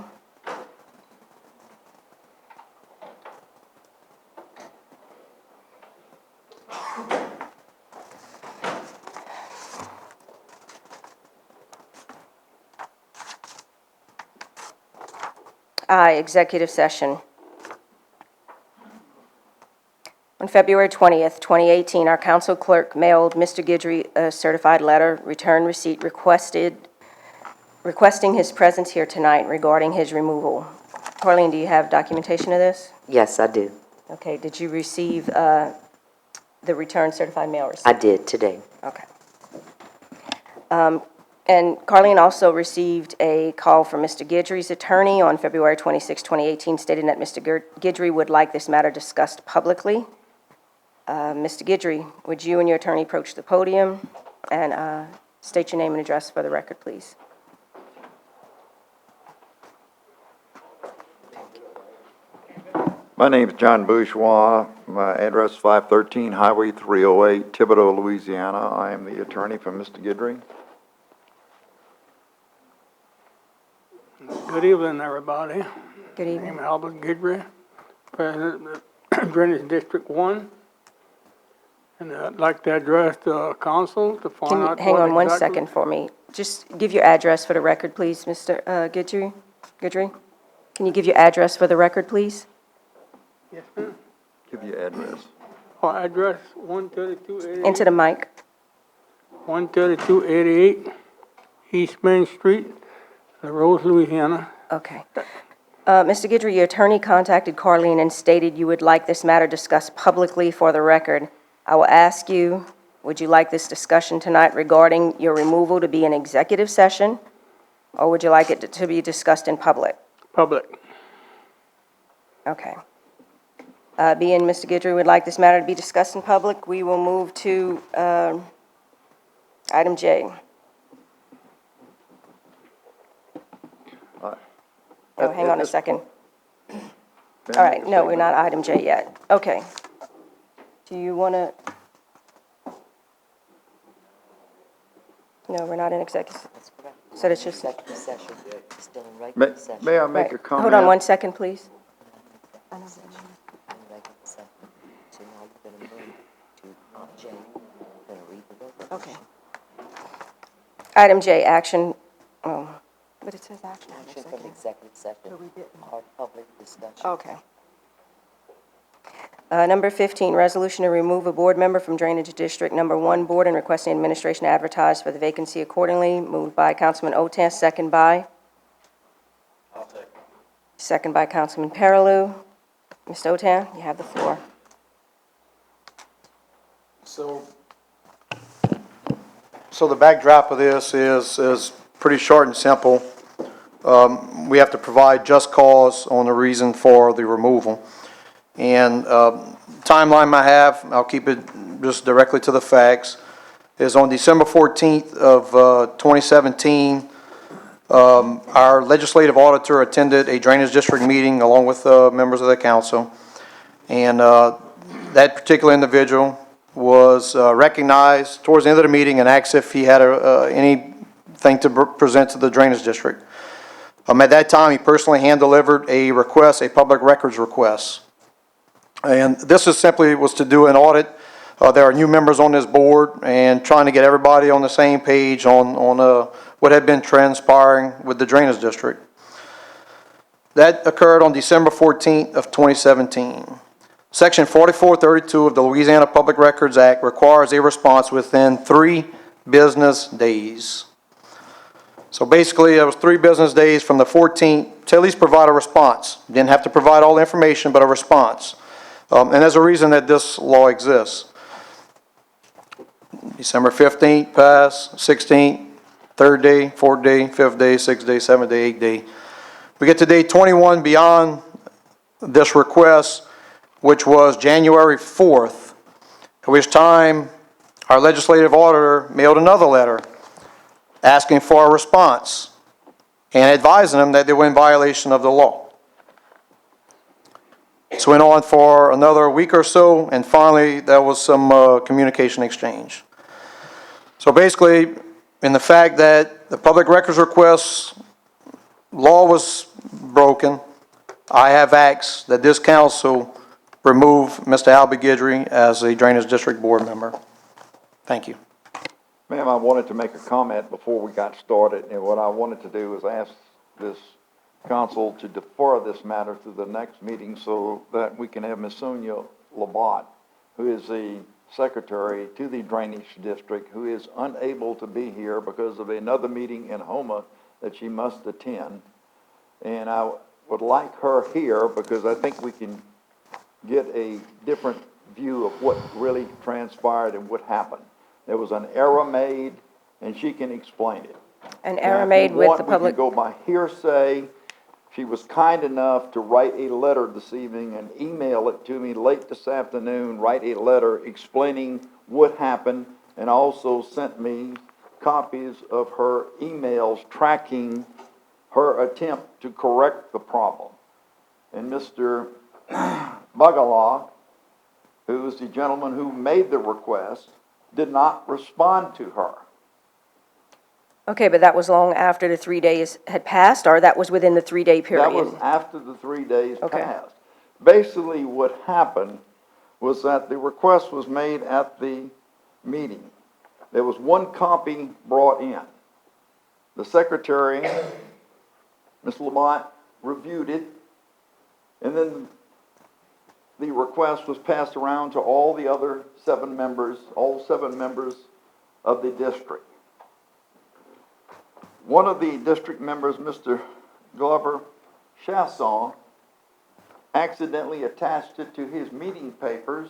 A: I, executive session. On February 20th, 2018, our council clerk mailed Mr. Guidry a certified letter, return receipt requesting his presence here tonight regarding his removal. Carlene, do you have documentation of this?
B: Yes, I do.
A: Okay, did you receive the return certified mail receipt?
B: I did today.
A: Okay. And Carlene also received a call from Mr. Guidry's attorney on February 26, 2018, stating that Mr. Guidry would like this matter discussed publicly. Mr. Guidry, would you and your attorney approach the podium and state your name and address for the record, please?
F: My name is John Bourgeois. My address is 513 Highway 308, Thibodaux, Louisiana. I am the attorney for Mr. Guidry.
V: Good evening, everybody.
A: Good evening.
V: I'm Albert Guidry, President of Drainage District 1. And I'd like to address the council to find out
A: Hang
V: what
A: on one
V: exactly-
A: second for me. Just give your address for the record, please, Mr. Guidry. Guidry? Can you give your address for the record, please?
V: Yes, ma'am.
F: Give you address.
V: Our address, 13288.
A: Into the mic.
V: 13288 East Main Street, La Rose, Louisiana.
A: Okay. Mr. Guidry, your attorney contacted Carlene and stated you would like this matter discussed publicly for the record. I will ask you, would you like this discussion tonight regarding your removal to be an executive session, or would you like it to be discussed in public?
V: Public.
A: Okay. Being Mr. Guidry would like this matter to be discussed in public, we will move to item J. Oh, hang on a second. All right, no, we're not item J yet. Okay. Do you want to? No, we're not in executive. So it's just.
B: Executive session, still in
F: May
B: regular session.
F: may I make a
A: Right.
F: comment?
A: Hold on one second, please.
B: In regular session. So now you're going to move to J. You're going to read the resolution.
A: Okay. Item J, action, but it says action.
B: Action from executive session or public discussion.
A: Okay. Number 15, resolution to remove a board member from Drainage District Number 1 Board and requesting administration to advertise for the vacancy accordingly. Moved by Councilman Otan, second by? Second by Councilman Perilou. Mr. Otan, you have the floor.
H: So the backdrop of this is pretty short and simple. We have to provide just cause on the reason for the removal. And timeline I have, I'll keep it just directly to the facts, is on December 14th of 2017, Our legislative auditor attended a drainage district meeting along with members of the council. And that particular individual was recognized towards the end of the meeting and asked if he had anything to present to the drainage district. At that time, he personally hand-delivered a request, a public records request. And this is simply was to do an audit. There are new members on this board and trying to get everybody on the same page on what had been transpiring with the drainage district. That occurred on December 14th of 2017. Section 4432 of the Louisiana Public Records Act requires a response within 3 business days. So basically, it was 3 business days from the 14th to at least provide a response. Didn't have to provide all the information, but a response. And there's a reason that this law exists. December 15th passed, 16th, 3rd day, 4th day, 5th day, 6th day, 7th day, 8th day. We get to day 21 beyond this request, which was January 4th, at which time our legislative auditor mailed another letter asking for a response and advising them that they were in violation of the law. This went on for another week or so, and finally there was some communication exchange. So basically, in the fact that the public records request law was broken, I have asked that this council remove Mr. Albie Guidry as a Drainage District Board member. Thank you.
F: Ma'am, I wanted to make a comment before we got started, and what I wanted to do is ask this council to defer this matter to the next meeting so that we can have Ms. Sonia Labat, who is the secretary to the Drainage District, who is unable to be here because of another meeting in Houma that she must attend. And I would like her here because I think we can get a different view of what really transpired and what happened. There was an error made, and she can explain it.
A: An error made with the public.
F: We can go by hearsay. She was kind enough to write a letter this evening and email it to me late this afternoon, write a letter explaining what happened, and also sent me copies of her emails tracking her attempt to correct the problem. And Mr. Bagala, who is the gentleman who made the request, did not respond to her.
A: Okay, but that was long after the 3 days had passed, or that was within the 3-day period?
F: That was after the 3 days
A: Okay.
F: passed. Basically, what happened was that the request was made at the meeting. There was one copy brought in. The secretary, Ms. Lamont, reviewed it, and then the request was passed around to all the other 7 members, all 7 members of the district. One of the district members, Mr. Glover Chasson, accidentally attached it to his meeting papers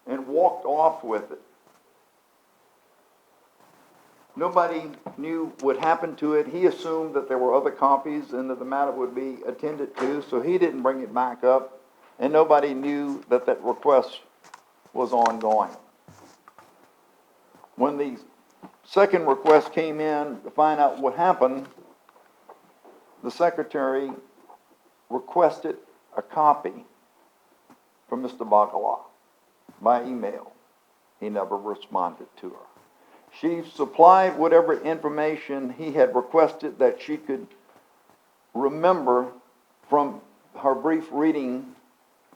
F: and walked off with it. Nobody knew what happened to it. He assumed that there were other copies and that the matter would be attended to, so he didn't bring it back up, and nobody knew that that request was ongoing. When the second request came in to find out what happened, the secretary requested a copy from Mr. Bagala by email. He never responded to her. She supplied whatever information he had requested that she could remember from her brief reading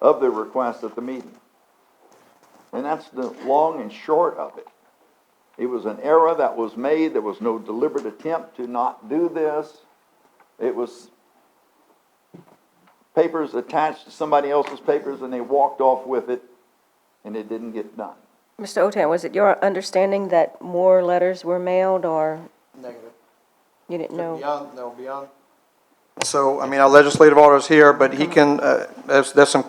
F: of the request at the meeting. And that's the long and short of it. It was an error that was made. There was no deliberate attempt to not do this. It was papers attached to somebody else's papers, and they walked off with it, and it didn't get done.
A: Mr. Otan, was it your understanding that more letters were mailed, or
H: Negative.
A: you didn't know?
H: Beyond. So, I mean, our legislative auditor's here, but he can, there's some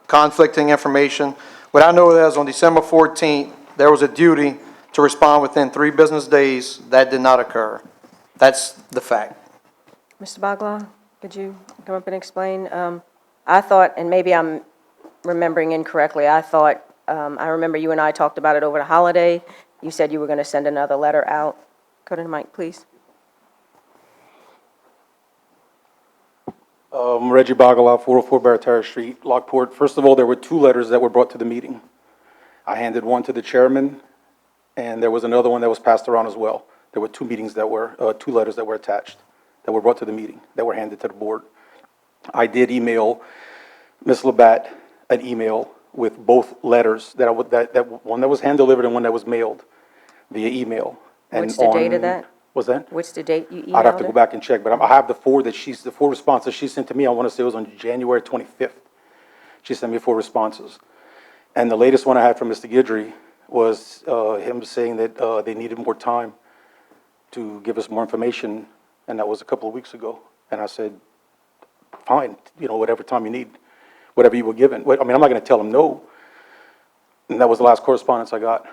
H: conflicting information. What I know is on December 14th, there was a duty to respond within 3 business days. That did not occur. That's the fact.
A: Mr. Bagla, could you come up and explain? I thought, and maybe I'm remembering incorrectly, I thought, I remember you and I talked about it over the holiday. You said you were going to send another letter out. Go to the mic, please.
G: Reggie Bagala, 404 Barataria Street, Lockport. First of all, there were 2 letters that were brought to the meeting. I handed one to the chairman, and there was another one that was passed around as well. There were 2 meetings that were, 2 letters that were attached, that were brought to the meeting, that were handed to the board. I did email Ms. Labatt an email with both letters, that one that was hand-delivered and one that was mailed via email. And
A: What's the date of
G: on-
A: that?
G: What's that?
A: What's the date you emailed
G: I'd have to go
A: it?
G: back and check, but I have the 4 responses she sent to me. I want to say it was on January 25th. She sent me 4 responses. And the latest one I had from Mr. Guidry was him saying that they needed more time to give us more information, and that was a couple of weeks ago. And I said, fine, whatever time you need, whatever you were given. I mean, I'm not going to tell him no. And that was the last correspondence I got.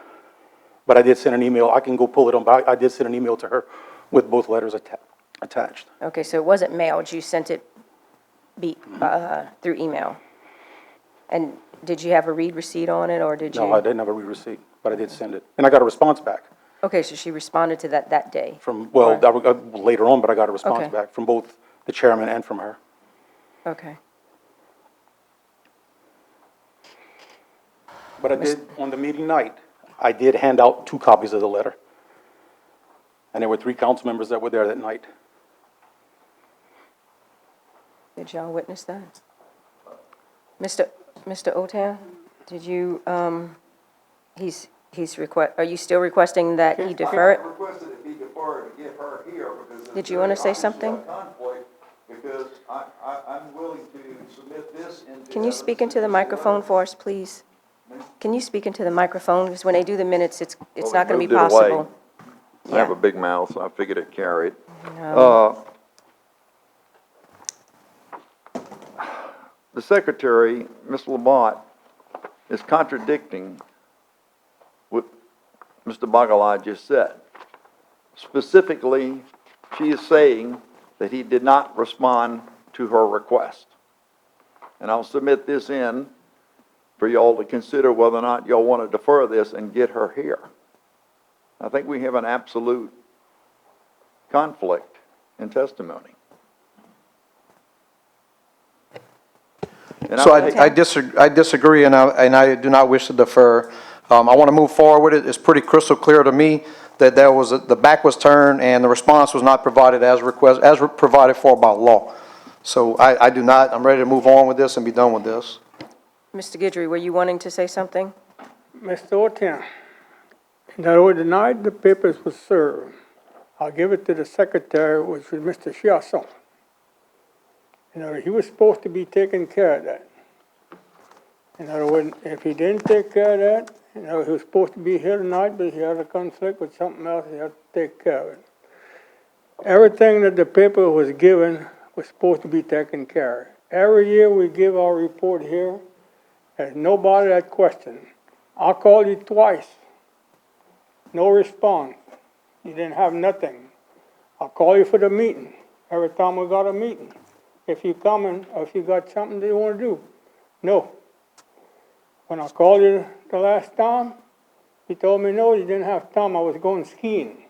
G: But I did send an email. I can go pull it on, but I did send an email to her with both letters attached.
A: Okay, so it wasn't mailed, you sent it through email? And did you have a read receipt on it, or did you?
G: No, I didn't have a receipt, but I did send it. And I got a response back
A: Okay, so she responded to that day?
G: from, well, later on, but I got a response
A: Okay.
G: back from both the chairman and from her.
A: Okay.
G: But I did, on the meeting night, I did hand out 2 copies of the letter. And there were 3 council members that were there that night.
A: Did y'all witness that? Mr. Otan, did you, are you still requesting that he defer it?
F: I requested it be deferred to get her here because.
A: Did you want to say something?
F: Conflict, because I'm willing to submit this into.
A: Can you speak into the microphone for us, please? Can you speak into the microphone? Because when they do the minutes, it's not going to be possible.
F: I have a big mouth, so I figured it'd carry it.
A: No.
F: The secretary, Ms. Lamont, is contradicting what Mr. Bagala just said. Specifically, she is saying that he did not respond to her request. And I'll submit this in for y'all to consider whether or not y'all want to defer this and get her here. I think we have an absolute conflict in testimony. And
H: So I disagree, and I do not wish to defer. I want to move forward with it. It's pretty crystal clear to me that the back was turned and the response was not provided as provided for by law. So I do not, I'm ready to move on with this and be done with this.
A: Mr. Guidry, were you wanting to say something?
V: Mr. Otan, that was denied the papers were served. I'll give it to the secretary, which was Mr. Chiasson. He was supposed to be taking care of that. In other words, if he didn't take care of that, he was supposed to be here tonight, but he had a conflict with something else, he had to take care of it. Everything that the paper was given was supposed to be taken care of. Every year we give our report here, there's nobody that questioned. I called you twice. No response. You didn't have nothing. I'll call you for the meeting. Every time we got a meeting. If you coming, or if you got something that you want to do. No. When I called you the last time, you told me no, you didn't have time. I was going skiing.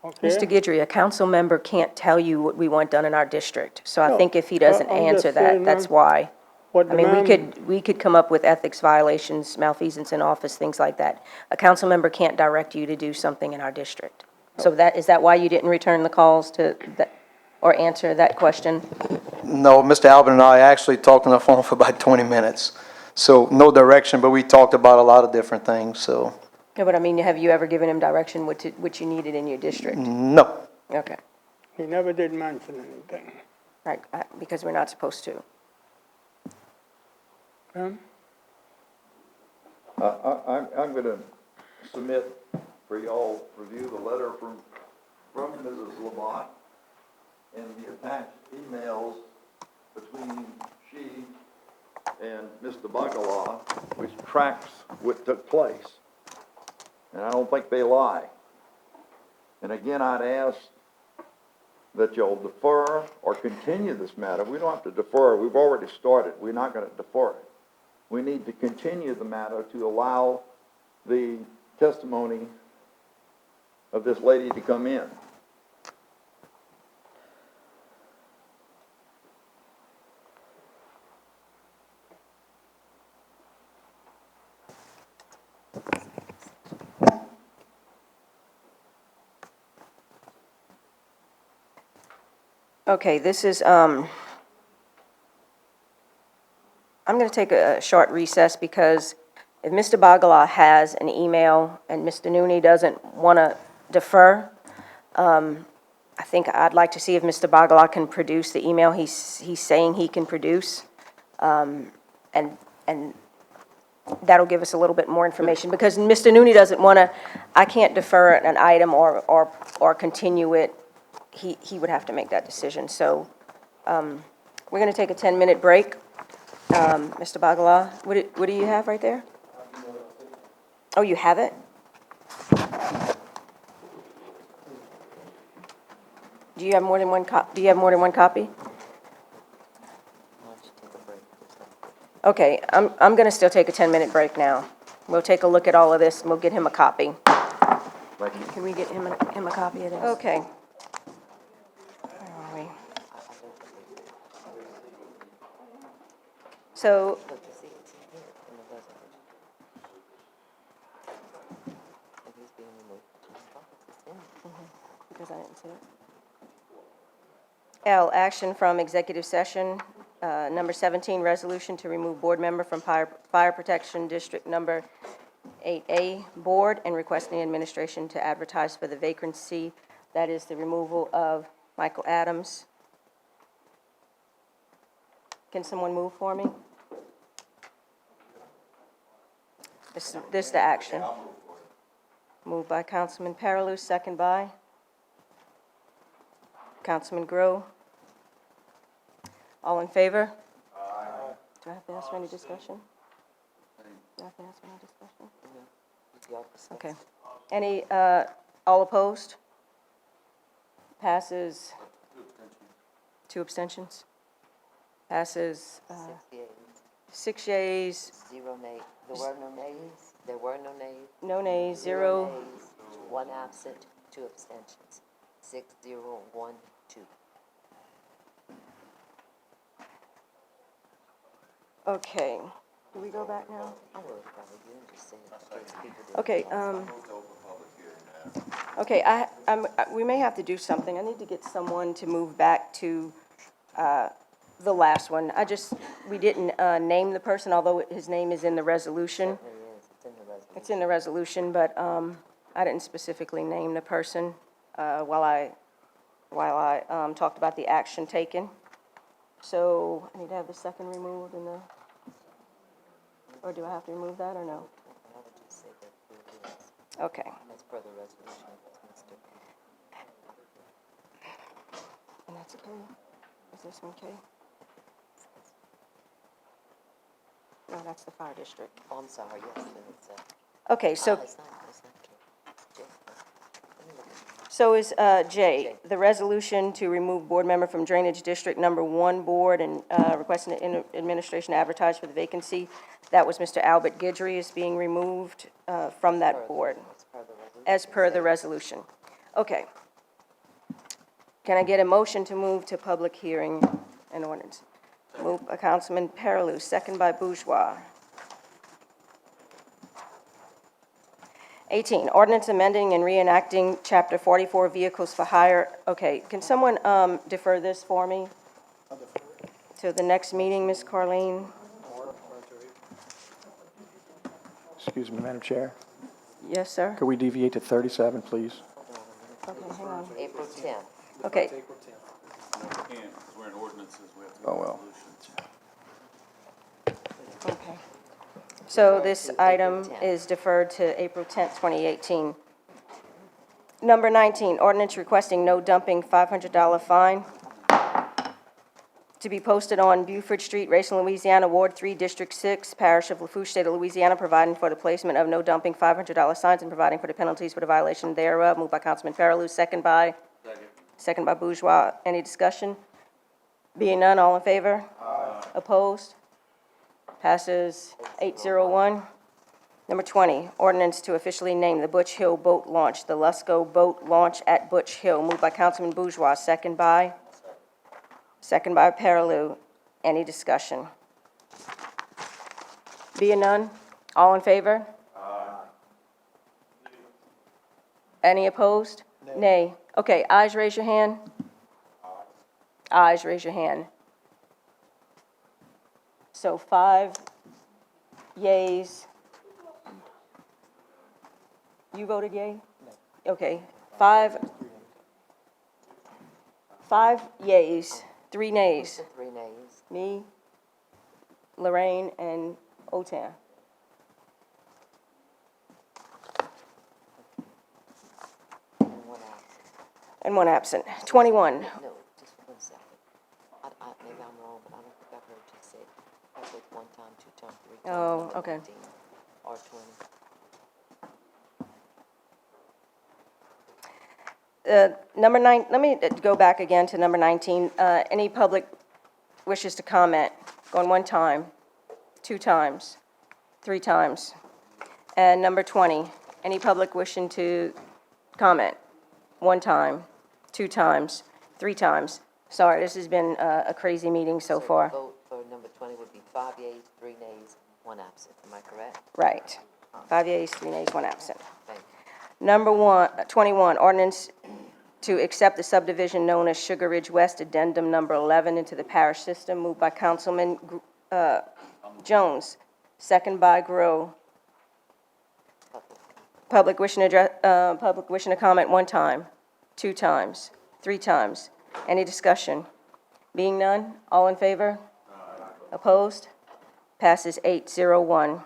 V: Okay?
A: Mr. Guidry, a council member can't tell you what we want done in our district. So I
V: No,
A: think if he doesn't
V: I'm just
A: answer
V: saying,
A: that, that's
V: ma'am,
A: why.
V: what
A: I mean,
V: the
A: we could come up with ethics violations, malfeasance in office, things like that. A council member can't direct you to do something in our district. So is that why you didn't return the calls to that, or answer that question?
H: No, Mr. Albert and I actually talked on the phone for about 20 minutes. So no direction, but we talked about a lot of different things, so.
A: No, but I mean, have you ever given him direction what you needed in your district?
H: No.
A: Okay,
V: He never did mention anything.
A: right, because we're not supposed to.
V: Ma'am?
F: I'm going to submit for y'all review the letter from Mrs. Lamont and the attached emails between she and Mr. Bagala, which tracks what took place. And I don't think they lie. And again, I'd ask that y'all defer or continue this matter. We don't have to defer. We've already started. We're not going to defer it. We need to continue the matter to allow the testimony of this lady to come in.
A: Okay, this is, I'm going to take a short recess because if Mr. Bagala has an email and Mr. Nooney doesn't want to defer, I think I'd like to see if Mr. Bagala can produce the email he's saying he can produce. And that'll give us a little bit more information, because Mr. Nooney doesn't want to, I can't defer an item or continue it. He would have to make that decision. So we're going to take a 10-minute break. Mr. Bagala, what do you have right there? Oh, you have it? Do you have more than one copy? Okay, I'm going to still take a 10-minute break now. We'll take a look at all of this, and we'll get him a copy. Can we get him a copy of this? Okay. Where are we? So, because I didn't see it. L, action from executive session, number 17, resolution to remove board member from Fire Protection District number 8A board and requesting administration to advertise for the vacancy. That is the removal of Michael Adams. Can someone move for me? This is the action. Moved by Councilman Paraloo, second by Councilman Grow. All in favor? Aye. Do I have to ask for any discussion? Do I have to ask for any discussion? Okay. Any, all opposed? Passes. 2 abstentions. Passes. 6 yeas.
B: 0 nays. There were no nays? There were no nays?
A: No nays,
B: 0
A: 0.
B: nays, 1 absent, 2 abstentions. 6, 0, 1, 2.
A: Okay. Do we go back now?
B: I will probably do it, just say it.
A: Okay, okay, we may have to do something. I need to get someone to move back to the last one. We didn't name the person, although his name is in the resolution. It's in the resolution, but I didn't specifically name the person while I talked about the action taken. So I need to have the second removed and or do I have to remove that or no?
B: I would just say that it is.
A: Okay.
B: As per the resolution.
A: And that's K? Is this one K? No, that's the fire district.
B: Oh, I'm sorry, yes, then it's
A: Okay, so,
B: it's not K. It's J. Let me look at it.
A: so is J, the resolution to remove board member from Drainage District Number 1 board and requesting the administration to advertise for the vacancy. That was Mr. Albert Guidry is being removed from that board, as per the resolution. Okay. Can I get a motion to move to public hearing and ordinance? Moved by Councilman Paraloo, second by Bourgeois. 18, ordinance amending and reenacting Chapter 44 Vehicles for Hire. Okay, can someone defer this for me to the next meeting, Ms. Carleen?
O: Excuse me, Madam Chair.
A: Yes, sir?
O: Could we deviate to 37, please?
A: Okay, hang on.
B: April 10th.
A: Okay,
E: We're in ordinances, we have to
O: Oh, well.
A: okay. So this item is deferred to April 10th, 2018. Number 19, ordinance requesting no dumping $500 fine to be posted on Buford Street, Racine, Louisiana, Ward 3, District 6, Parish of Lafourche, State of Louisiana, providing for the placement of no dumping $500 signs and providing for the penalties for the violation thereof. Moved by Councilman Paraloo, second by Bourgeois. Any discussion? Being none, all in favor? Aye. Opposed? Passes 801. Number 20, ordinance to officially name the Butch Hill Boat Launch, the Lusco Boat Launch at Butch Hill. Moved by Councilman Bourgeois, second by Paraloo. Any discussion? Being none, all in favor? Aye. Any opposed? Nay. Okay, ayes, raise your hand. ayes, raise your hand. So 5 yeas. You voted yea? Okay, 5 yeas, 3 nays.
B: 3 nays.
A: Me, Lorraine, and Otan. And 1 absent. 21.
B: No, just 1 second. Maybe I'm wrong, but I don't think I heard you say that was 1 time, 2 times, 3 times.
A: Oh, okay.
B: 19 or 20.
A: Number 9, let me go back again to number 19. Any public wishes to comment? Going 1 time, 2 times, 3 times. And number 20, any public wishing to comment? 1 time, 2 times, 3 times. Sorry, this has been a crazy meeting so far.
B: The vote for number 20 would be 5 yeas, 3 nays, 1 absent. Am I correct?
A: Right. 5 yeas, 3 nays, 1 absent.
B: Thank you.
A: Number 21, ordinance to accept the subdivision known as Sugar Ridge West Addendum Number 11 into the parish system, moved by Councilman Jones, second by Grow. Public wishing to comment 1 time, 2 times, 3 times. Any discussion? Being none, all in favor? Opposed? Passes 8-0-1.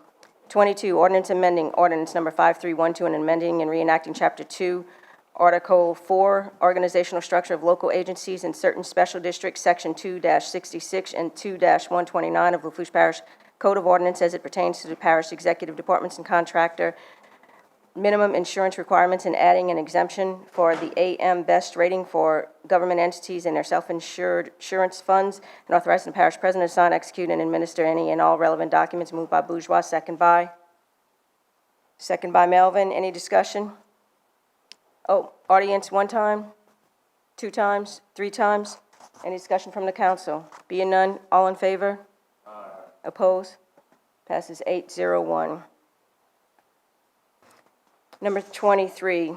A: 22, ordinance amending ordinance number 5312 and amending and reenacting Chapter 2, Article 4, Organizational Structure of Local Agencies in Certain Special Districts, Section 2-66 and 2-129 of Lafourche Parish Code of Ordinance as it pertains to the parish executive departments and contractor minimum insurance requirements, and adding an exemption for the AM Best rating for government entities and their self-insurance funds, and authorizing the parish president to sign, execute, and administer any and all relevant documents. Moved by Bourgeois, second by Melvin. Any discussion? Oh, audience 1 time, 2 times, 3 times. Any discussion from the council? Being none, all in favor? Opposed? Passes 8-0-1. Number 23,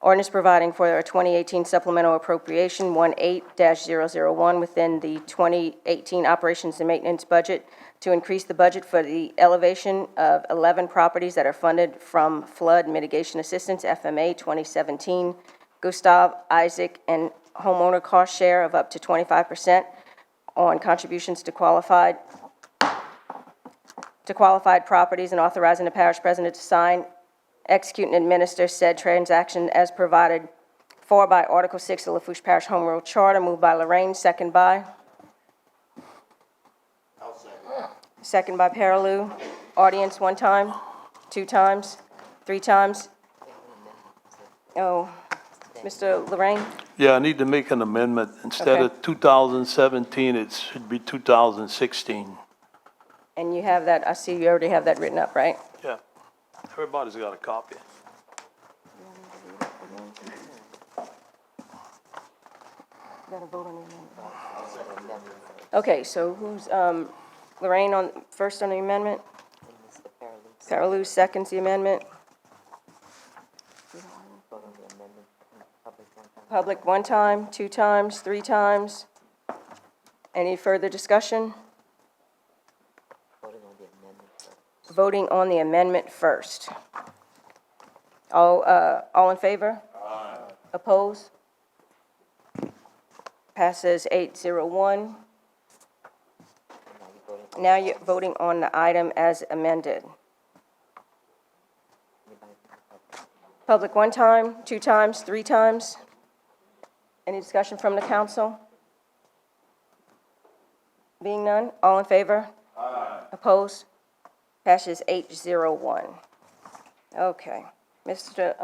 A: ordinance providing for a 2018 supplemental appropriation 18-001 within the 2018 operations and maintenance budget to increase the budget for the elevation of 11 properties that are funded from flood mitigation assistance, FMA 2017, Gustav, Isaac, and homeowner cost share of up to 25% on contributions to qualified properties, and authorizing the parish president to sign, execute, and administer said transaction as provided for by Article 6 of the Lafourche Parish Home Rule Charter. Moved by Lorraine, second by? Second by Paraloo. Audience 1 time, 2 times, 3 times? Oh, Mr. Lorraine?
L: Yeah, I need to make an amendment. Instead
A: Okay.
L: of 2017, it should be 2016.
A: And you have that, I see you already have that written up, right?
L: Yeah. Everybody's got a copy.
A: Okay, so who's, Lorraine on, first on the amendment? Paraloo seconds the amendment. Public 1 time, 2 times, 3 times. Any further discussion? Voting on the amendment first. All in favor? Aye. Oppose? Passes 8-0-1. Now you're voting on the item as amended. Public 1 time, 2 times, 3 times. Any discussion from the council? Being none, all in favor? Aye. Opposed? Passes 8-0-1. Okay. Mr.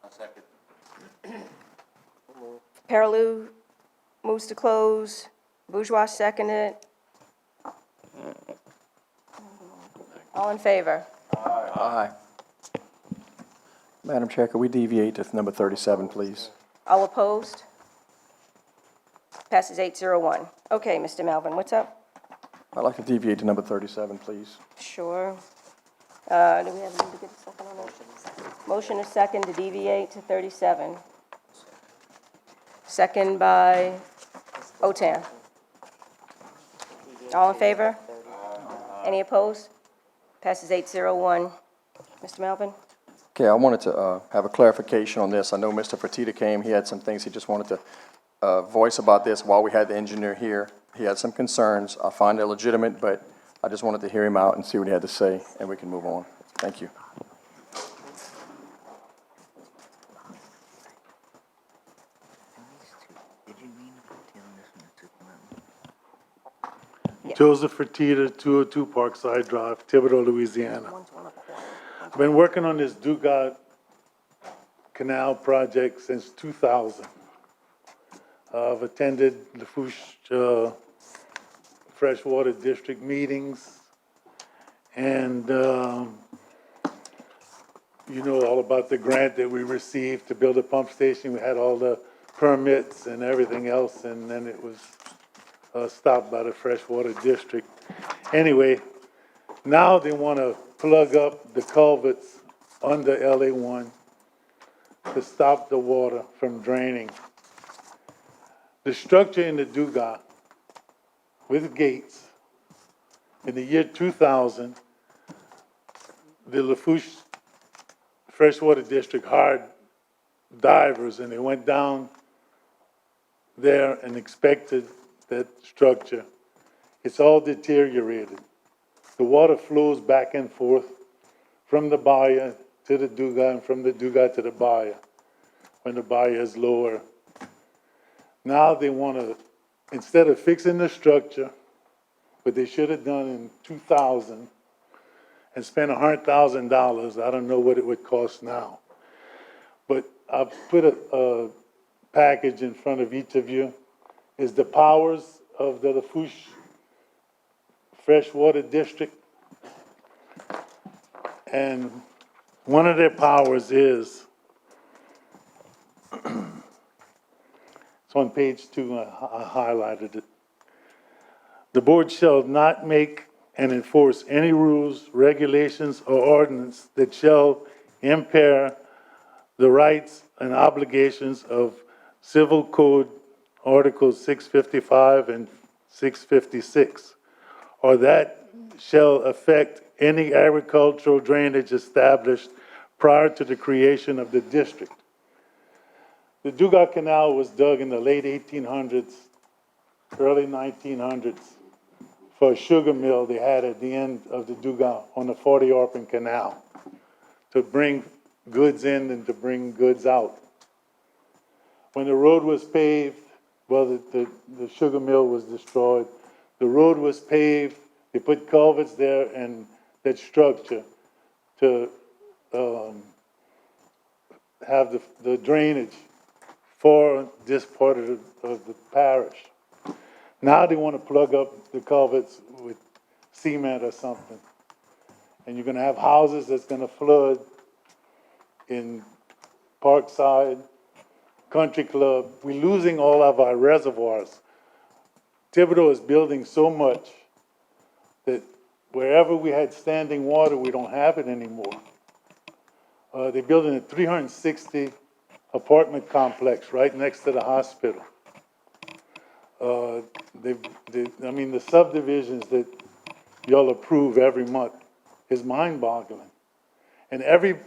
E: Second.
A: Paraloo moves to close. Bourgeois seconded. All in favor?
O: Aye. Madam Chair, could we deviate to number 37, please?
A: All opposed? Passes 8-0-1. Okay, Mr. Melvin, what's up?
O: I'd like to deviate to number 37, please.
A: Sure. Do we have need to get a second on that? Motion is second to deviate to 37. second by Otan. All in favor? Any opposed? Passes 801. Mr. Melvin?
O: Okay, I wanted to have a clarification on this. I know Mr. Fertitta came, he had some things he just wanted to voice about this while we had the engineer here. He had some concerns. I find they're legitimate, but I just wanted to hear him out and see what he had to say, and we can move on. Thank you.
L: Joseph Fertitta, 202 Parkside Drive, Thibodaux, Louisiana. I've been working on this Dugas Canal project since 2000. I've attended Lafourche Freshwater District meetings, and you know all about the grant that we received to build a pump station. We had all the permits and everything else, and then it was stopped by the Freshwater District. Anyway, now they want to plug up the culverts under LA1 to stop the water from draining. The structure in the Dugas with gates, in the year 2000, the Lafourche Freshwater District hired divers, and they went down there and inspected that structure. It's all deteriorated. The water flows back and forth from the bayou to the Dugas and from the Dugas to the bayou when the bayou is lower. Now they want to, instead of fixing the structure, what they should have done in 2000 and spent $100,000, I don't know what it would cost now. But I've put a package in front of each of you. Is the powers of the Lafourche Freshwater District. And one of their powers is, it's on page 2, I highlighted it. The board shall not make and enforce any rules, regulations, or ordinance that shall impair the rights and obligations of Civil Code Articles 655 and 656, or that shall affect any agricultural drainage established prior to the creation of the district. The Dugas Canal was dug in the late 1800s, early 1900s, for a sugar mill they had at the end of the Dugas on the 40-Orphan Canal to bring goods in and to bring goods out. When the road was paved, well, the sugar mill was destroyed. The road was paved, they put culverts there and that structure to have the drainage for this part of the parish. Now they want to plug up the culverts with cement or something. And you're going to have houses that's going to flood in Parkside, Country Club. We're losing all of our reservoirs. Thibodaux is building so much that wherever we had standing water, we don't have it anymore. They're building a 360 apartment complex right next to the hospital. I mean, the subdivisions that y'all approve every month is mind-boggling. And every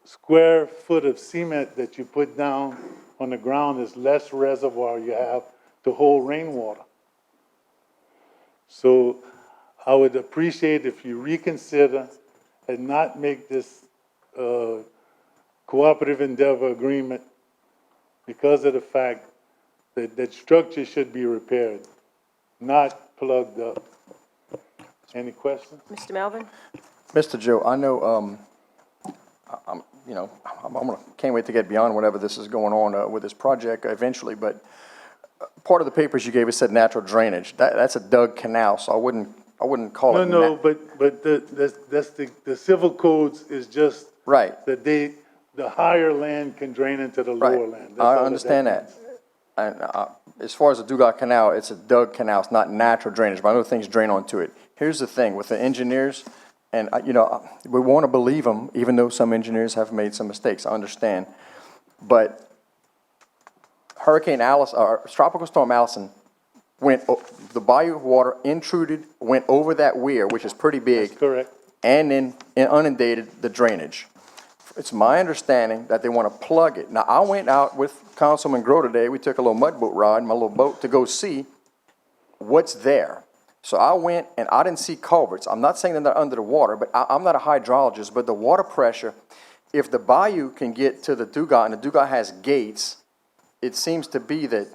L: square foot of cement that you put down on the ground is less reservoir you have to hold rainwater. So I would appreciate if you reconsider and not make this cooperative endeavor agreement because of the fact that that structure should be repaired, not plugged up. Any questions?
A: Mr. Melvin?
O: Mr. Joe, I know, can't wait to get beyond whatever this is going on with this project eventually, but part of the papers you gave us said natural drainage. That's a dug canal, so I wouldn't call it.
L: No, but the civil codes is just
O: right
L: that the higher land can drain into the lower land.
O: I understand that. And as far as the Dugas Canal, it's a dug canal. It's not natural drainage, but I know things drain onto it. Here's the thing with the engineers, and we want to believe them, even though some engineers have made some mistakes. I understand, but Hurricane Alice, or Tropical Storm Allison the bayou water intruded, went over that weir, which is pretty big.
U: That's correct.
O: And then inundated the drainage. It's my understanding that they want to plug it. Now, I went out with Councilman Grow today. We took a little mud boat ride, my little boat, to go see what's there. So I went and I didn't see culverts. I'm not saying that they're under the water, but I'm not a hydrologist, but the water pressure, if the bayou can get to the Dugas, and the Dugas has gates, it seems to be that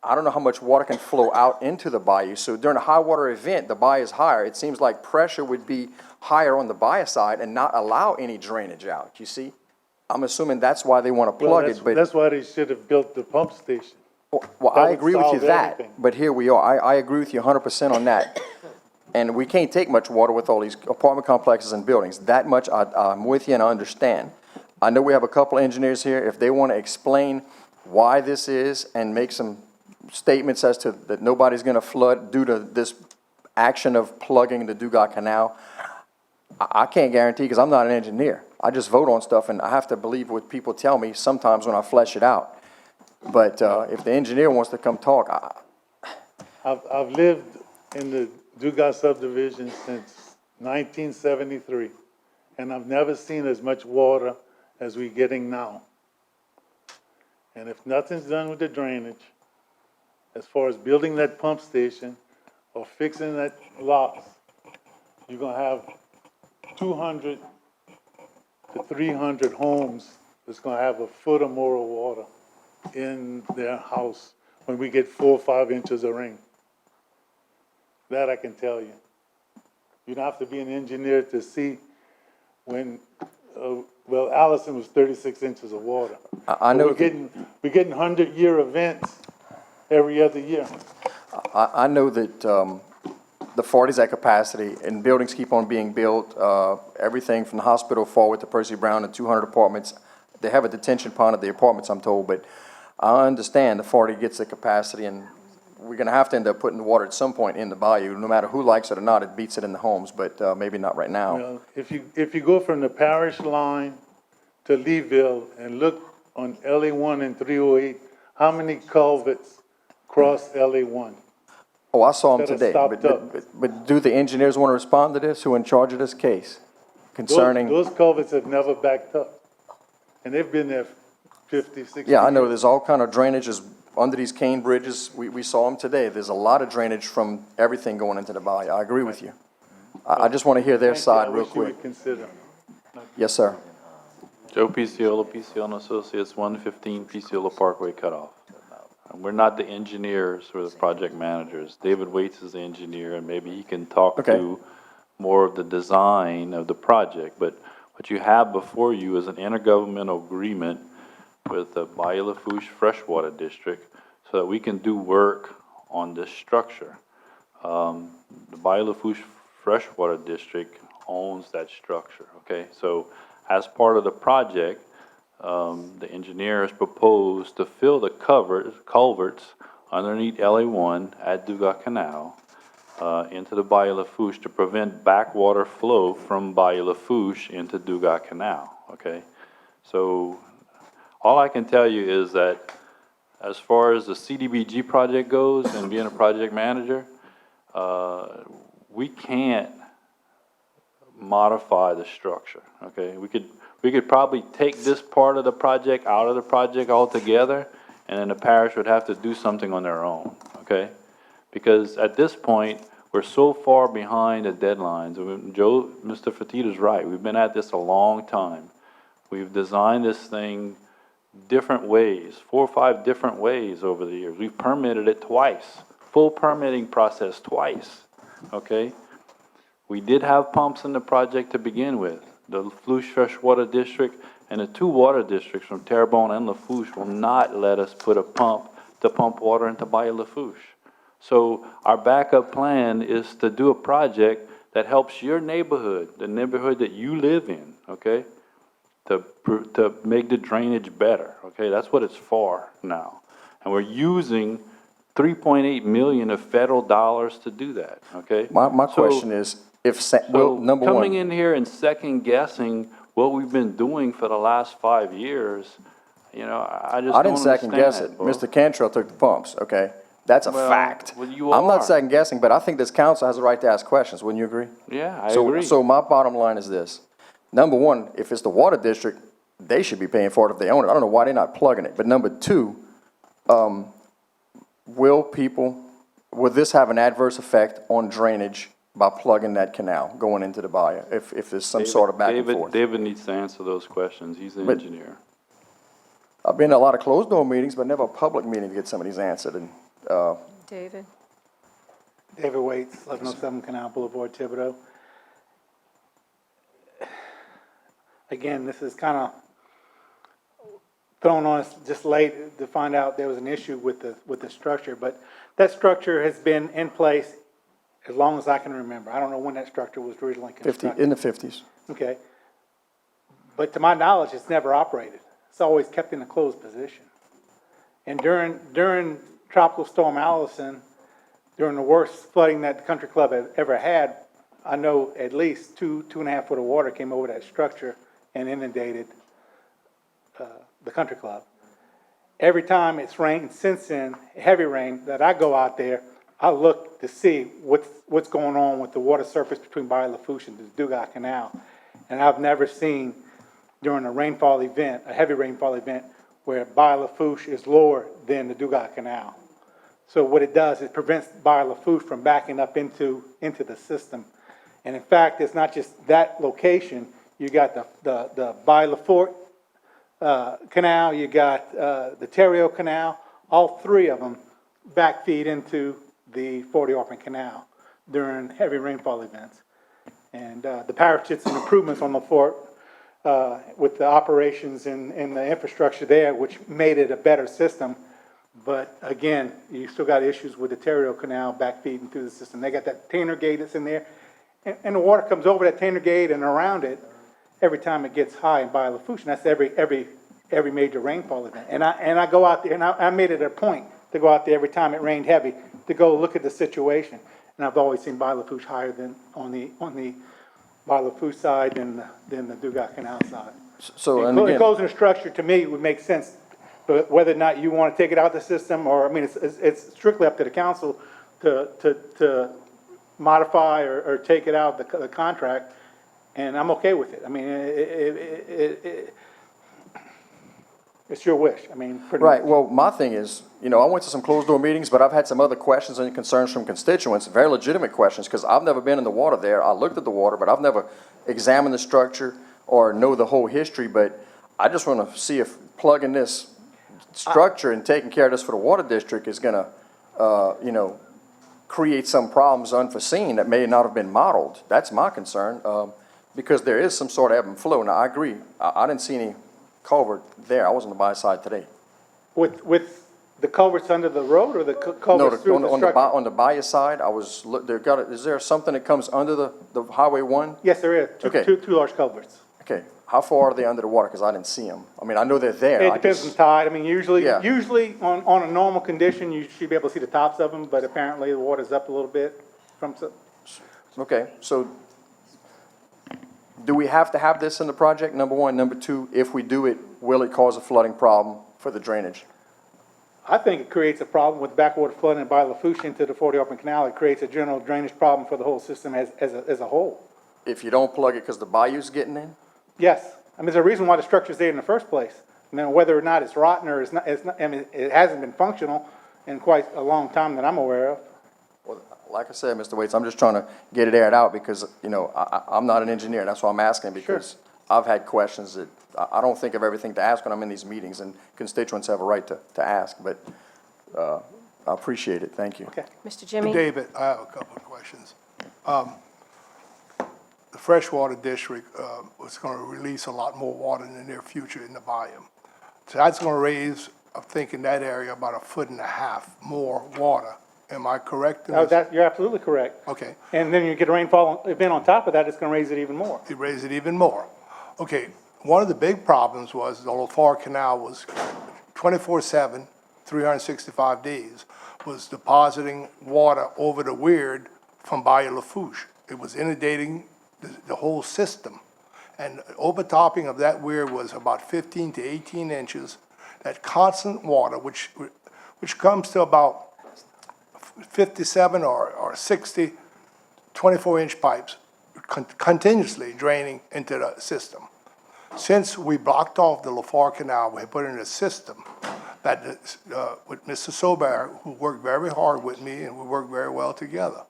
O: I don't know how much water can flow out into the bayou. So during a high water event, the bayou is higher. It seems like pressure would be higher on the bayou side and not allow any drainage out, you see? I'm assuming that's why they want to plug it, but.
U: That's why they should have built the pump station.
O: Well,
U: That
O: I
U: would
O: agree with you
U: solve
O: that,
U: everything.
O: but here we are. I agree with you 100% on that. And we can't take much water with all these apartment complexes and buildings. That much I'm with you and I understand. I know we have a couple engineers here. If they want to explain why this is and make some statements as to that nobody's going to flood due to this action of plugging the Dugas Canal, I can't guarantee because I'm not an engineer. I just vote on stuff and I have to believe what people tell me sometimes when I flesh it out. But if the engineer wants to come talk,
U: I've lived in the Dugas subdivision since 1973, and I've never seen as much water as we're getting now. And if nothing's done with the drainage, as far as building that pump station or fixing that locks, you're gonna have 200 to 300 homes that's gonna have a foot or more of water in their house when we get 4 or 5 inches of rain. That I can tell you. You don't have to be an engineer to see when, well, Allison was 36 inches of water.
O: I know.
U: We're getting 100-year events every other year.
O: I know that the 40's at capacity and buildings keep on being built. Everything from the hospital forward to Percy Brown and 200 apartments. They have a detention pond at the apartments, I'm told, but I understand the 40 gets the capacity and we're going to have to end up putting the water at some point in the bayou. No matter who likes it or not, it beats it in the homes, but maybe not right now.
U: Well, if you go from the Parish line to Leeville and look on LA1 and 308, how many culverts cross LA1?
O: Oh, I saw them
U: That are
O: today.
U: stopped up.
O: But do the engineers want to respond to this? Who are in charge of this case concerning?
U: Those culverts have never backed up, and they've been there 50, 60
O: Yeah, I know
U: years.
O: there's all kind of drainages under these cane bridges. We saw them today. There's a lot of drainage from everything going into the bayou. I agree with you. I just want to hear their
U: Thank you.
O: side
U: I
O: real
U: wish you would
O: quick.
U: consider.
O: Yes, sir.
K: Joe Picciolo, Picciolo Associates, 115 Picciolo Parkway cutoff. We're not the engineers or the project managers. David Waits is the engineer, and maybe he can talk
O: Okay.
K: to more of the design of the project. But what you have before you is an intergovernmental agreement with the Bayou Lafourche Freshwater District so that we can do work on this structure. The Bayou Lafourche Freshwater District owns that structure, okay? So as part of the project, the engineers proposed to fill the culverts underneath LA1 at Dugas Canal into the Bayou Lafourche to prevent backwater flow from Bayou Lafourche into Dugas Canal, okay? So all I can tell you is that as far as the CDBG project goes and being a project manager, we can't modify the structure, okay? We could probably take this part of the project out of the project altogether, and then the parish would have to do something on their own, okay? Because at this point, we're so far behind the deadlines. Mr. Fertitta's right. We've been at this a long time. We've designed this thing different ways, 4 or 5 different ways over the years. We've permitted it twice, full permitting process twice, okay? We did have pumps in the project to begin with. The Lafourche Freshwater District and the 2 water districts from Terrebonne and Lafourche will not let us put a pump to pump water into Bayou Lafourche. So our backup plan is to do a project that helps your neighborhood, the neighborhood that you live in, okay? To make the drainage better, okay? That's what it's for now. And we're using $3.8 million of federal dollars to do that, okay?
O: My question is, well, number one.
K: Coming in here and second guessing what we've been doing for the last 5 years, You know, I just
L: I
K: don't
L: didn't second guess
K: understand
L: it.
K: that, Bo.
L: Mr. Cantrell took the pumps, okay? That's a
K: Well,
L: fact.
K: well, you
L: I'm not
K: are.
L: second guessing, but I think this council has a right to ask questions. Wouldn't you agree?
K: Yeah, I
L: So,
K: agree.
L: so my bottom line is this. Number one, if it's the water district, they should be paying for it if they own it. I don't know why they're not plugging it. But number two, will this have an adverse effect on drainage by plugging that canal going into the bayou, if there's some sort of back and forth?
K: David needs to answer those questions. He's the engineer.
L: I've been to a lot of closed-door meetings, but never a public meeting to get some of these answered. And
A: David?
U: David Waits, 1107 Canal Boulevard, Thibodeau. Again, this is kind of thrown on us just late to find out there was an issue with the structure, but that structure has been in place as long as I can remember. I don't know when that structure was originally constructed.
L: in the 50s.
U: Okay. But to my knowledge, it's never operated. It's always kept in a closed position. And during Tropical Storm Allison, during the worst flooding that the country club had ever had, I know at least 2.5 foot of water came over that structure and inundated the country club. Every time it's rained since then, heavy rain, that I go out there, I look to see what's going on with the water surface between Bayou Lafourche and the Dugas Canal. And I've never seen during a rainfall event, a heavy rainfall event, where Bayou Lafourche is lower than the Dugas Canal. So what it does, it prevents Bayou Lafourche from backing up into the system. And in fact, it's not just that location. You got the Bayou Lafourche Canal, you got the Terrio Canal, all three of them backfeed into the 40 Orphan Canal during heavy rainfall events. And the parish did some improvements on Lafourche with the operations and the infrastructure there, which made it a better system. But again, you still got issues with the Terrio Canal backfeeding through the system. They got that Tainer Gate that's in there, and the water comes over that Tainer Gate and around it every time it gets high in Bayou Lafourche, and that's every major rainfall event. And I go out there, and I made it a point to go out there every time it rained heavy to go look at the situation. And I've always seen Bayou Lafourche higher than on the Bayou Lafourche side than the Dugas Canal side.
L: So, and again,
U: Closing the structure to me would make sense, but whether or not you want to take it out of the system, or I mean, it's strictly up to the council to modify or take it out of the contract, and I'm okay with it. I mean, it's your wish. I mean, pretty
L: right,
U: much.
L: well, my thing is, you know, I went to some closed-door meetings, but I've had some other questions and concerns from constituents, very legitimate questions, because I've never been in the water there. I looked at the water, but I've never examined the structure or know the whole history. But I just want to see if plugging this structure and taking care of this for the water district is going to, you know, create some problems unforeseen that may not have been modeled. That's my concern, because there is some sort of ebb and flow. Now, I agree. I didn't see any culvert there. I was on the bayou side today.
U: With the culverts under the road or the culverts through the structure?
L: On the bayou side, I was, is there something that comes under the Highway 1?
U: Yes, there is.
L: Okay.
U: Two large culverts.
L: Okay, how far are they under the water? Because I didn't see them. I mean, I know they're there.
U: It depends on tide. I mean, usually on a normal condition, you should be able to see the tops of them, but apparently the water's up a little bit from.
L: Okay, so do we have to have this in the project, number one? Number two, if we do it, will it cause a flooding problem for the drainage?
U: I think it creates a problem with backwater flooding by Lafourche into the 40 Open Canal. It creates a general drainage problem for the whole system as a whole.
L: If you don't plug it because the bayou's getting in?
U: Yes. I mean, there's a reason why the structure's there in the first place. I mean, whether or not it's rotten or it's not, I mean, it hasn't been functional in quite a long time that I'm aware of.
L: Well, like I said, Mr. Waits, I'm just trying to get it aired out because, you know, I'm not an engineer. That's why I'm asking, because I've had questions that I don't think of everything to ask when I'm in these meetings, and constituents have a right to ask, but I appreciate it. Thank you.
U: Okay.
A: Mr. Jimmy?
M: David, I have a couple of questions. The freshwater district was going to release a lot more water in the near future in the bayou. So that's going to raise, I'm thinking, that area about 1.5 foot more water. Am I correct?
U: You're absolutely correct.
M: Okay.
U: And then you get a rainfall event on top of that, it's going to raise it even more.
M: It raised it even more. Okay. One of the big problems was the Lafourche Canal was 24/7, 365 days, was depositing water over the weird from Bayou Lafourche. It was inundating the whole system. And overtopping of that weir was about 15 to 18 inches. that constant water, which comes to about 57 or 60 24-inch pipes continuously draining into the system. Since we blocked off the Lafourche Canal, we put in a system that, with Mr. Sober, who worked very hard with me, and we worked very well together.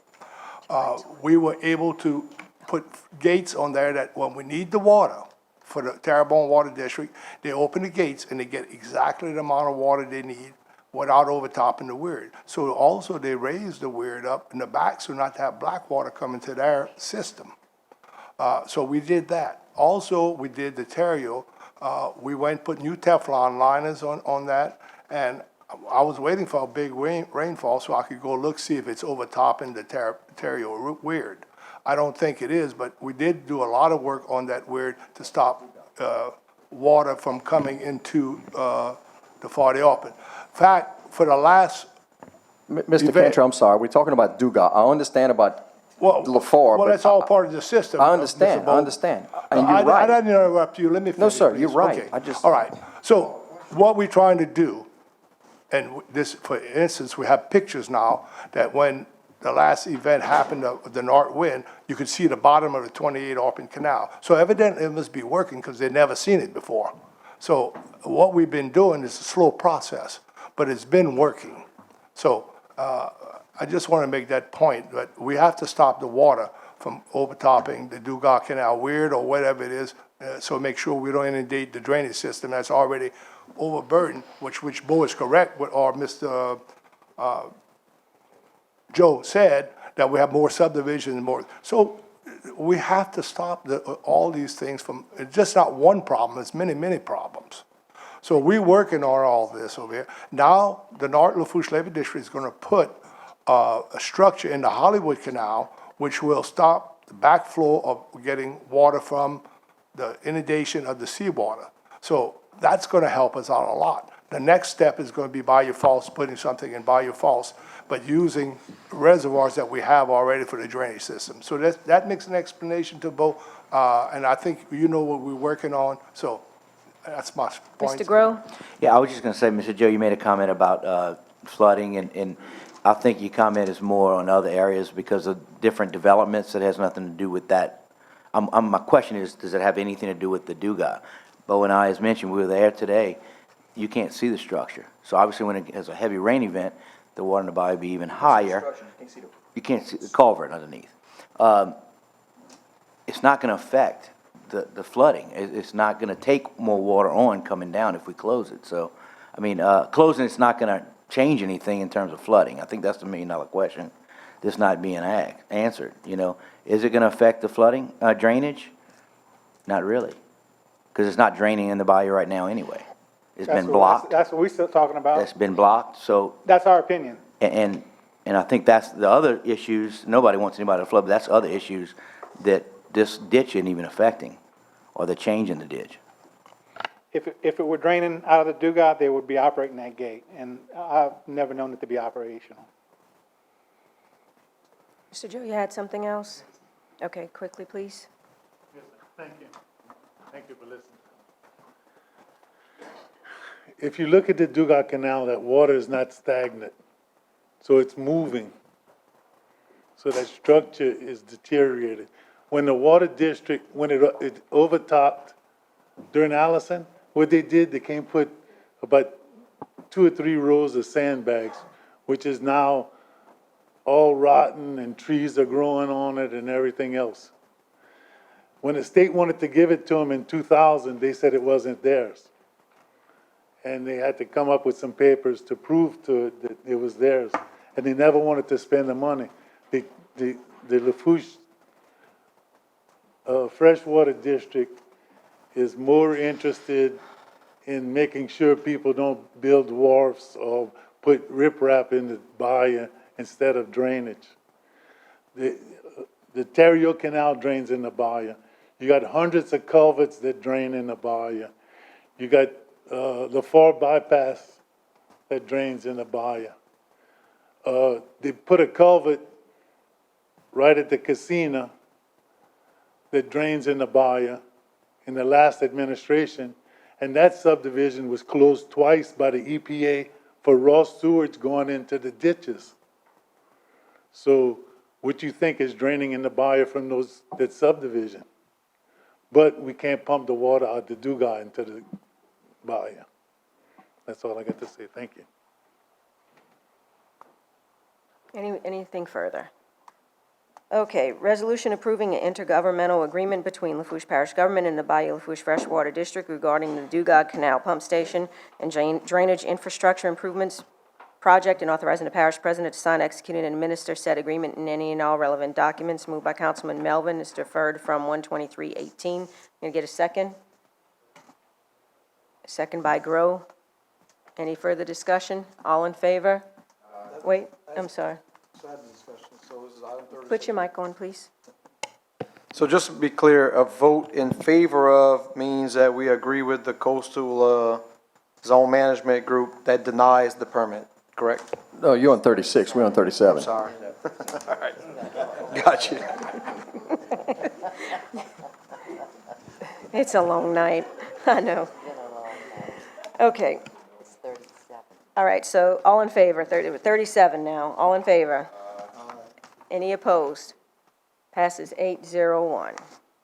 M: We were able to put gates on there that when we need the water for the Terrebonne Water District, they open the gates and they get exactly the amount of water they need without overtopping the weir. So also they raised the weir up in the back so not to have black water coming to their system. So we did that. Also, we did the Terrio. We went and put new Teflon liners on that, and I was waiting for a big rainfall so I could go look, see if it's overtopping the Terrio weir. I don't think it is, but we did do a lot of work on that weir to stop water from coming into the 40 open. In fact, for the last
O: Mr. Cantor, I'm sorry, we're talking about Dugas. I understand about Lafourche.
M: Well, that's all part of the system.
O: I understand, and you're
M: I
O: right.
M: didn't interrupt you, let me finish.
O: No, sir,
M: please.
O: you're right.
M: Okay. All right, so what we're trying to do, and this, for instance, we have pictures now that when the last event happened of the north wind, you could see the bottom of the 28 open canal. So evidently it must be working because they'd never seen it before. So what we've been doing is a slow process, but it's been working. So I just want to make that point, that we have to stop the water from overtopping the Dugas Canal weir or whatever it is, so make sure we don't inundate the drainage system that's already overburdened, which Bo is correct, or Mr. Joe said, that we have more subdivisions and more. So we have to stop all these things from, it's just not one problem, it's many, many problems. So we're working on all this over here. Now, the North Lafourche Levee District is going to put a structure in the Hollywood Canal, which will stop the backflow of getting water from the inundation of the seawater. So that's going to help us out a lot. The next step is going to be Bayou Falls, putting something in Bayou Falls, but using reservoirs that we have already for the drainage system. So that makes an explanation to Bo, and I think you know what we're working on, so that's my point.
A: Mr. Groh?
D: Yeah, I was just going to say, Mr. Joe, you made a comment about flooding, and I think your comment is more on other areas because of different developments that has nothing to do with that. My question is, does it have anything to do with the Dugas? Bo and I, as mentioned, we were there today. You can't see the structure. So obviously when it has a heavy rain event, the water in the bayou will be even higher. You can't see the culvert underneath. It's not going to affect the flooding. It's not going to take more water on coming down if we close it. So, I mean, closing it's not going to change anything in terms of flooding. I think that's the million-dollar question that's not being answered. You know, is it going to affect the flooding drainage? Not really, because it's not draining in the bayou right now anyway. It's been blocked.
U: That's what we're still talking about.
D: It's been blocked. So
U: That's our opinion.
D: and I think that's the other issues. Nobody wants anybody to flood, but that's other issues that this ditch isn't even affecting, or the change in the ditch.
U: If it were draining out of the Dugas, they would be operating that gate, and I've never known it to be operational.
A: Mr. Joe, you had something else? Okay, quickly, please.
U: Yes, thank you. Thank you for listening.
N: If you look at the Dugas Canal, that water is not stagnant, so it's moving. So that structure is deteriorated. When the water district, when it overtopped during Allison, what they did, they came put about 2 or 3 rows of sandbags, which is now all rotten and trees are growing on it and everything else. When the state wanted to give it to them in 2000, they said it wasn't theirs. And they had to come up with some papers to prove to it that it was theirs. And they never wanted to spend the money. The Lafourche Freshwater District is more interested in making sure people don't build wharfs or put riprap in the bayou instead of drainage. The Terrio Canal drains in the bayou. You got hundreds of culverts that drain in the bayou. You got the Lafourche bypass that drains in the bayou. They put a culvert right at the casino that drains in the bayou in the last administration, And that subdivision was closed twice by the EPA for raw sewage going into the ditches. So what you think is draining in the bayou from that subdivision. But we can't pump the water out the Dugas into the bayou. That's all I got to say. Thank you.
A: Anything further? Okay, resolution approving an intergovernmental agreement between Lafourche Parish Government and the Bayou Lafourche Freshwater District regarding the Dugas Canal Pump Station and drainage infrastructure improvements project, and authorizing the parish president to sign, execute, and administer said agreement in any and all relevant documents. Moved by Councilman Melvin. It's deferred from 12318. Gonna get a second? A second by Grow. Any further discussion? All in favor? Wait, I'm sorry. Put your mic on, please.
H: So just to be clear, a vote in favor of means that we agree with the coastal zone management group that denies the permit, correct?
O: No, you're on 36, we're on 37.
H: Sorry. All right. Got you.
A: It's a long night, I know. Okay. All right, so all in favor, 37 now, all in favor? Any opposed? Passes 8-0-1.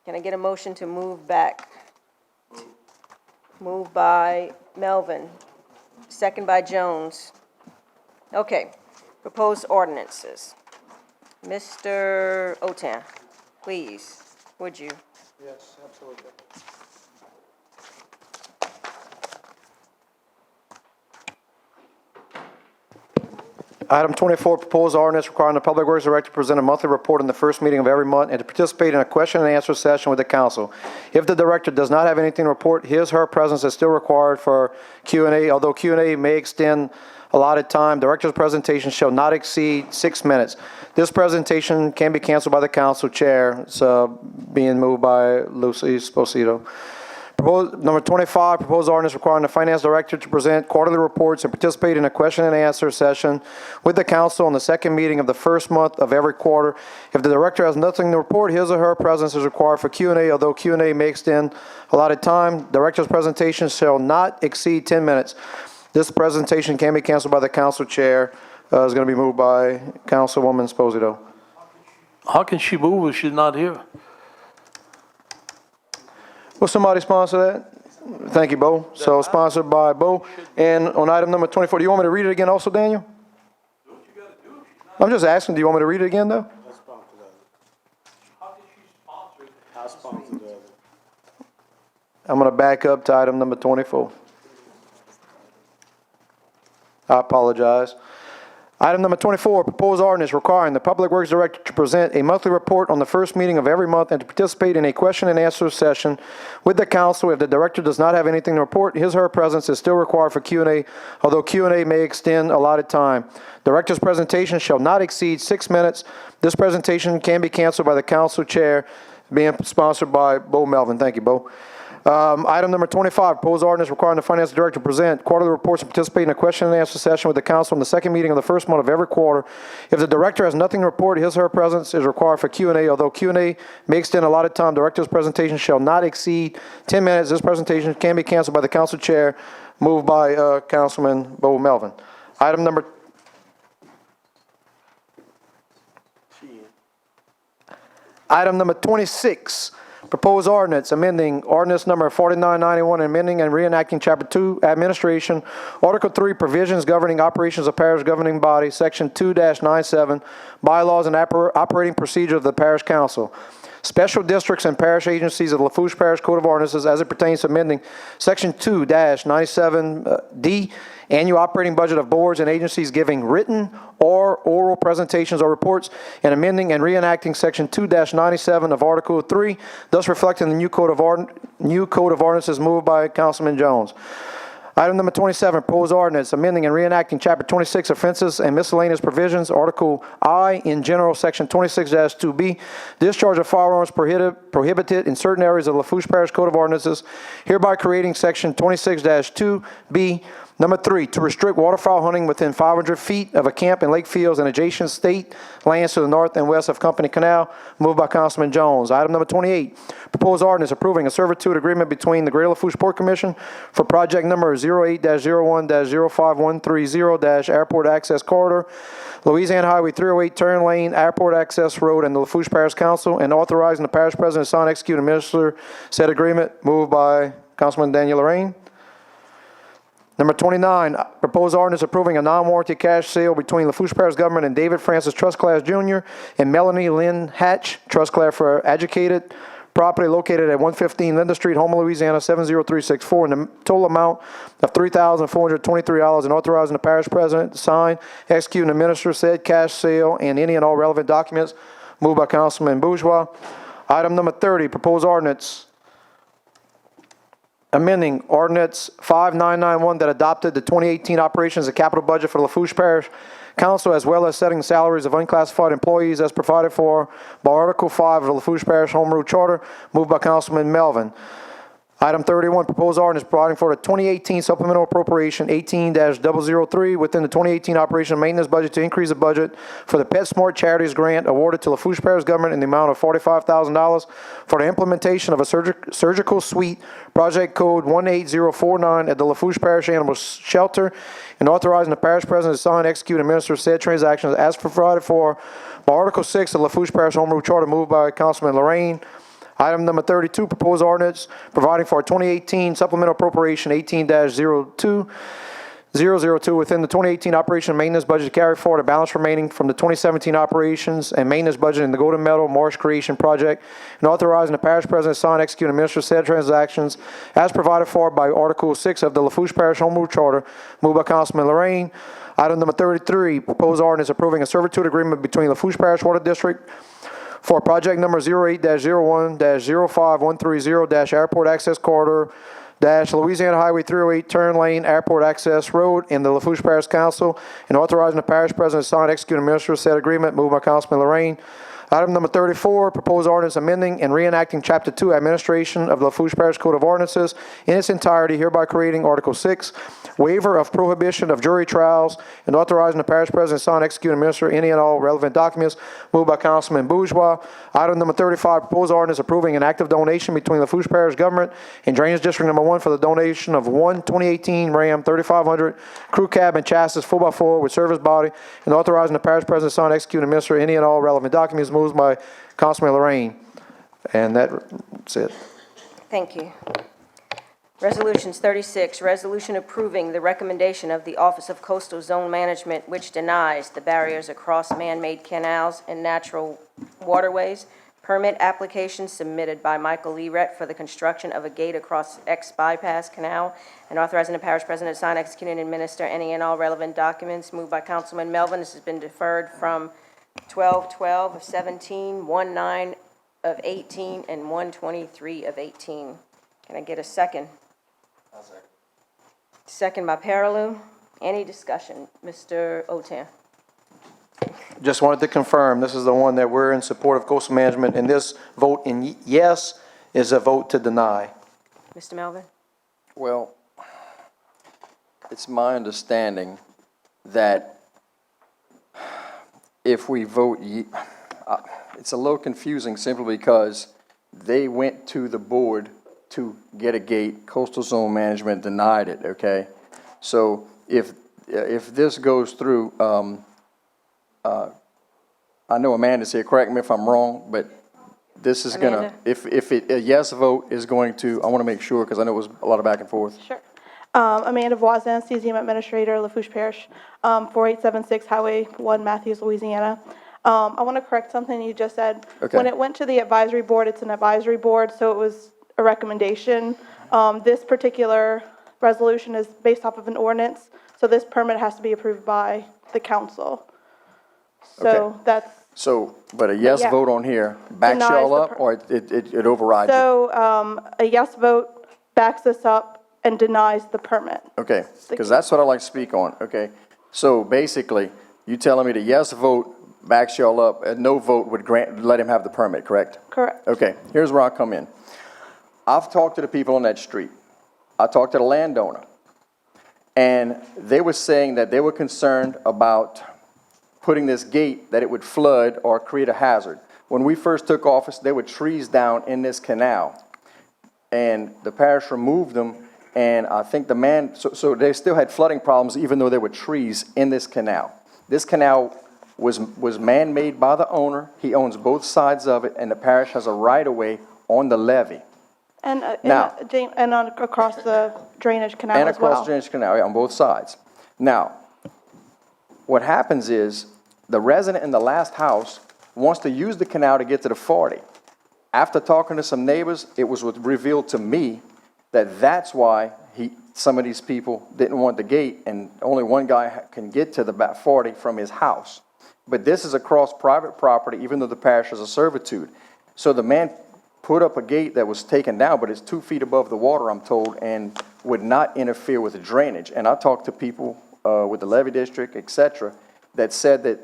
A: Can I get a motion to move back? Moved by Melvin, second by Jones. Okay, proposed ordinances. Mr. Otan, please, would you?
H: Yes, absolutely. Item 24, proposed ordinance requiring the Public Works Director to present a monthly report in the first meeting of every month and to participate in a question and answer session with the council. If the director does not have anything to report, his or her presence is still required for Q&A. Although Q&A may extend allotted time, director's presentation shall not exceed 6 minutes. This presentation can be canceled by the council chair. It's being moved by Lucy Esposito. Number 25, proposed ordinance requiring the finance director to present quarterly reports and participate in a question and answer session with the council on the second meeting of the first month of every quarter. If the director has nothing to report, his or her presence is required for Q&A. Although Q&A may extend allotted time, director's presentation shall not exceed 10 minutes. This presentation can be canceled by the council chair. Is going to be moved by Councilwoman Esposito.
L: How can she move if she's not here?
H: Will somebody sponsor that? Thank you, Bo. So sponsored by Bo. And on item number 24, do you want me to read it again also, Daniel? I'm just asking, do you want me to read it again, though? I'm going to back up to item number 24. I apologize. Item number 24, proposed ordinance requiring the Public Works Director to present a monthly report on the first meeting of every month and to participate in a question and answer session with the council. If the director does not have anything to report, his or her presence is still required for Q&A, although Q&A may extend allotted time. Director's presentation shall not exceed 6 minutes. This presentation can be canceled by the council chair, being sponsored by Bo Melvin. Thank you, Bo. Item number 25, proposed ordinance requiring the finance director to present quarterly reports and participate in a question and answer session with the council on the second meeting of the first month of every quarter. If the director has nothing to report, his or her presence is required for Q&A. Although Q&A may extend allotted time, director's presentation shall not exceed 10 minutes. This presentation can be canceled by the council chair, moved by Councilman Bo Melvin. Item number 26. Proposed ordinance amending ordinance number 4991, amending and reenacting Chapter 2, Administration, Article 3, Provisions Governing Operations of Parish Governing Body, Section 2-97, Bylaws and Operating Procedure of the Parish Council. Special districts and parish agencies of the Lafourche Parish Code of Ordinances as it pertains to amending Section 2-97D, annual operating budget of boards and agencies giving written or oral presentations or reports, and amending and reenacting Section 2-97 of Article 3, thus reflecting the new Code of Ordinances moved by Councilman Jones. Item number 27, proposed ordinance amending and reenacting Chapter 26, Offenses and Miscellaneous Provisions, Article I in general, Section 26-2B, discharge of firearms prohibited in certain areas of Lafourche Parish Code of Ordinances, hereby creating Section 26-2B, Number 3, to restrict waterfowl hunting within 500 feet of a camp in lake fields and adjacent state lands to the north and west of Company Canal, moved by Councilman Jones. Item number 28, proposed ordinance approving a servitude agreement between the Greater Lafourche Port Commission for project number 08-01-05130-Airport Access Corridor, Louisiana Highway 308 Turn Lane, Airport Access Road, and the Lafourche Parish Council, and authorizing the parish president to sign, execute, and administer said agreement, moved by Councilman Daniel Lorraine. Number 29, proposed ordinance approving a non-warranty cash sale between Lafourche Parish Government and David Francis Trust Class Jr. and Melanie Lynn Hatch Trust Class for adjudicated property located at 115 Linda Street, Houma, Louisiana 70364, in the total amount of $3,423, and authorizing the parish president to sign, execute, and administer said cash sale and any and all relevant documents, moved by Councilman Bourgeois. Item number 30, proposed ordinance amending ordinance 5991 that adopted the 2018 operations and capital budget for Lafourche Parish Council, as well as setting the salaries of unclassified employees as provided for by Article 5 of the Lafourche Parish Home Rule Charter, moved by Councilman Melvin. Item 31, proposed ordinance providing for the 2018 supplemental appropriation 18-003 within the 2018 operation and maintenance budget to increase the budget for the PetSmart Charities Grant awarded to Lafourche Parish Government in the amount of $45,000 for the implementation of a surgical suite, project code 18049 at the Lafourche Parish Animal Shelter, and authorizing the parish president to sign, execute, and administer said transactions as provided for by Article 6 of the Lafourche Parish Home Rule Charter, moved by Councilman Lorraine. Item number 32, proposed ordinance providing for a 2018 supplemental appropriation 18-02002 within the 2018 operation and maintenance budget to carry forward a balance remaining from the 2017 operations and maintenance budget in the Golden Meadow Marsh Creation Project, and authorizing the parish president to sign, execute, and administer said transactions as provided for by Article 6 of the Lafourche Parish Home Rule Charter, moved by Councilman Lorraine. Item number 33, proposed ordinance approving a servitude agreement between Lafourche Parish Water District for project number 08-01-05130-Airport Access Corridor, Louisiana Highway 308 Turn Lane, Airport Access Road, in the Lafourche Parish Council, and authorizing the parish president to sign, execute, and administer said agreement, moved by Councilman Lorraine. Item number 34, proposed ordinance amending and reenacting Chapter 2 Administration of the Lafourche Parish Code of Ordinances in its entirety, hereby creating Article 6, waiver of prohibition of jury trials, and authorizing the parish president to sign, execute, and administer any and all relevant documents, moved by Councilman Bourgeois. Item number 35, proposed ordinance approving an act of donation between Lafourche Parish Government and Drainage District Number 1 for the donation of one 2018 Ram 3500 crew cab and chassis 4x4 with service body, and authorizing the parish president to sign, execute, and administer any and all relevant documents, moved by Councilman Lorraine. And that's it.
A: Thank you. Resolutions 36, resolution approving the recommendation of the Office of Coastal Zone Management, which denies the barriers across man-made canals and natural waterways. Permit application submitted by Michael Leret for the construction of a gate across X-Bypass Canal, and authorizing the parish president to sign, execute, and administer any and all relevant documents, moved by Councilman Melvin. This has been deferred from 12/12 of 17, 1/9 of 18, and 1/23 of 18. Can I get a second? I'll second. Second by Paraloo. Any discussion? Mr. Otan.
H: Just wanted to confirm, this is the one that we're in support of coastal management, and this vote in yes is a vote to deny.
A: Mr. Melvin?
O: Well, it's my understanding that if we vote, it's a little confusing simply because they went to the board to get a gate, coastal zone management denied it, okay? So if this goes through, I know Amanda's here, correct me if I'm wrong, but this is gonna, if a yes vote is going to, I wanna make sure, because I know it was a lot of back and forth.
P: Sure. Amanda Voisin, CZM Administrator, Lafourche Parish, 4876 Highway 1, Matthews, Louisiana. I want to correct something you just said.
O: Okay.
P: When it went to the advisory board, it's an advisory board, so it was a recommendation. This particular resolution is based off of an ordinance, so this permit has to be approved by the council. So
O: Okay.
P: that's...
O: So, but a yes
P: Yeah.
O: vote on here backs
P: Denies
O: y'all
P: the
O: up, or it overrides it?
P: So a yes vote backs this up and denies the permit.
O: Okay, because that's what I like to speak on, okay? So basically, you telling me the yes vote backs y'all up, and no vote would let him have the permit, correct?
P: Correct.
O: Okay, here's where I come in. I've talked to the people on that street. I talked to the landowner. And they were saying that they were concerned about putting this gate, that it would flood or create a hazard. When we first took office, there were trees down in this canal. And the parish removed them, and I think so they still had flooding problems even though there were trees in this canal. This canal was man-made by the owner. He owns both sides of it, and the parish has a right-of-way on the levee.
P: And,
O: Now-
P: and on, across the drainage canal
O: And
P: as well.
O: across the drainage canal, yeah, on both sides. Now, what happens is, the resident in the last house wants to use the canal to get to the 40. After talking to some neighbors, it was revealed to me that that's why some of these people didn't want the gate, and only one guy can get to the back 40 from his house. But this is across private property, even though the parish has a servitude. So the man put up a gate that was taken down, but it's 2 feet above the water, I'm told, and would not interfere with the drainage. And I talked to people with the levee district, et cetera, that said that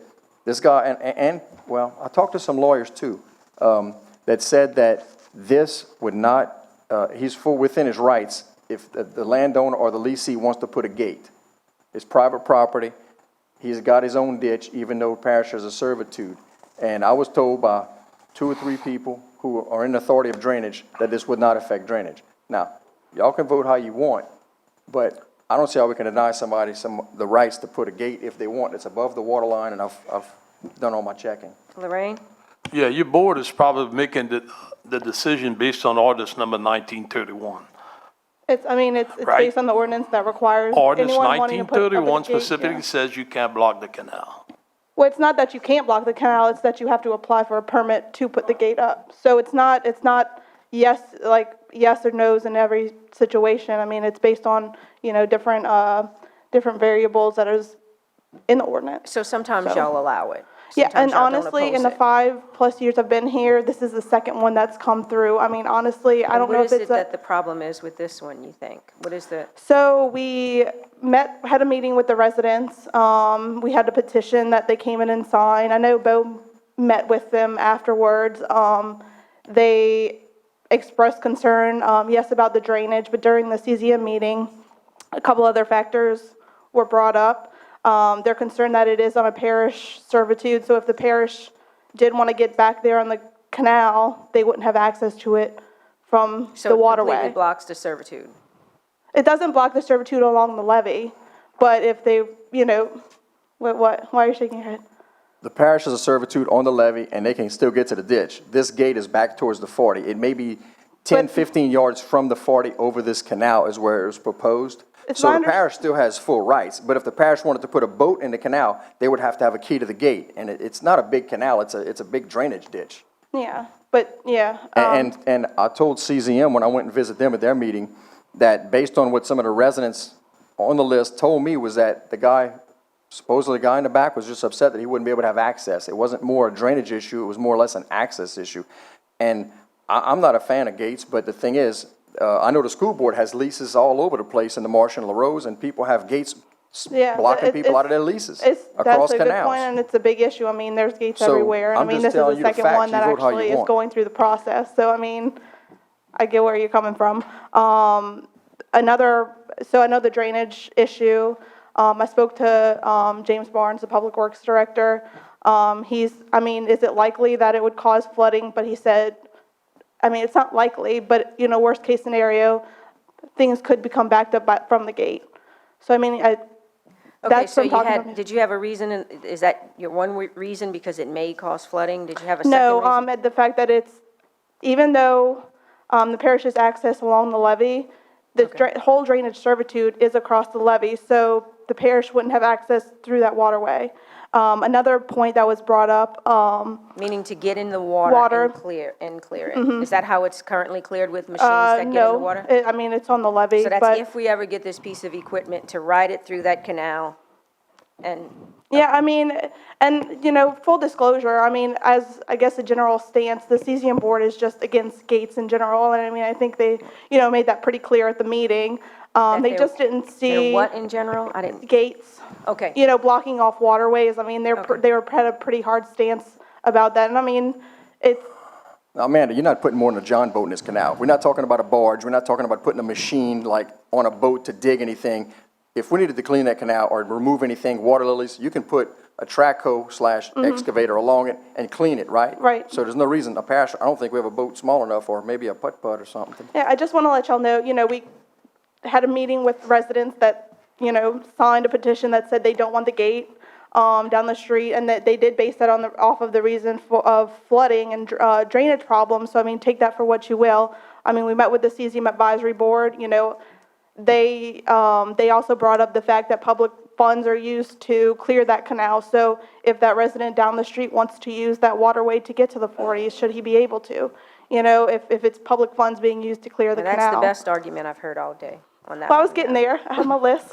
O: this guy, well, I talked to some lawyers too, that said that this would not, he's full within his rights if the landowner or the leasee wants to put a gate. It's private property. He's got his own ditch, even though parish has a servitude. And I was told by 2 or 3 people who are in the authority of drainage that this would not affect drainage. Now, y'all can vote how you want, but I don't see how we can deny somebody the rights to put a gate if they want. It's above the water line, and I've done all my checking.
A: Lorraine?
L: Yeah, your board is probably making the decision based on ordinance number 1931.
P: It's
L: Right.
P: based on the ordinance that requires
L: Ordinance
P: anyone wanting to put up a
L: 1931
P: gate, yeah.
L: specifically says you can't block the canal.
P: Well, it's not that you can't block the canal, it's that you have to apply for a permit to put the gate up. So it's not yes, yes or no's in every situation. I mean, it's based on, different variables that is in the ordinance.
A: So sometimes
P: So-
A: y'all allow it?
P: Yeah, and
A: Sometimes y'all don't
P: honestly, in
A: oppose
P: the
A: it.
P: 5+ years I've been here, this is the second one that's come through. I mean, honestly, I don't know if
A: What is
P: it's
A: it that the problem is with this one, you think? What is the,
P: So we had a meeting with the residents. We had a petition that they came in and signed. I know Bo met with them afterwards. They expressed concern, yes, about the drainage, but during the CZM meeting, a couple other factors were brought up. They're concerned that it is on a parish servitude, so if the parish did want to get back there on the canal, they wouldn't have access to it from
A: so
P: the
A: it
P: waterway.
A: completely blocks the servitude?
P: It doesn't block the servitude along the levee, but if they, why are you shaking your head?
O: The parish has a servitude on the levee, and they can still get to the ditch. This gate is back towards the 40. It may be 10, 15 yards from the 40 over this canal is where it was proposed.
P: It's
O: So
P: my
O: the parish still has full rights, but if the parish wanted to put a boat in the canal, they would have to have a key to the gate. And it's not a big canal, it's a big drainage ditch.
P: Yeah, but, yeah.
O: And I told CZM when I went and visited them at their meeting, that based on what some of the residents on the list told me was that supposedly the guy in the back was just upset that he wouldn't be able to have access. It wasn't more a drainage issue, it was more or less an access issue. And I'm not a fan of gates, but the thing is, I know the school board has leases all over the place in the Marsh and LaRose, and people have gates
P: Yeah,
O: blocking people out of their leases across
P: That's a good point,
O: canals.
P: and it's a big issue. I mean, there's gates
O: So,
P: everywhere, and I
O: I'm
P: mean,
O: just
P: this is
O: telling
P: the
O: you the
P: second
O: facts.
P: one
O: You
P: that
O: vote how you
P: actually is
O: want.
P: going through the process. So, I mean, I get where you're coming from. So I know the drainage issue. I spoke to James Barnes, the Public Works Director. Is it likely that it would cause flooding? But he said, it's not likely, but, worst case scenario, things could become backed up from the gate. So,
A: Okay,
P: that's
A: so
P: what I'm talking about.
A: did you have a reason, is that your one reason because it may cause flooding? Did you have a second reason?
P: No, the fact that even though the parish's access along the levee, the whole drainage servitude is across the levee, so the parish wouldn't have access through that waterway. Another point that was brought up.
A: Meaning to get in the water and clear it.
P: Mhm.
A: Is that how it's currently cleared with machines that get in the water?
P: No, it's on the levee.
A: So that's
P: but
A: if we ever get this piece of equipment to ride it through that canal and...
P: Yeah, full disclosure, as I guess a general stance, the CZM board is just against gates in general, and I think they, made that pretty clear at the meeting. They just didn't see.
A: They're what in general? I didn't...
P: Gates.
A: Okay.
P: Blocking off waterways. They had a pretty hard stance about that, and it's.
O: Now, Amanda, you're not putting more than a John boat in this canal. We're not talking about a barge. We're not talking about putting a machine like on a boat to dig anything. if we needed to clean that canal or remove anything, water lilies, you can put a track hoe slash excavator along it and clean it, right?
P: Right.
O: So there's no reason, a parish, I don't think we have a boat small enough, or maybe a putt-putt or something.
P: Yeah, I just want to let y'all know, we had a meeting with residents that, signed a petition that said they don't want the gate down the street, and that they did base that off of the reason of flooding and drainage problems. So, I mean, take that for what you will. I mean, we met with the cesium advisory board, they also brought up the fact that public funds are used to clear that canal. So if that resident down the street wants to use that waterway to get to the 40s, should he be able to? If it's public funds being used to clear the
A: Well,
P: canal.
A: that's the best argument I've heard all day on that
P: Well, I
A: one,
P: was getting
A: yeah.
P: there. I have my list.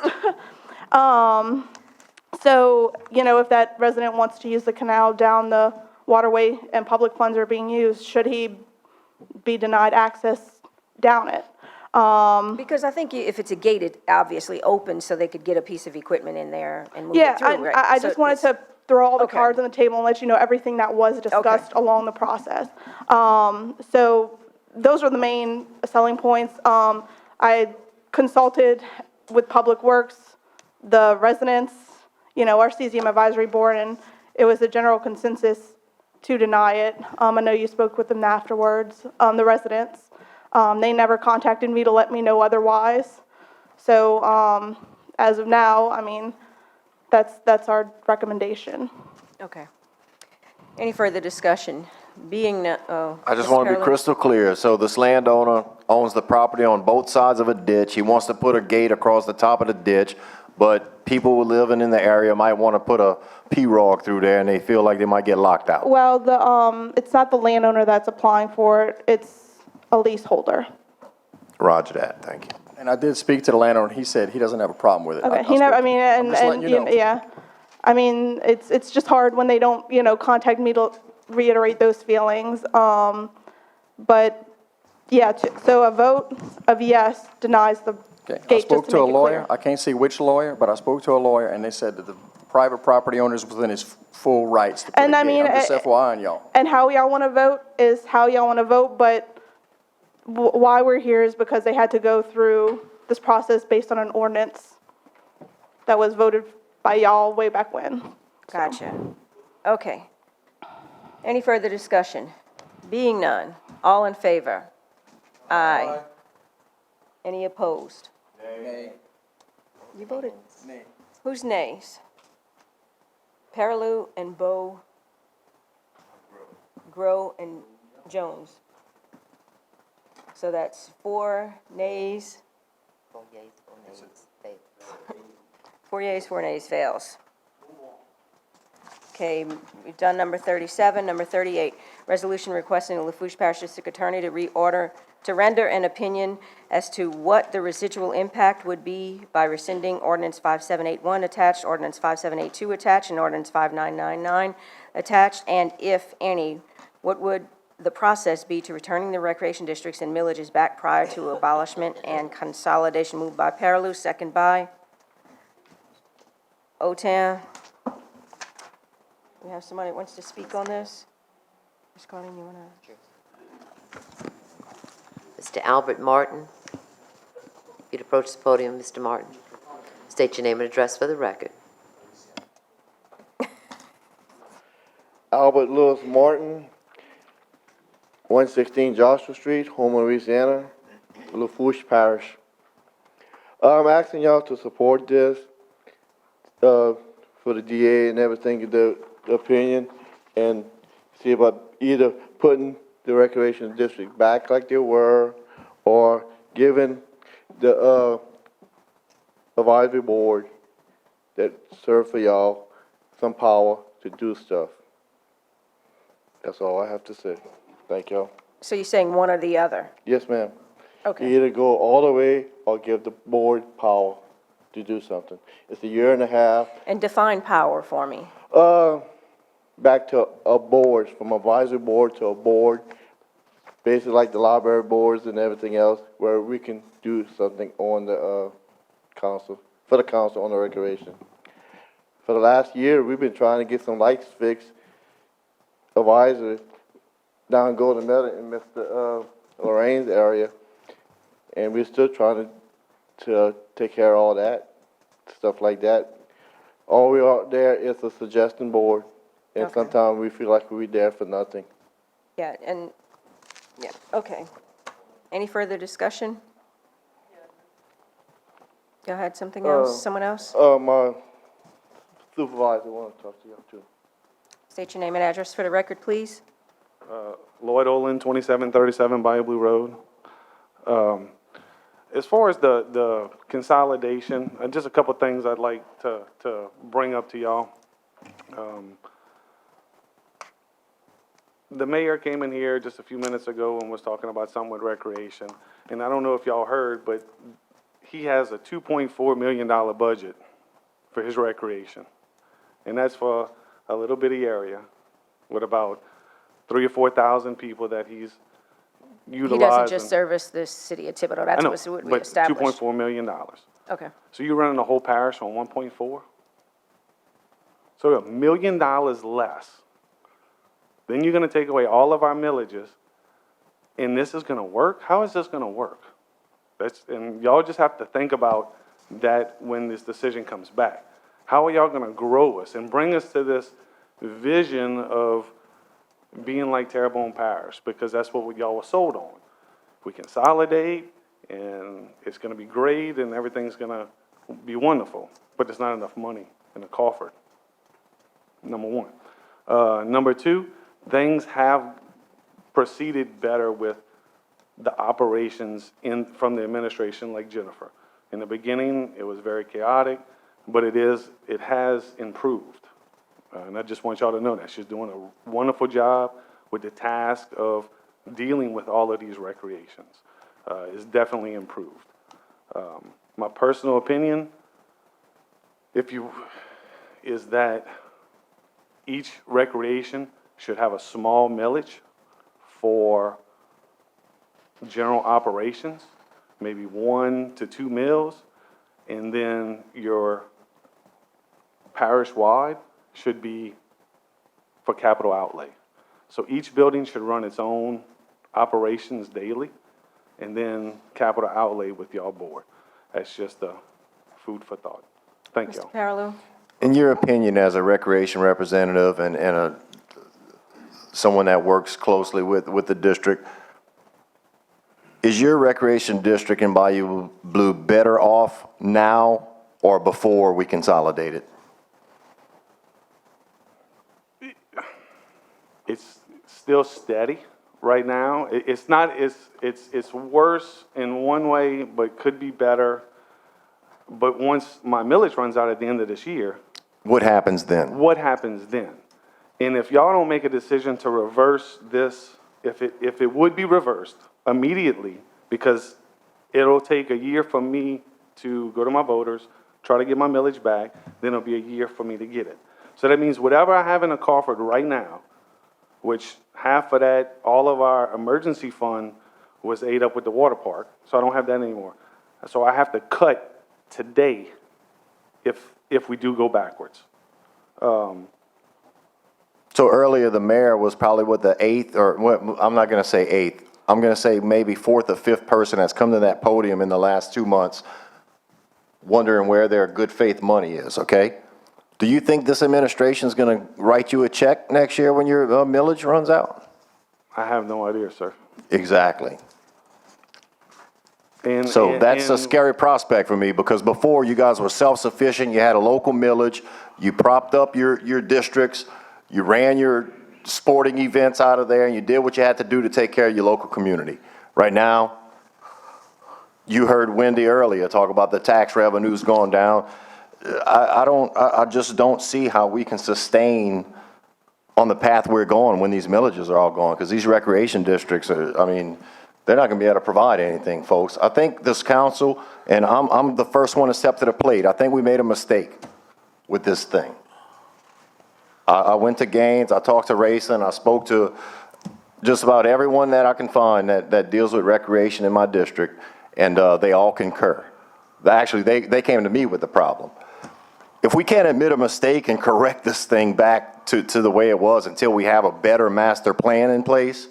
P: So, if that resident wants to use the canal down the waterway and public funds are being used, should he be denied access down it?
A: Because I think if it's a gate, it obviously opens so they could get a piece of equipment in there and move
P: Yeah,
A: it through, right?
P: I
A: So
P: just wanted
A: it's-
P: to throw all the
A: Okay.
P: cards on the table and let you know everything that was discussed along the process. So those are the main selling points. I consulted with Public Works, the residents, our cesium advisory board, and it was a general consensus to deny it. I know you spoke with them afterwards, the residents. They never contacted me to let me know otherwise. So, as of now, I mean, that's our recommendation.
A: Okay. Any further discussion? Being no, oh.
C: I just
A: Mr.
C: want to be
A: Carlin?
C: crystal clear. So this landowner owns the property on both sides of a ditch. He wants to put a gate across the top of the ditch, but people living in the area might want to put a P-Rog through there, and they feel like they might get locked out.
P: Well, it's not the landowner that's applying for it, it's a leaseholder.
C: Roger that, thank you.
O: And I did speak to the landowner, he said he doesn't have a problem with it.
P: Okay, he never, I mean,
O: I'm just letting you know.
P: yeah. I mean, it's just hard when they don't, contact me to reiterate those feelings. But, yeah, so a vote of yes denies the
O: Okay, I
P: gate,
O: spoke
P: just
O: to
P: to
O: a
P: make it
O: lawyer,
P: clear.
O: I can't see which lawyer, but I spoke to a lawyer, and they said that the private property owner is within his full rights to put a
P: And I
O: gate.
P: mean,
O: I'm just FYIing y'all.
P: And how y'all want to vote is how y'all want to vote, but why we're here is because they had to go through this process based on an ordinance that was voted by y'all way back when.
A: Gotcha. Okay. Any further discussion? Being none, all in favor? Aye. Any opposed?
O: Nay.
A: You voted?
O: Nay.
A: Who's nays? Paraloo and Bo, Grow and Jones. So that's 4 nays. 4 yeas, 4 nays, fails. Okay, we've done number 37. Number 38, resolution requesting the Lafourche Parish District Attorney to render an opinion as to what the residual impact would be by rescinding ordinance 5781 attached, ordinance 5782 attached, and ordinance 5999 attached, and if any, what would the process be to returning the recreation districts and millages back prior to abolishment and consolidation. Moved by Paraloo, second by O-Town. We have somebody that wants to speak on this? Ms. Carlin, you want to?
B: Mr. Albert Martin, if you'd approach the podium, Mr. Martin. State your name and address for the record.
Q: Albert Lewis Martin, 116 Joshua Street, Homer, Louisiana, Lafourche Parish. I'm asking y'all to support this for the DA and everything, the opinion, and see about either putting the recreation district back like they were, or giving the advisory board that serve for y'all some power to do stuff. That's all I have to say. Thank y'all.
A: So you're saying one or the other?
Q: Yes, ma'am.
A: Okay.
Q: Either go all the way or give the board power to do something. It's a year and a half.
A: And define power for me.
Q: Back to a board, from advisory board to a board, basically like the library boards and everything else, where we can do something on the council, for the council on the recreation. For the last year, we've been trying to get some lights fixed, advisory, down in Golden Meadow in Mr. Lorraine's area, and we're still trying to take care of all that. stuff like that. All we are there is a suggestion board, and
A: Okay.
Q: sometimes we feel like we're there for nothing.
A: Yeah, and, yeah, okay. Any further discussion? Go ahead, something else, someone else?
Q: My supervisor want to talk to you too.
A: State your name and address for the record, please.
R: Lloyd Olin, 2737 Bayou Blue Road. As far as the consolidation, just a couple of things I'd like to bring up to y'all. The mayor came in here just a few minutes ago and was talking about something with recreation. And I don't know if y'all heard, but he has a $2.4 million budget for his recreation. And that's for a little bitty area with about 3,000 or 4,000 people that he's utilizing.
A: He doesn't just service the city of Thibodeau, that's what we
R: but
A: established.
R: $2.4 million.
A: Okay.
R: So you're running the whole parish on 1.4? So $1 million less. Then you're gonna take away all of our millages, and this is gonna work? How is this gonna work? And y'all just have to think about that when this decision comes back. How are y'all gonna grow us and bring us to this vision of being like Terrebonne Parish? Because that's what y'all were sold on. We consolidate, and it's gonna be great, and everything's gonna be wonderful, but there's not enough money in the coffer, number one. Number two, things have proceeded better with the operations from the administration like Jennifer. In the beginning, it was very chaotic, but it has improved. And I just want y'all to know that. She's doing a wonderful job with the task of dealing with all of these recreations. It's definitely improved. My personal opinion, is that each recreation should have a small millage for general operations, maybe 1 to 2 mills, and then your parish-wide should be for capital outlay. So each building should run its own operations daily, and then capital outlay with y'all board. That's just a food for thought. Thank y'all.
A: Mr. Parlow?
C: In your opinion, as a recreation representative and someone that works closely with the district, is your recreation district in Bayou Blue better off now or before we consolidate it?
R: It's still steady right now. It's not, it's worse in one way, but could be better. But once my millage runs out at the end of this year.
C: What happens then?
R: What happens then? And if y'all don't make a decision to reverse this, if it would be reversed immediately, because it'll take a year for me to go to my voters, try to get my millage back, then it'll be a year for me to get it. So that means whatever I have in the coffer right now, which half of that, all of our emergency fund was ate up with the water park, so I don't have that anymore. So I have to cut today if we do go backwards.
C: So earlier, the mayor was probably what, the eighth, or what, I'm not going to say eighth. I'm going to say maybe fourth or fifth person that's come to that podium in the last 2 months wondering where their good faith money is, okay? Do you think this administration is going to write you a check next year when your millage runs out?
R: I have no idea, sir.
C: Exactly.
R: And
C: That's a scary prospect for me, because before you guys were self-sufficient, you had a local millage, you propped up your districts, you ran your sporting events out of there, and you did what you had to do to take care of your local community. Right now, you heard Wendy earlier talk about the tax revenues going down. I just don't see how we can sustain on the path we're going when these millages are all gone, because these recreation districts are, I mean, they're not going to be able to provide anything, folks. I think this council, and I'm the first one to step to the plate, I think we made a mistake with this thing. I went to Gaines, I talked to Rayson, I spoke to just about everyone that I can find that deals with recreation in my district, and they all concur. Actually, they came to me with the problem. If we can't admit a mistake and correct this thing back to the way it was until we have a better master plan in place,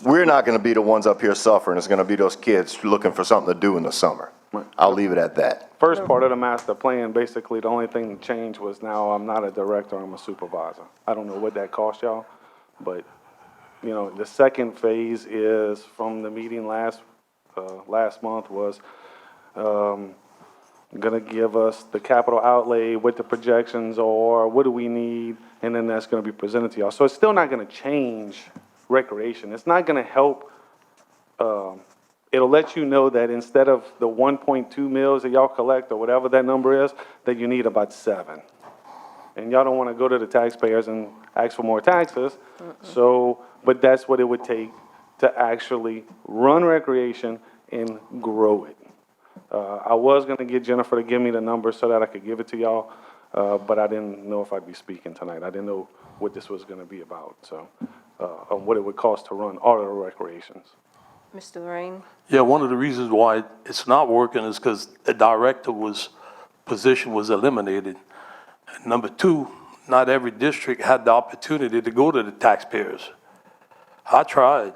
C: we're not going to be the ones up here suffering. It's going to be those kids looking for something to do in the summer. I'll leave it at that.
R: First part of the master plan, basically, the only thing that changed was now I'm not a director, I'm a supervisor. I don't know what that cost y'all, but, you know, the second phase is from the meeting last month was, gonna give us the capital outlay, what the projections are, what do we need, and then that's gonna be presented to y'all. So it's still not gonna change recreation. It's not gonna help, it'll let you know that instead of the 1.2 mils that y'all collect, or whatever that number is, that you need about 7. And y'all don't wanna go to the taxpayers and ask for more taxes. So, but that's what it would take to actually run recreation and grow it. I was gonna get Jennifer to give me the numbers so that I could give it to y'all, but I didn't know if I'd be speaking tonight. I didn't know what this was gonna be about, so, what it would cost to run all of the recreations.
A: Mr. Lorraine?
L: Yeah, one of the reasons why it's not working is because the director position was eliminated. And number two, not every district had the opportunity to go to the taxpayers. I tried.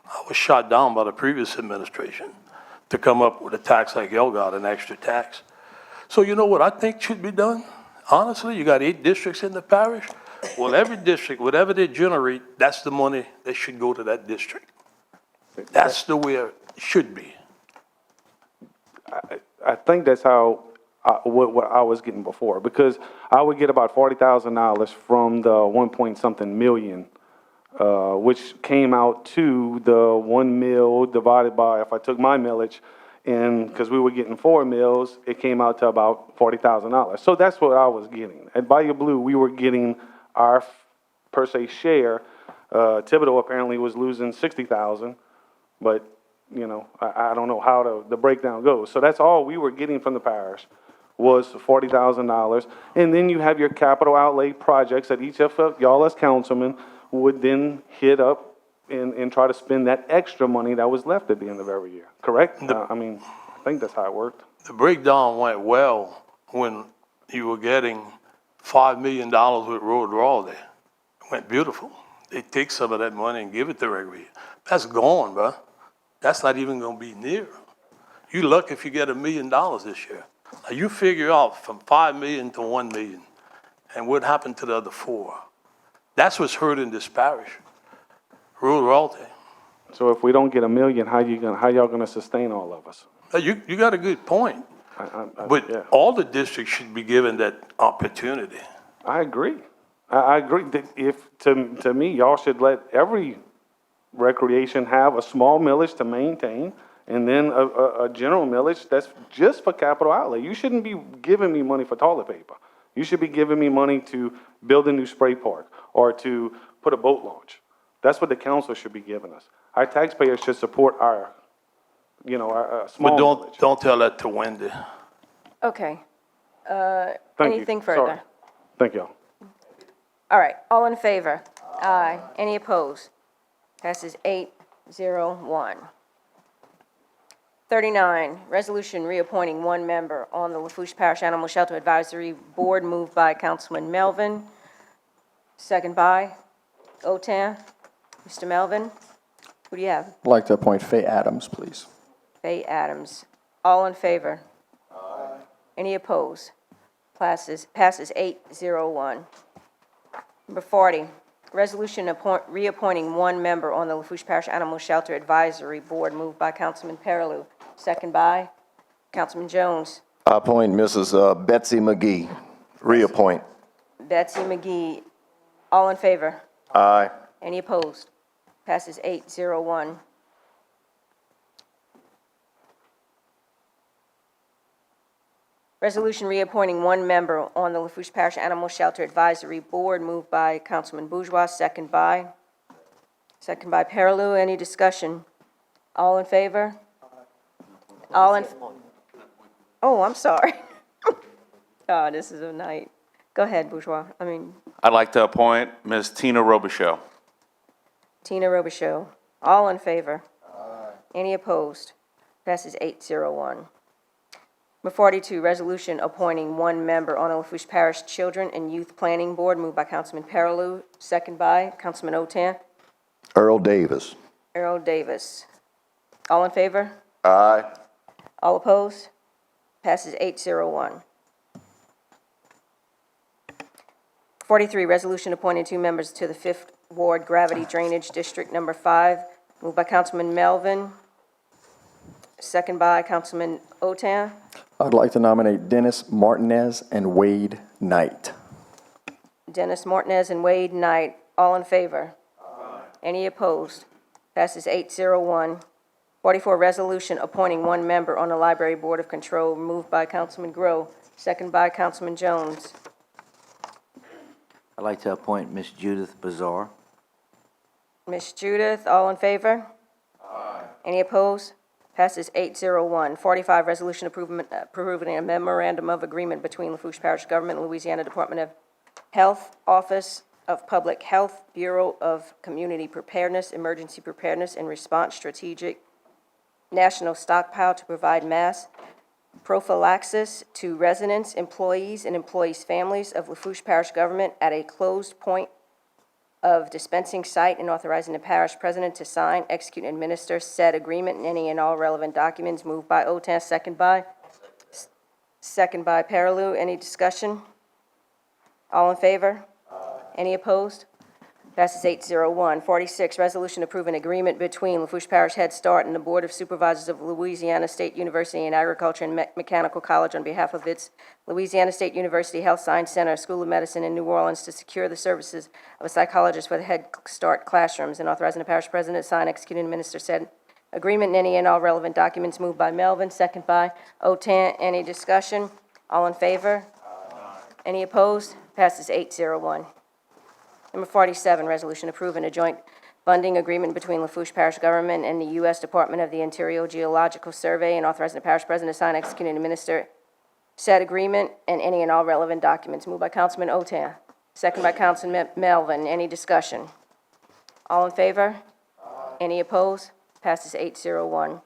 L: I was shot down by the previous administration to come up with a tax like y'all got, an extra tax. So you know what I think should be done? Honestly, you got 8 districts in the parish. Well, every district, whatever they generate, that's the money that should go to that district. That's the way it should be.
R: I think that's how, what I was getting before, because I would get about $40,000 from the 1 point something million, which came out to the 1 mil divided by, if I took my millage, and because we were getting 4 mils, it came out to about $40,000. So that's what I was getting. At Bayou Blue, we were getting our per se share. Thibodeau apparently was losing 60,000, but you know, I don't know how the breakdown goes. So that's all we were getting from the parish was $40,000. And then you have your capital outlay projects that each of y'all as councilmen would then hit up and try to spend that extra money that was left at the end of every year, correct? I mean, I think that's how it worked.
L: The breakdown went well when you were getting $5 million with Road Raleigh. It went beautiful. They take some of that money and give it to recreation. That's gone, bro. That's not even gonna be near. You lucky if you get $1 million this year. Now you figure out from 5 million to 1 million, and what happened to the other 4? That's what's hurting this parish. Rural royalty.
R: So if we don't get $1 million, how y'all gonna sustain all of us?
L: You got a good point. But
R: yeah.
L: all the districts should be given that opportunity.
R: I agree. I agree that if, to me, y'all should let every recreation have a small millage to maintain, and then a general millage that's just for capital outlay. You shouldn't be giving me money for toilet paper. You should be giving me money to build a new spray park or to put a boat launch. That's what the council should be giving us. Our taxpayers should support our, you know, our small
L: But don't tell that to Wendy.
A: Okay.
R: Thank you.
A: Anything
R: Sorry.
A: further?
R: Thank y'all.
A: All right, all in favor? Aye. Any opposed? Passes 8-0-1. 39, resolution reappointing 1 member on the Lafourche Parish Animal Shelter Advisory Board, moved by Councilman Melvin, second by Otan. Mr. Melvin, who do you have?
O: I'd like to appoint Faye Adams, please.
A: Faye Adams. All in favor? Aye. Any opposed? Passes 8-0-1. Number 40, resolution reappointing 1 member on the Lafourche Parish Animal Shelter Advisory Board, moved by Councilman Perilou, second by Councilman Jones.
C: I appoint Mrs. Betsy McGee. Reappoint.
A: Betsy McGee. All in favor?
C: Aye.
A: Any opposed? Passes 8-0-1. Resolution reappointing 1 member on the Lafourche Parish Animal Shelter Advisory Board, moved by Councilman Bourgeois, second by Perilou. Any discussion? All in favor? All in, oh, I'm sorry. Oh, this is a night. Go ahead, Bourgeois.
E: I'd like to appoint Ms. Tina Robichaux.
A: Tina Robichaux. All in favor? Any opposed? Passes 8-0-1. Number 42, resolution appointing 1 member on the Lafourche Parish Children and Youth Planning Board, moved by Councilman Perilou, second by Councilman Otan.
C: Earl Davis.
A: Earl Davis. All in favor?
C: Aye.
A: All opposed? Passes 801. 43, resolution appointing 2 members to the 5th Ward Gravity Drainage District Number 5, moved by Councilman Melvin, second by Councilman Otan.
O: I'd like to nominate Dennis Martinez and Wade Knight.
A: Dennis Martinez and Wade Knight, all in favor? Any opposed? Passes 801. 44, resolution appointing 1 member on the Library Board of Control, moved by Councilman Grow, second by Councilman Jones.
D: I'd like to appoint Miss Judith Bazar.
A: Ms. Judith, all in favor? Any opposed? Passes 801. 45, resolution approving a memorandum of agreement between Lafourche Parish Government and Louisiana Department of Health, Office of Public Health, Bureau of Community Preparedness, Emergency Preparedness and Response Strategic National Stockpile to provide mass prophylaxis to residents, employees, and employees' families of Lafourche Parish Government at a closed point of dispensing site, and authorizing the parish president to sign, execute, and administer said agreement and any and all relevant documents. Moved by Otan, second by Paraloo. Any discussion? All in favor? Any opposed? Passes 801. 46, resolution approving agreement between Lafourche Parish Head Start and the Board of Supervisors of Louisiana State University and Agriculture and Mechanical College on behalf of its Louisiana State University Health Science Center, School of Medicine in New Orleans to secure the services of a psychologist for the Head Start classrooms, and authorizing the parish president to sign, execute, and administer said agreement and any and all relevant documents. Moved by Melvin, second by Otan. Any discussion? All in favor? Any opposed? Passes 801. Number 47, resolution approving a joint funding agreement between Lafourche Parish Government and the U.S. Department of the Interior Geological Survey, and authorizing the parish president to sign, execute, and administer said agreement and any and all relevant documents. Moved by Councilman Otan, second by Councilman Melvin. Any discussion? All in favor? Any opposed? Passes 801.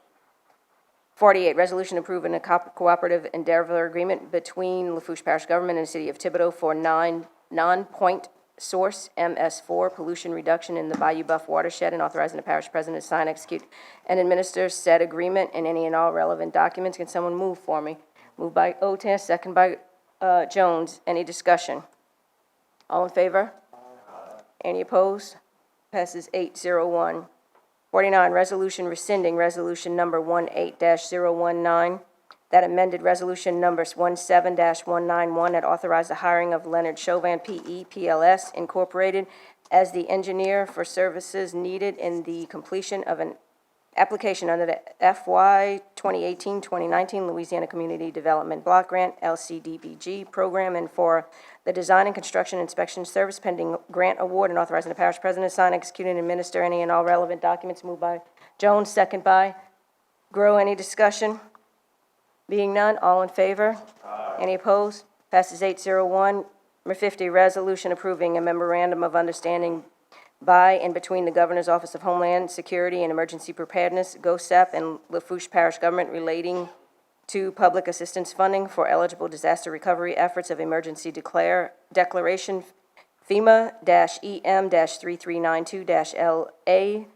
A: 48, resolution approving a cooperative endeavor agreement between Lafourche Parish Government and the City of Thibodaux for non-point source MS4 pollution reduction in the Bayou Buff watershed, and authorizing the parish president to sign, execute, and administer said agreement and any and all relevant documents. Can someone move for me? Moved by Otan, second by Jones. Any discussion? All in favor? Any opposed? Passes 801. 49, resolution rescinding resolution number 18-019, that amended resolution number 17-191 that authorized the hiring of Leonard Chauvin, P.E., PLS, Incorporated, as the engineer for services needed in the completion of an application under the FY 2018-2019 Louisiana Community Development Block Grant, LCDBG program, and for the design and construction inspection service pending grant award, and authorizing the parish president to sign, execute, and administer any and all relevant documents. Moved by Jones, second by Grow. Any discussion? Being none, all in favor? Any opposed? Passes 801. Number 50, resolution approving a memorandum of understanding by and between the Governor's Office of Homeland Security and Emergency Preparedness, GOSEP, and Lafourche Parish Government relating to public assistance funding for eligible disaster recovery efforts of emergency declaration FEMA-EM-3392-LA,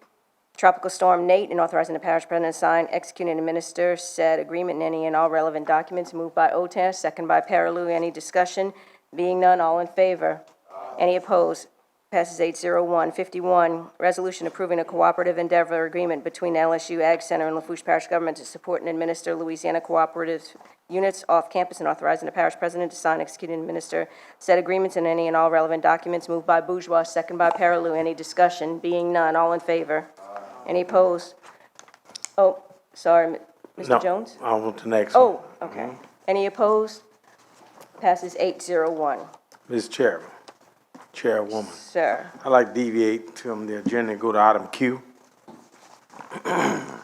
A: Tropical Storm Nate, and authorizing the parish president to sign, execute, and administer said agreement and any and all relevant documents. Moved by Otan, second by Paraloo. Any discussion? Being none, all in favor? Any opposed? Passes 801. 51, resolution approving a cooperative endeavor agreement between LSU Ag Center and Lafourche Parish Government to support and administer Louisiana cooperative units off campus, and authorizing the parish president to sign, execute, and administer said agreements and any and all relevant documents. Moved by Bourgeois, second by Paraloo. Any discussion? Being none, all in favor? Any opposed? Oh, sorry, Mr. Jones?
J: No, on to the next one.
A: Oh, okay. Any opposed? Passes 801.
J: Ms. Chairwoman,
A: Sir.
J: I'd like to deviate from the agenda and go to item Q.
A: Can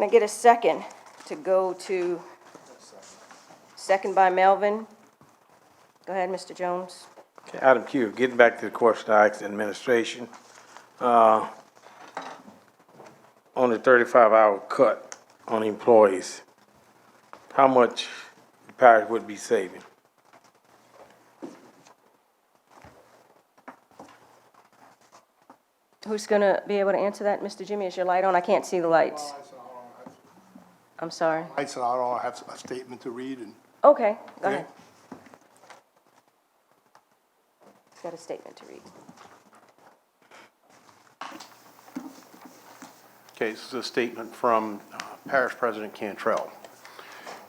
A: I get a second to go to, second by Melvin? Go ahead, Mr. Jones.
J: Okay, item Q, getting back to the question I asked the administration, on the 35-hour cut on employees, how much the parish would be saving?
A: Who's going to be able to answer that? Mr. Jimmy, is your light on? I can't see the lights. I'm sorry.
M: Lights are on, I have a statement to read and.
A: Okay, go ahead. Got a statement to read.
I: Okay, this is a statement from Parish President Cantrell.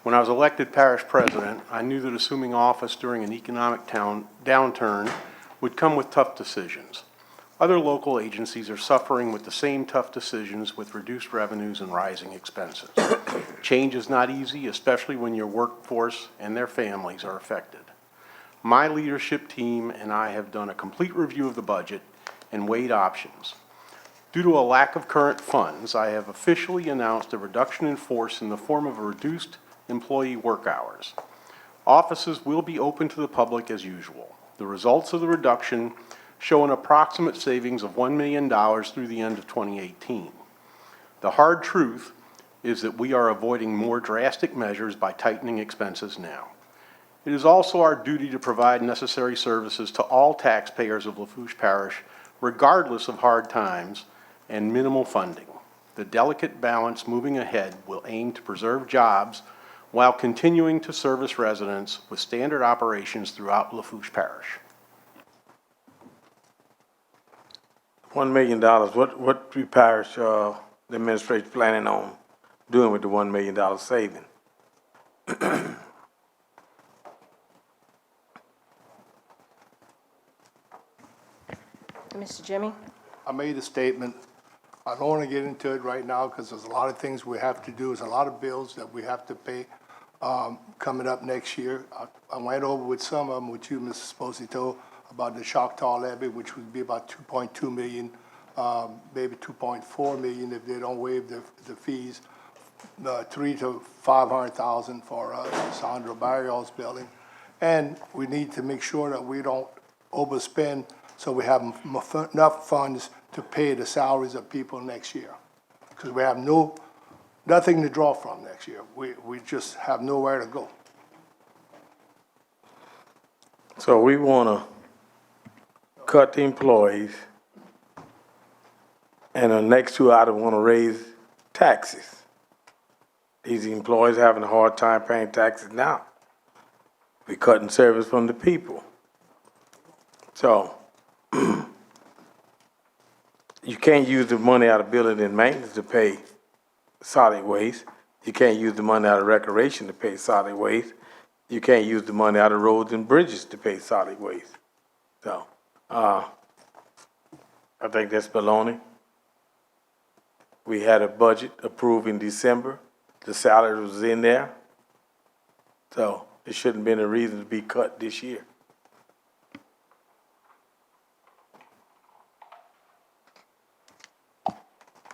I: When I was elected parish president, I knew that assuming office during an economic downturn would come with tough decisions. Other local agencies are suffering with the same tough decisions with reduced revenues and rising expenses. Change is not easy, especially when your workforce and their families are affected. My leadership team and I have done a complete review of the budget and weighed options. Due to a lack of current funds, I have officially announced a reduction in force in the form of reduced employee work hours. Offices will be open to the public as usual. The results of the reduction show an approximate savings of $1 million through the end of 2018. The hard truth is that we are avoiding more drastic measures by tightening expenses now. It is also our duty to provide necessary services to all taxpayers of Lafourche Parish, regardless of hard times and minimal funding. The delicate balance moving ahead will aim to preserve jobs while continuing to service residents with standard operations throughout Lafourche Parish.
J: $1 million, what the parish, the administration planning on doing with the $1 million saving?
A: Mr. Jimmy?
M: I made a statement. I don't want to get into it right now because there's a lot of things we have to do. There's a lot of bills that we have to pay coming up next year. I went over with some of them with you, Mr. Esposito, about the Choctaw levy, which would be about $2.2 million, maybe $2.4 million if they don't waive the fees, $300,000 to $500,000 for Sandra Barrios building. And we need to make sure that we don't overspend so we have enough funds to pay the salaries of people next year. Because we have nothing to draw from next year. We just have nowhere to go.
J: So we want to cut the employees, and the next two items want to raise taxes. These employees having a hard time paying taxes now. We're cutting service from the people. So you can't use the money out of building and maintenance to pay solid waste. You can't use the money out of recreation to pay solid waste. You can't use the money out of roads and bridges to pay solid waste. So I think that's baloney. We had a budget approved in December. The salary was in there. So it shouldn't have been a reason to be cut this year.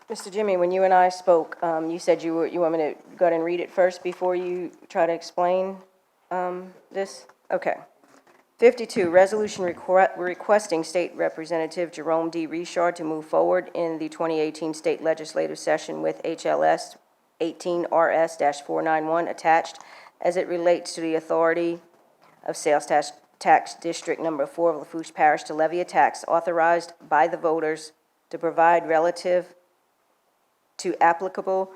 A: Mr. Jimmy, when you and I spoke, you said you want me to go ahead and read it first before you try to explain this? Okay. 52, resolution requesting State Representative Jerome D. Richard to move forward in the 2018 state legislative session with HLS 18RS-491 attached as it relates to the authority of Sales Tax District Number 4 of Lafourche Parish to levy a tax authorized by the voters to provide relative to applicable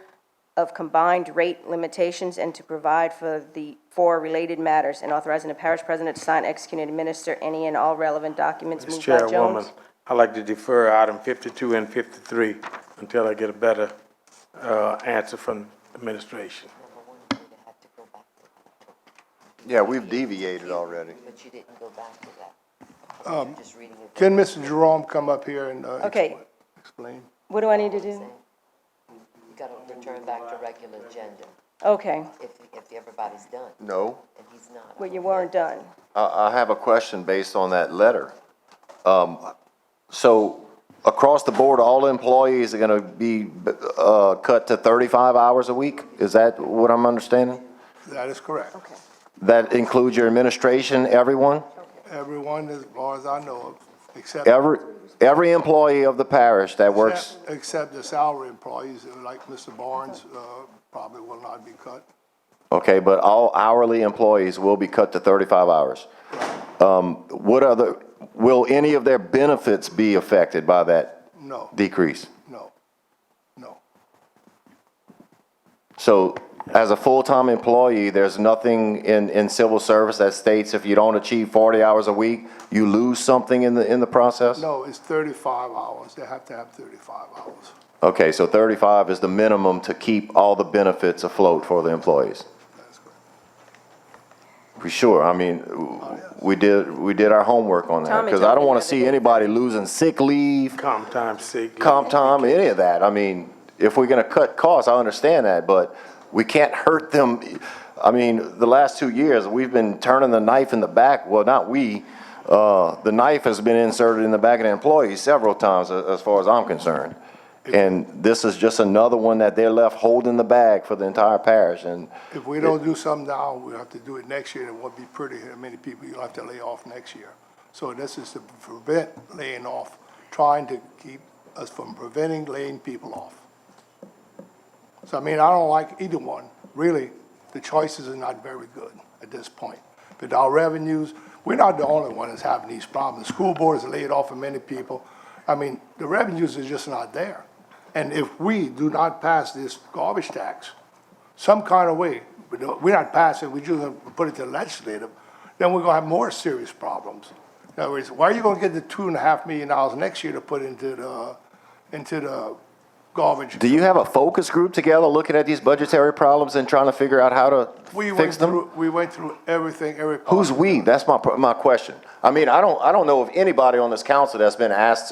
A: of combined rate limitations and to provide for related matters, and authorizing the parish president to sign, execute, and administer any and all relevant documents.
J: Ms.
A: Moved by
J: Chairwoman,
A: Jones.
J: I'd like to defer item 52 and 53 until I get a better answer from administration.
C: Yeah, we've deviated already.
B: But you didn't go back to that. You're just reading it.
M: Can Mr. Jerome come up here and
A: Okay.
M: explain?
A: What do I need to do?
B: You got to return back to regular agenda
A: Okay.
B: if everybody's done.
C: No.
B: And he's not.
A: Well, you weren't done.
C: I have a question based on that letter. So across the board, all employees are going to be cut to 35 hours a week? Is that what I'm understanding?
M: That is correct.
A: Okay.
C: That includes your administration, everyone?
M: Everyone, as far as I know of, except.
C: Every employee of the parish that works?
M: Except the salary employees, like Mr. Barnes, probably will not be cut.
C: Okay, but all hourly employees will be cut to 35 hours. Will any of their benefits be affected by that?
M: No,
C: decrease?
M: no, no.
C: So as a full-time employee, there's nothing in civil service that states if you don't achieve 40 hours a week, you lose something in the process?
M: No, it's 35 hours. They have to have 35 hours.
C: Okay, so 35 is the minimum to keep all the benefits afloat for the employees?
M: That's correct.
C: For sure. I mean, we did our homework on that.
A: Tommy
C: Because
A: told
C: I don't
A: me
C: want
A: the
C: to
A: other
C: see
A: day.
C: anybody losing sick leave,
J: Comp time, sick.
C: comp time, any of that. I mean, if we're going to cut costs, I understand that, but we can't hurt them. I mean, the last 2 years, we've been turning the knife in the back. Well, not we. The knife has been inserted in the back of the employees several times, as far as I'm concerned. And this is just another one that they're left holding the bag for the entire parish. And
M: If we don't do something now, we'll have to do it next year. It won't be pretty. How many people you'll have to lay off next year. So this is to prevent laying off, trying to keep us from preventing laying people off. So, I mean, I don't like either one. Really, the choices are not very good at this point. But our revenues, we're not the only one that's having these problems. The school board has laid off of many people. I mean, the revenues are just not there. And if we do not pass this garbage tax, some kind of way, we're not passing, we just put it to the legislative, then we're gonna have more serious problems. In other words, where are you gonna get the $2.5 million next year to put into the garbage?
C: do you have a focus group together looking at these budgetary problems and trying to figure out how to fix them?
M: We went through everything, every.
C: Who's we? That's my question. I mean, I don't know of anybody on this council that's been asked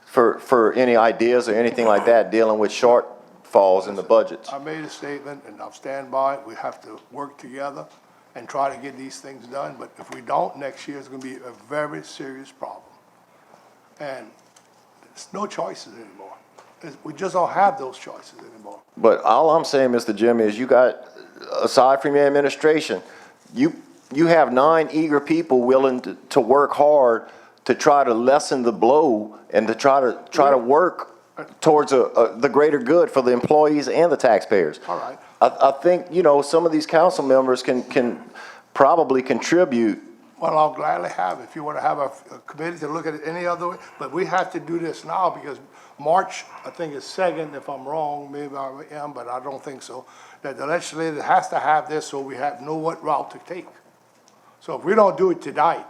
C: for any ideas or anything like that dealing with shortfalls in the budgets.
M: I made a statement, and I'll stand by it. We have to work together and try to get these things done. But if we don't, next year it's gonna be a very serious problem. And there's no choices anymore. We just don't have those choices anymore.
C: But all I'm saying, Mr. Jimmy, is you got, aside from your administration, you have 9 eager people willing to work hard to try to lessen the blow and to try to work towards the greater good for the employees and the taxpayers.
M: All right.
C: I think, some of these council members can probably contribute.
M: Well, I'll gladly have it if you want to have a committee to look at it any other way. But we have to do this now because March, I think is 2nd, if I'm wrong, maybe I am, but I don't think so, that the legislature has to have this so we know what route to take. So if we don't do it tonight,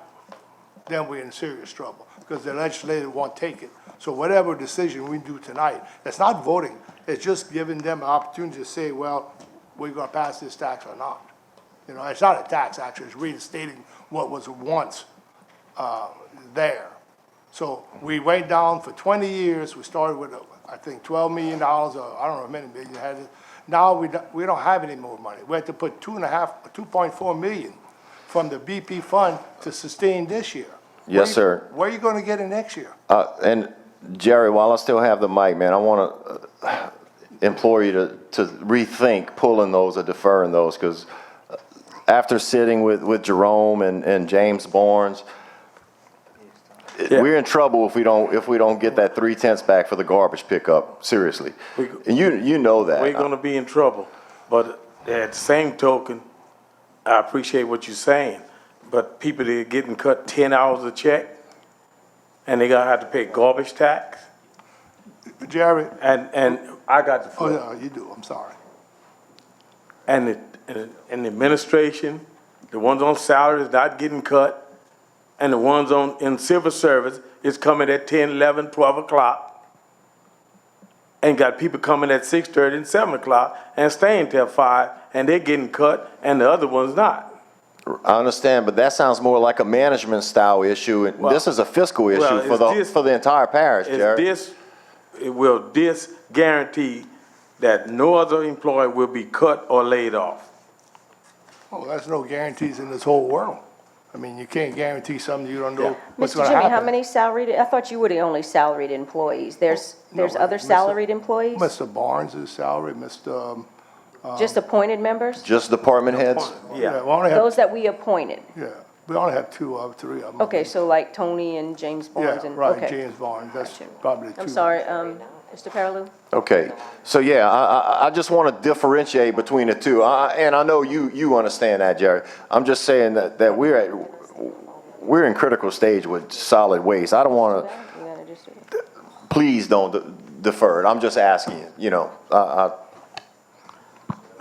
M: then we're in serious trouble because the legislature won't take it. So whatever decision we do tonight, it's not voting. It's just giving them an opportunity to say, well, we're going to pass this tax or not. It's not a tax, actually. It's reinstating what was once there. So we went down for 20 years. We started with, I think, $12 million, or I don't know how many million you had. Now we don't have any more money. We had to put 2.4 million from the BP fund to sustain this year.
C: Yes, sir.
M: Where are you going to get it next year?
C: And Jerry, while I still have the mic, man, I want to implore you to rethink pulling those or deferring those, because after sitting with Jerome and James Barnes, we're in trouble if we don't get that 3/10 back for the garbage pickup. Seriously, and you know that.
J: We're gonna be in trouble, but at the same token, I appreciate what you're saying, but people that are getting cut 10 hours a check, and they gonna have to pay garbage tax.
M: Jerry.
J: And I got the
M: Oh,
J: floor.
M: no, you do. I'm sorry.
J: And the administration, the ones on salary is not getting cut, and the ones in civil service is coming at 10, 11, 12 o'clock. And got people coming at 6:30 and 7 o'clock and staying till 5, and they're getting cut, and the other one's not.
C: I understand, but that sounds more like a management style issue. And this is a fiscal issue for the entire parish, Jerry.
J: Will this guarantee that no other employee will be cut or laid off?
M: Oh, there's no guarantees in this whole world. I mean, you can't guarantee something you don't know what's
A: Mr.
M: going to
A: Jimmy,
M: happen.
A: how many salaried, I thought you were the only salaried employees. There's other salaried employees?
M: Mr. Barnes is salaried, Mr.
A: Just appointed members?
C: Just department heads?
M: Yeah, we only have,
A: Those that we appointed?
M: yeah, we only have 2 of 3 of them.
A: Okay, so like Tony and James Barnes
M: Yeah,
A: and,
M: right,
A: okay.
M: James Barnes, that's probably 2.
A: I'm sorry, Mr. Paraloo?
C: Okay, so yeah, I just want to differentiate between the two, and I know you understand that, Jerry. I'm just saying that we're in critical stage with solid waste. I don't want to please don't defer it. I'm just asking you, you know.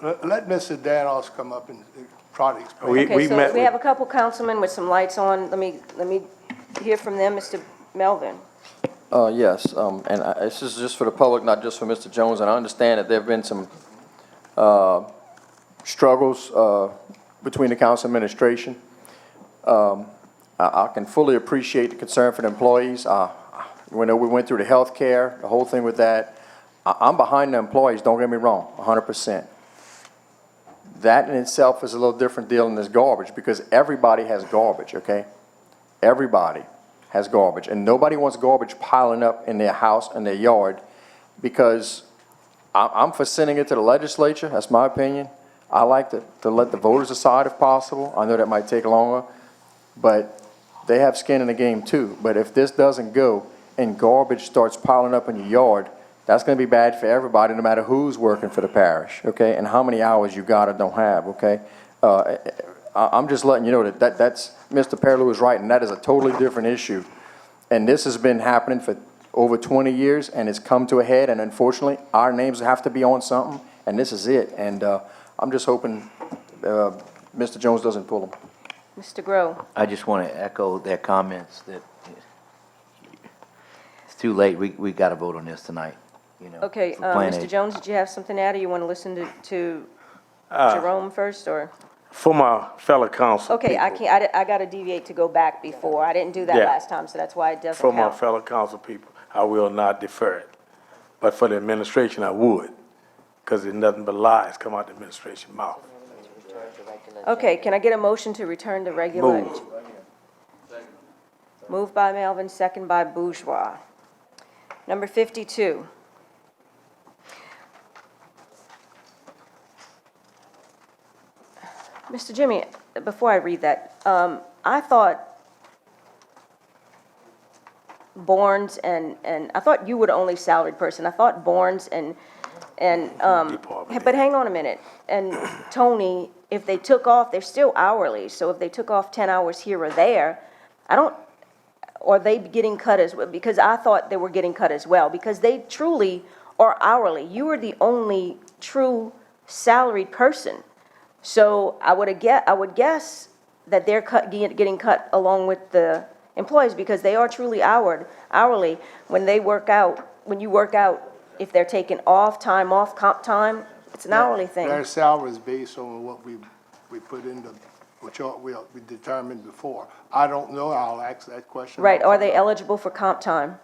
M: Let Mr. Danos come up and try to explain.
A: Okay, so we have a couple councilmen with some lights on. Let me hear from them. Mr. Melvin.
O: Yes, this is just for the public, not just for Mr. Jones, and I understand that there have been some struggles between the council administration. I can fully appreciate the concern for the employees. We know we went through the health care, the whole thing with that. I'm behind the employees, don't get me wrong, 100%. That in itself is a little different deal than this garbage, because everybody has garbage, okay? Everybody has garbage, and nobody wants garbage piling up in their house and their yard, because I'm for sending it to the legislature. That's my opinion. I like to let the voters decide if possible. I know that might take longer, but they have skin in the game too. But if this doesn't go and garbage starts piling up in your yard, that's going to be bad for everybody, no matter who's working for the parish, okay, and how many hours you got or don't have, okay? I'm just letting you know that's Mr. Perilou is right, and that is a totally different issue. And this has been happening for over 20 years, and it's come to a head, and unfortunately, our names have to be on something, and this is it. And I'm just hoping Mr. Jones doesn't pull them.
A: Mr. Groh.
D: I just want to echo their comments that it's too late. We got to vote on this tonight, you know.
A: Okay,
D: for Plan
A: Mr.
D: A.
A: Jones, did you have something to add, or you want to listen to Jerome first, or?
J: For my fellow council
A: Okay,
J: people,
A: I got to deviate to go back before. I didn't do that
J: Yeah.
A: last time, so that's why it doesn't
J: for my
A: count.
J: fellow council people, I will not defer it. But for the administration, I would, because there's nothing but lies come out the administration mouth.
A: Okay, can I get a motion to return to regular?
J: Move.
A: Moved by Melvin, second by Bourgeois. Number 52. Mr. Jimmy, before I read that, I thought Barnes and I thought you were the only salaried person. I thought Barnes and but hang on a minute. And Tony, if they took off, they're still hourly. So if they took off 10 hours here or there, or they getting cut as well? Because I thought they were getting cut as well, because they truly are hourly. You are the only true salaried person. So I would guess that they're getting cut along with the employees, because they are truly hourly. When you work out, if they're taking time off, comp time, it's an hourly thing.
M: Their salary is based on what we put in which we determined before. I don't know, I'll ask that question.
A: Right, are they eligible for comp time?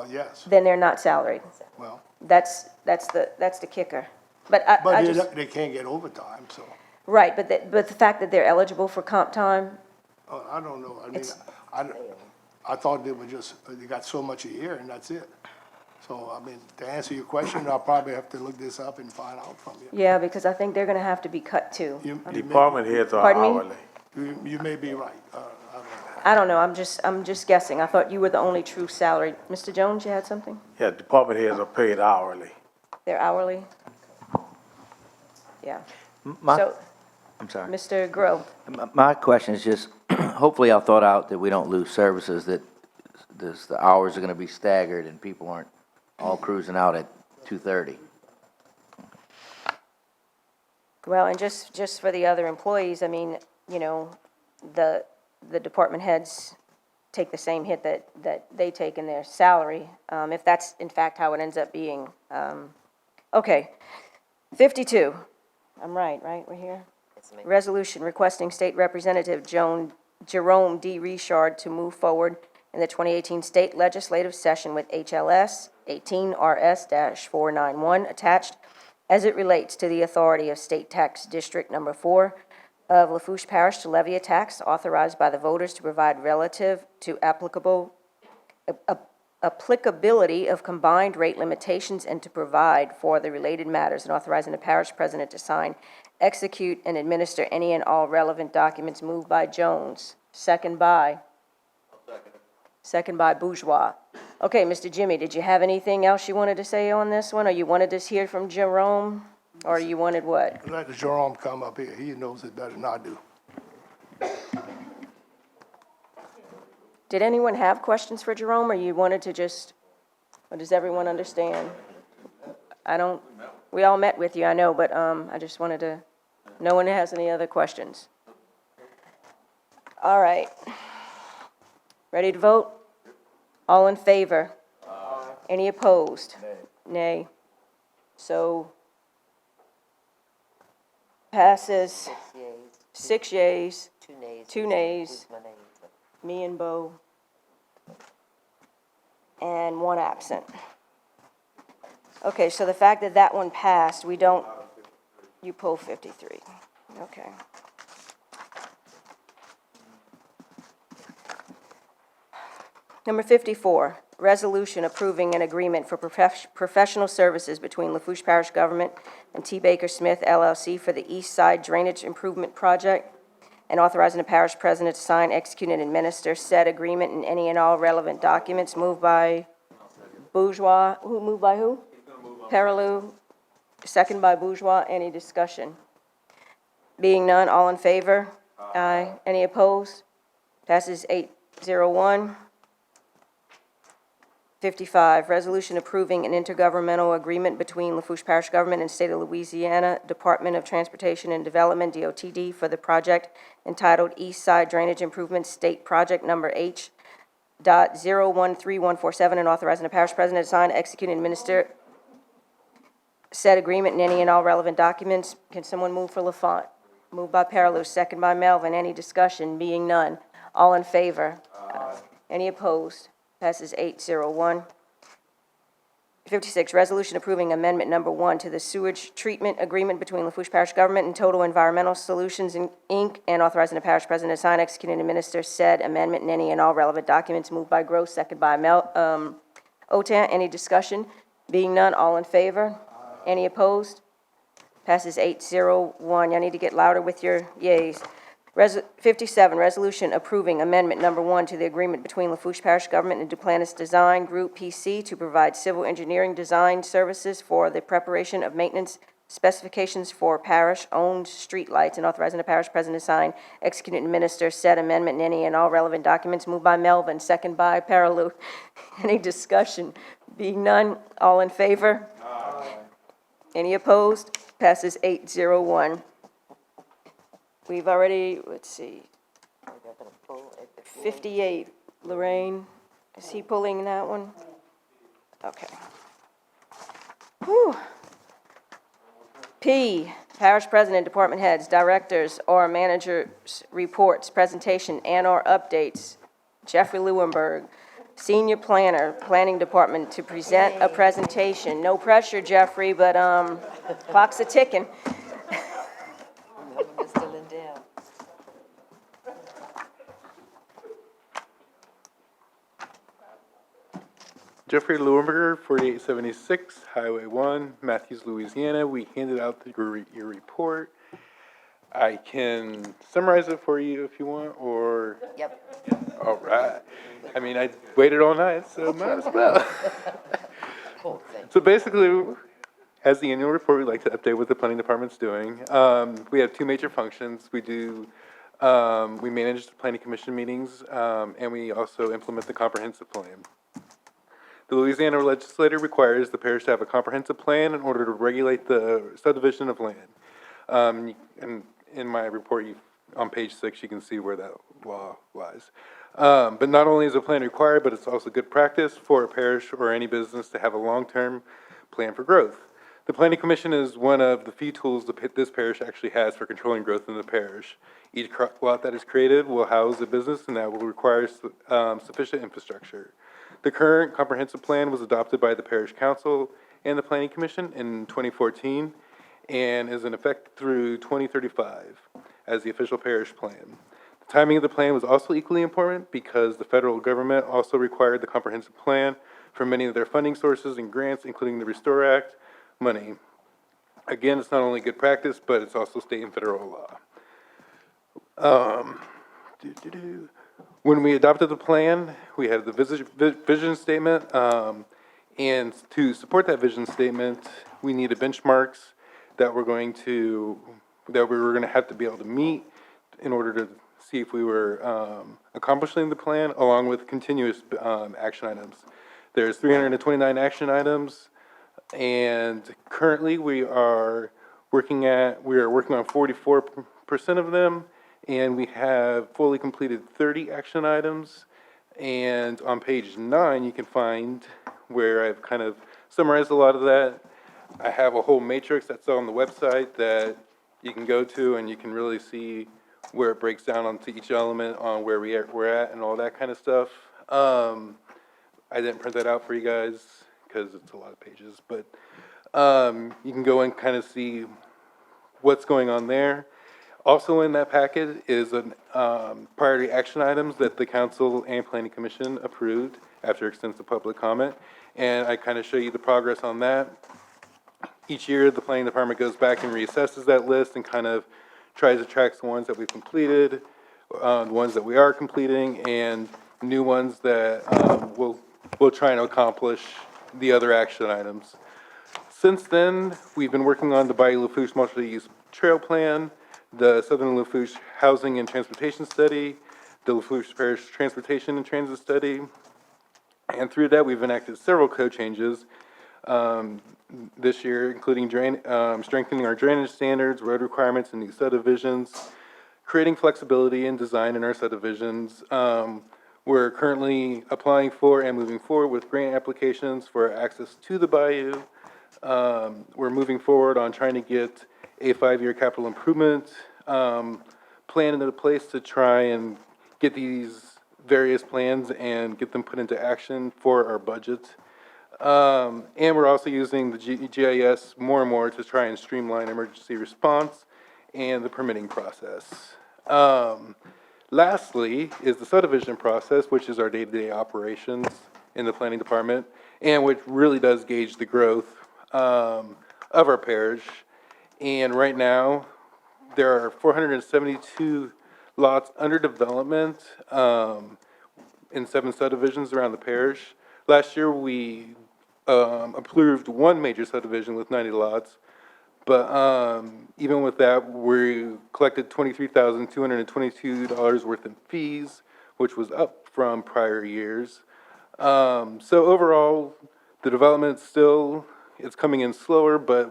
M: Yes,
A: Then they're not salaried.
M: well,
A: That's the kicker. But
M: they can't get overtime, so,
A: right, but the fact that they're eligible for comp time,
M: I don't know. I mean, I thought they got so much a year and that's it. So, I mean, to answer your question, I'll probably have to look this up and find out from you.
A: yeah, because I think they're gonna have to be cut too.
J: Department heads are
A: Pardon me?
J: hourly.
M: You may be right.
A: I don't know, I'm just guessing. I thought you were the only true salaried. Mr. Jones, you had something?
J: Yeah, department heads are paid hourly.
A: They're hourly? Yeah.
D: I'm sorry.
A: Mr. Groh.
D: My question is just, hopefully I've thought out that we don't lose services, that the hours are going to be staggered and people aren't all cruising out at 2:30.
A: Well, and just for the other employees, I mean, you know, the department heads take the same hit that they take in their salary, if that's in fact how it ends up being. Okay, 52. I'm right, we're here? Resolution requesting State Representative Jerome D. Richard to move forward in the 2018 state legislative session with HLS 18RS-491 attached as it relates to the authority of State Tax District Number 4 of Lafourche Parish to levy a tax authorized by the voters to provide relative to applicability of combined rate limitations and to provide for the related matters, and authorizing the parish president to sign, execute, and administer any and all relevant documents. Moved by Jones, second by Bourgeois. Okay, Mr. Jimmy, did you have anything else you wanted to say on this one, or you wanted to hear from Jerome, or you wanted what?
M: Let Jerome come up here, he knows it better than I do.
A: Did anyone have questions for Jerome, or you wanted to just Or does everyone understand? We all met with you, I know, but I just wanted to, no one has any other questions? All right. Ready to vote? All in favor? Any opposed? Nay. So passes 6 yeas, 2 nays, me and Bo, and 1 absent. Okay, so the fact that that one passed, we don't, you pull 53. Okay. Number 54, resolution approving an agreement for professional services between Lafourche Parish Government and T. Baker Smith LLC for the East Side Drainage Improvement Project, and authorizing the parish president to sign, execute, and administer said agreement and any and all relevant documents. Moved by Bourgeois. Who moved by who? Perilou. Second by Bourgeois. Any discussion? Being none, all in favor? Aye. Any opposed? Passes 8-0-1. 55, resolution approving an intergovernmental agreement between Lafourche Parish Government and State of Louisiana Department of Transportation and Development, DOTD, for the project entitled East Side Drainage Improvement State Project Number H.013147, and authorizing the parish president to sign, execute, and administer said agreement and any and all relevant documents. Can someone move for Lafont? Moved by Perilou, second by Melvin. Any discussion? Being none. All in favor? Any opposed? Passes 8-0-1. 56, resolution approving amendment number 1 to the sewage treatment agreement between Lafourche Parish Government and Total Environmental Solutions, Inc., and authorizing the parish president to sign, execute, and administer said amendment and any and all relevant documents. Moved by Gross, second by Otan. Any discussion? Being none, all in favor? Any opposed? Passes 8-0-1. Y'all need to get louder with your yays. 57, resolution approving amendment number 1 to the agreement between Lafourche Parish Government and Duplantis Design Group, P.C. to provide civil engineering design services for the preparation of maintenance specifications for parish-owned streetlights, and authorizing the parish president to sign, execute, and administer said amendment and any and all relevant documents. Moved by Melvin, second by Perilou. Any discussion? Being none, all in favor? Any opposed? Passes 8-0-1. We've already, let's see, 58. Lorraine, is he pulling that one? Okay. Whew. P, parish president, department heads, directors, or managers' reports, presentation, and/or updates. Jeffrey Lewinberg, senior planner, planning department, to present a presentation. No pressure, Jeffrey, but clock's a-ticking.
S: Jeffrey Lewinberger, 4876 Highway 1, Matthews, Louisiana. We handed out your report. I can summarize it for you if you want, or...
B: Yep.
S: All right. I mean, I waited all night, so might as well. So basically, as the annual report, we like to update what the planning department's doing. We have 2 major functions. We manage the planning commission meetings, and we also implement the comprehensive plan. The Louisiana legislature requires the parish to have a comprehensive plan in order to regulate the subdivision of land. And in my report, on page 6, you can see where that law lies. But not only is a plan required, but it's also good practice for a parish or any business to have a long-term plan for growth. The Planning Commission is one of the few tools that this parish actually has for controlling growth in the parish. Each lot that is created will house a business, and that will require sufficient infrastructure. The current comprehensive plan was adopted by the Parish Council and the Planning Commission in 2014 and is in effect through 2035 as the official parish plan. The timing of the plan was also equally important because the federal government also required the comprehensive plan for many of their funding sources and grants, including the Restore Act money. Again, it's not only good practice, but it's also state and federal law. When we adopted the plan, we had the vision statement, and to support that vision statement, we needed benchmarks that we were going to have to be able to meet in order to see if we were accomplishing the plan, along with continuous action items. There's 329 action items, and currently we are working on 44% of them, and we have fully completed 30 action items. And on page 9, you can find where I've kind of summarized a lot of that. I have a whole matrix that's on the website that you can go to, and you can really see where it breaks down onto each element on where we're at and all that kind of stuff. I didn't print that out for you guys because it's a lot of pages, but you can go and kind of see what's going on there. Also in that packet is priority action items that the council and planning commission approved after extensive public comment, and I kind of show you the progress on that. Each year, the planning department goes back and reassesses that list and kind of tries to track the ones that we've completed, the ones that we are completing, and new ones that we'll try and accomplish the other action items. Since then, we've been working on the Bayou Lafourche multi-use trail plan, the Southern Lafourche Housing and Transportation Study, the Lafourche Parish Transportation and Transit Study, and through that, we've enacted several code changes this year, including strengthening our drainage standards, road requirements in new subdivisions, creating flexibility in design in our subdivisions. We're currently applying for and moving forward with grant applications for access to the bayou. We're moving forward on trying to get a 5-year capital improvement plan into place to try and get these various plans and get them put into action for our budget. And we're also using the GIS more and more to try and streamline emergency response and the permitting process. Lastly is the subdivision process, which is our day-to-day operations in the planning department, and which really does gauge the growth of our parish. And right now, there are 472 lots under development in 7 subdivisions around the parish. Last year, we approved 1 major subdivision with 90 lots, but even with that, we collected $23,222 worth in fees, which was up from prior years. So overall, the development it's coming in slower, but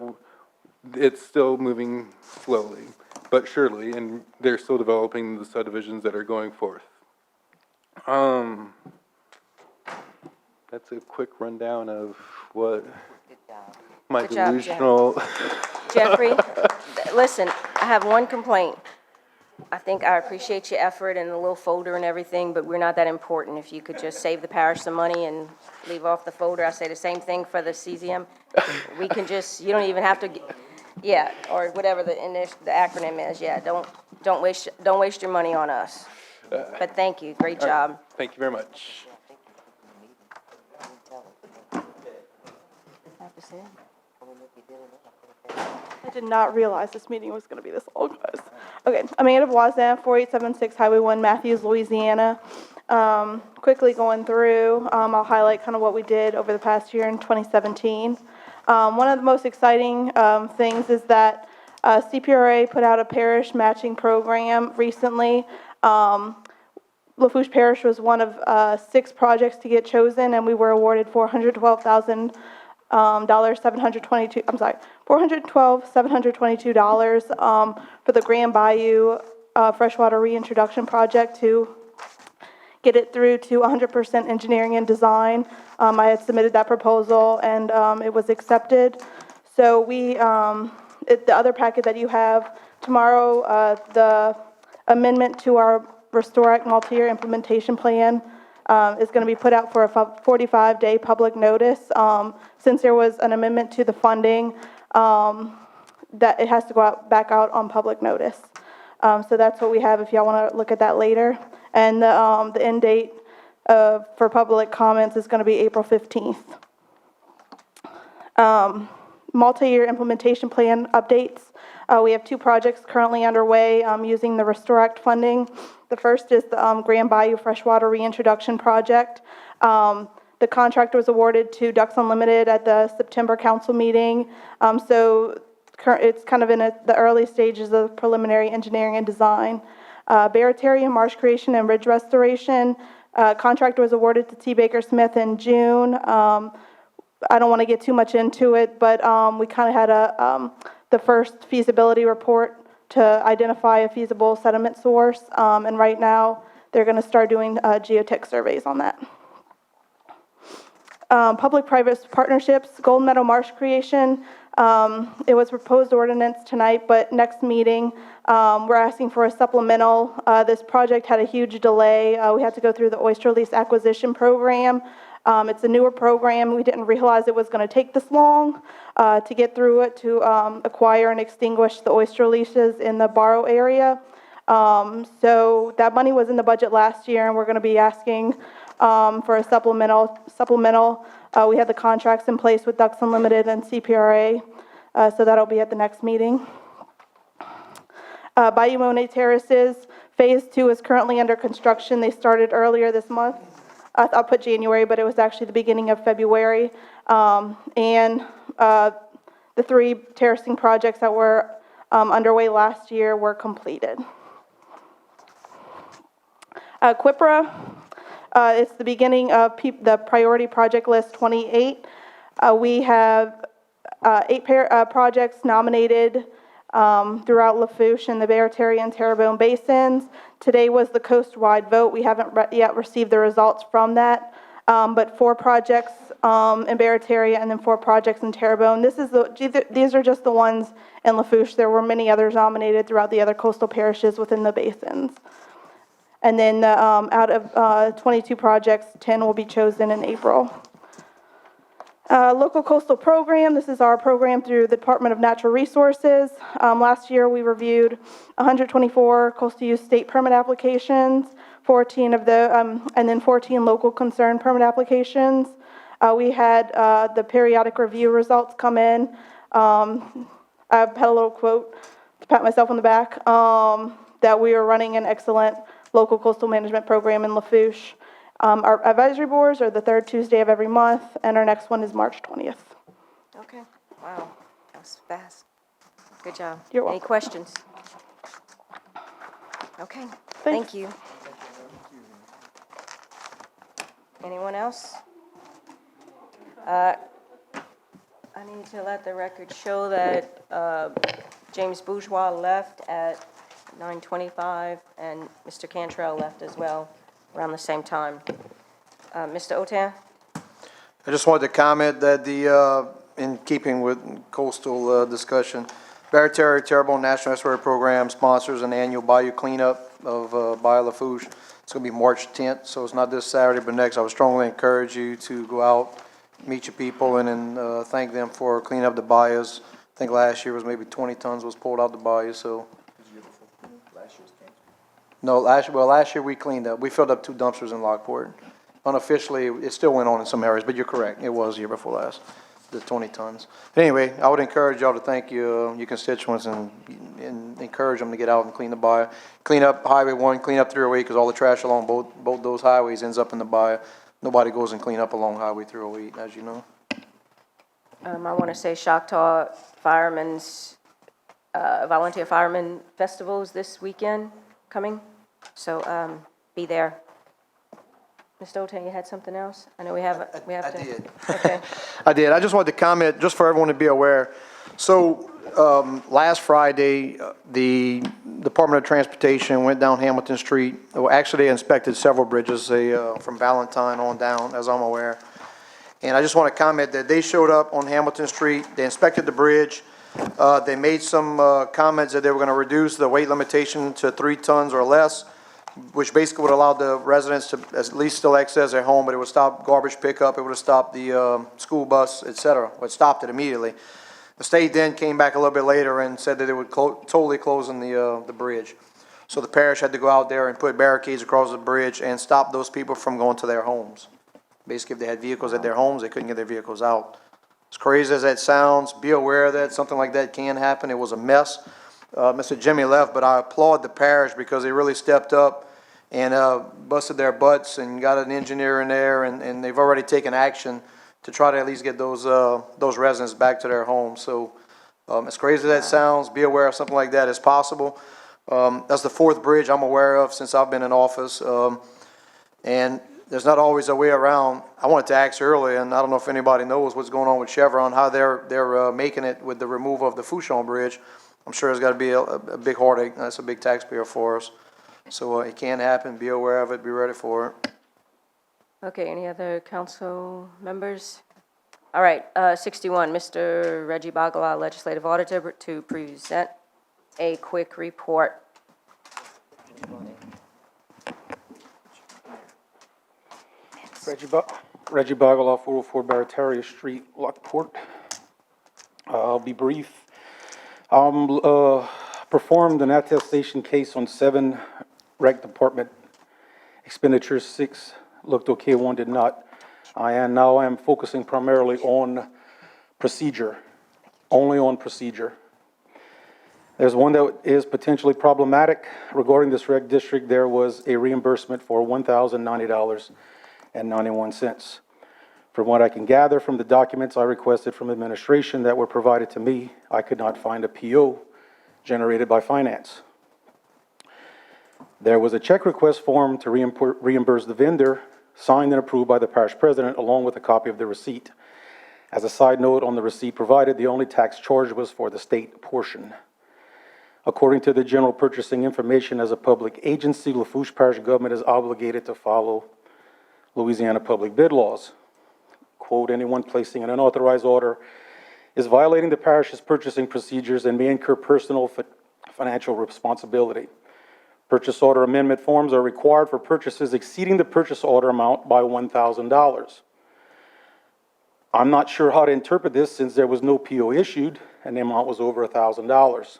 S: it's still moving slowly, but surely, and they're still developing the subdivisions that are going forth. That's a quick rundown of what my
A: Good job,
S: delusional.
A: Jeffrey, listen, I have one complaint. I think I appreciate your effort and the little folder and everything, but we're not that important. If you could just save the parish some money and leave off the folder. I say the same thing for the CZM. We can just, you don't even have to, yeah, or whatever the acronym is. Yeah, don't waste your money on us. But thank you, great job.
S: Thank you very much.
P: I did not realize this meeting was going to be this long, guys. Okay, Amanda Voisin, 4876 Highway 1, Matthews, Louisiana. Quickly going through, I'll highlight kind of what we did over the past year in 2017. One of the most exciting things is that CPRA put out a parish matching program recently. Lafourche Parish was one of 6 projects to get chosen, and we were awarded $412,722 for the Grand Bayou freshwater reintroduction project to get it through to 100% engineering and design. I had submitted that proposal, and it was accepted. So the other packet that you have tomorrow, the amendment to our Restore Act multi-year implementation plan is going to be put out for a 45-day public notice. Since there was an amendment to the funding, that it has to go back out on public notice. So that's what we have if y'all want to look at that later. And the end date for public comments is going to be April 15th. Multi-year implementation plan updates. We have 2 projects currently underway using the Restore Act funding. The first is the Grand Bayou Freshwater Reintroduction Project. The contract was awarded to Ducks Unlimited at the September council meeting. So it's kind of in the early stages of preliminary engineering and design. Barataria Marsh creation and ridge restoration. Contract was awarded to T. Baker Smith in June. I don't want to get too much into it, but we kind of had the first feasibility report to identify a feasible sediment source, and right now they're going to start doing geotech surveys on that. Public-private partnerships, Gold Meadow Marsh creation. It was proposed ordinance tonight, but next meeting, we're asking for a supplemental. This project had a huge delay. We had to go through the oyster lease acquisition program. It's a newer program. We didn't realize it was going to take this long to get through it, to acquire and extinguish the oyster leases in the Barrow area. So that money was in the budget last year, and we're going to be asking for a supplemental. We have the contracts in place with Ducks Unlimited and CPRA, so that'll be at the next meeting. Bayou Monet Terraces, Phase 2 is currently under construction. They started earlier this month. I'll put January, but it was actually the beginning of February. And the 3 terracing projects that were underway last year were completed. QIPRA, it's the beginning of the priority project list 28. We have 8 projects nominated throughout Lafourche and the Barataria and Terrebonne basins. Today was the coast-wide vote. We haven't yet received the results from that, but 4 projects in Barataria and then 4 projects in Terrebonne. These are just the ones in Lafourche. There were many others nominated throughout the other coastal parishes within the basins. And then out of 22 projects, 10 will be chosen in April. Local coastal program, this is our program through the Department of Natural Resources. Last year we reviewed 124 coastal use state permit applications, 14 of the, and then 14 local concern permit applications. We had the periodic review results come in. I had a little quote to pat myself on the back, that we are running an excellent local coastal management program in Lafourche. Our advisory boards are the 3rd Tuesday of every month, and our next one is March 20th.
A: Okay, wow, that was fast. Good job.
P: You're welcome.
A: Any questions? Okay, thank you. Anyone else? I need to let the record show that James Bourgeois left at 9:25, and Mr. Cantrell left as well around the same time. Mr. Otan?
H: I just wanted to comment that in keeping with coastal discussion, Barataria Terrebonne National Estuary Program sponsors an annual bayou cleanup of Bayou Lafourche. It's going to be March 10th, so it's not this Saturday, but next. I would strongly encourage you to go out, meet your people, and then thank them for cleaning up the bayous. I think last year was maybe 20 tons was pulled out the bayou, so. No, last year we cleaned up. We filled up 2 dumpsters in Lockport. Unofficially, it still went on in some areas, but you're correct. It was the year before last, the 20 tons. Anyway, I would encourage y'all to thank your constituents and encourage them to get out and clean the bayou. Clean up Highway 1, clean up 308, because all the trash along both those highways ends up in the bayou. Nobody goes and clean up along Highway 308, as you know.
A: I want to say Choctaw Firemen's, Volunteer Firemen Festivals this weekend coming, so be there. Mr. Otan, you had something else? I know we have to.
H: I did.
A: Okay.
H: I did. I just wanted to comment, just for everyone to be aware. So last Friday, the Department of Transportation went down Hamilton Street. Well, actually, they inspected several bridges from Valentine on down, as I'm aware. And I just want to comment that they showed up on Hamilton Street. They inspected the bridge. They made some comments that they were going to reduce the weight limitation to 3 tons or less, which basically would allow the residents to at least still access their home, but it would stop garbage pickup, it would have stopped the school bus, et cetera. It stopped it immediately. The state then came back a little bit later and said that they would totally close the bridge. So the parish had to go out there and put barricades across the bridge and stop those people from going to their homes. Basically, if they had vehicles at their homes, they couldn't get their vehicles out. As crazy as that sounds, be aware that something like that can happen. It was a mess. Mr. Jimmy left, but I applaud the parish because they really stepped up and busted their butts and got an engineer in there, and they've already taken action to try to at least get those residents back to their homes. So as crazy as that sounds, be aware of something like that is possible. That's the 4th bridge I'm aware of since I've been in office. And there's not always a way around. I wanted to ask earlier, and I don't know if anybody knows what's going on with Chevron, how they're making it with the removal of the Fourchon Bridge. I'm sure it's got to be a big heartache. That's a big taxpayer for us. So it can happen. Be aware of it. Be ready for it.
A: Okay, any other council members? All right, 61, Mr. Reggie Bagala, Legislative Auditor, to present a quick report.
G: Reggie Bagala, 404 Barataria Street, Lockport. I'll be brief. Performed an attestation case on 7 rec department expenditures. 6 looked okay, 1 did not. I am focusing primarily on procedure, only on procedure. There's one that is potentially problematic. Regarding this rec district, there was a reimbursement for $1,090.91. From what I can gather from the documents I requested from administration that were provided to me, I could not find a PO generated by finance. There was a check request form to reimburse the vendor, signed and approved by the parish president, along with a copy of the receipt. As a side note, on the receipt provided, the only tax charged was for the state portion. According to the general purchasing information, as a public agency, Lafourche Parish government is obligated to follow Louisiana public bid laws. Quote, anyone placing an unauthorized order is violating the parish's purchasing procedures and may incur personal financial responsibility. Purchase order amendment forms are required for purchases exceeding the purchase order amount by $1,000. I'm not sure how to interpret this since there was no PO issued and the amount was over $1,000.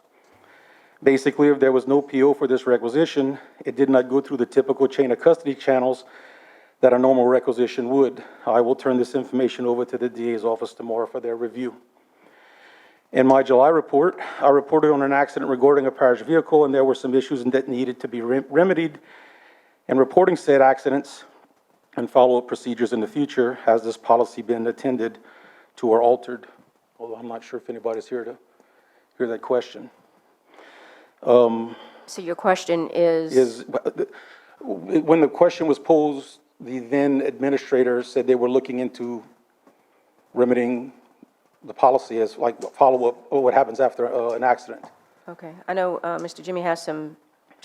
G: Basically, if there was no PO for this requisition, it did not go through the typical chain of custody channels that a normal requisition would. I will turn this information over to the DA's office tomorrow for their review. In my July report, I reported on an accident regarding a parish vehicle, and there were some issues that needed to be remedied. In reporting said accidents and follow-up procedures in the future, has this policy been attended to or altered? Although I'm not sure if anybody's here to hear that question.
A: So your question is?
G: When the question was posed, the then administrator said they were looking into remedying the policy as like follow-up or what happens after an accident.
A: Okay, I know Mr. Jimmy has someone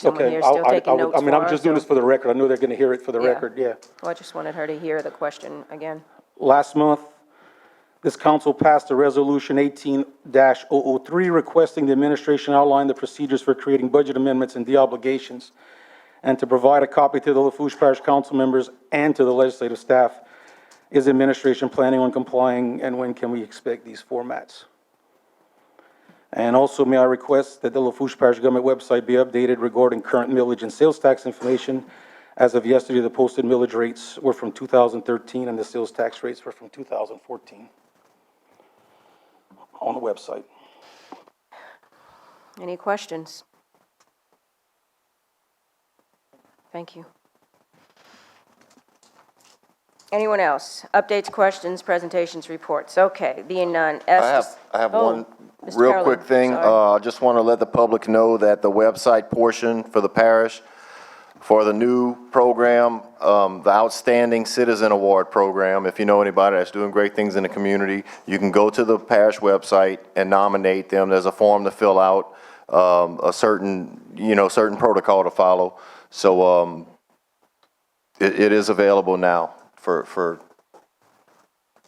A: here
G: Okay,
A: still taking notes for
G: I'm
A: us,
G: just doing this for the record. I know they're going to hear it for the record, yeah.
A: Well, I just wanted her to hear the question again.
G: Last month, this council passed a resolution 18-003 requesting the administration outline the procedures for creating budget amendments and de-obligations, and to provide a copy to the Lafourche Parish Council members and to the legislative staff. Is the administration planning on complying, and when can we expect these formats? And also, may I request that the Lafourche Parish Government website be updated regarding current millage and sales tax information. As of yesterday, the posted millage rates were from 2013 and the sales tax rates were from 2014 on the website.
A: Any questions? Thank you. Anyone else? Updates, questions, presentations, reports? Okay, being none.
C: I have one
A: Mr.
C: real
A: Carlin,
C: quick thing.
A: sorry.
C: I just want to let the public know that the website portion for the parish for the new program, the Outstanding Citizen Award program, if you know anybody that's doing great things in the community, you can go to the parish website and nominate them. There's a form to fill out, a certain protocol to follow. So it is available now for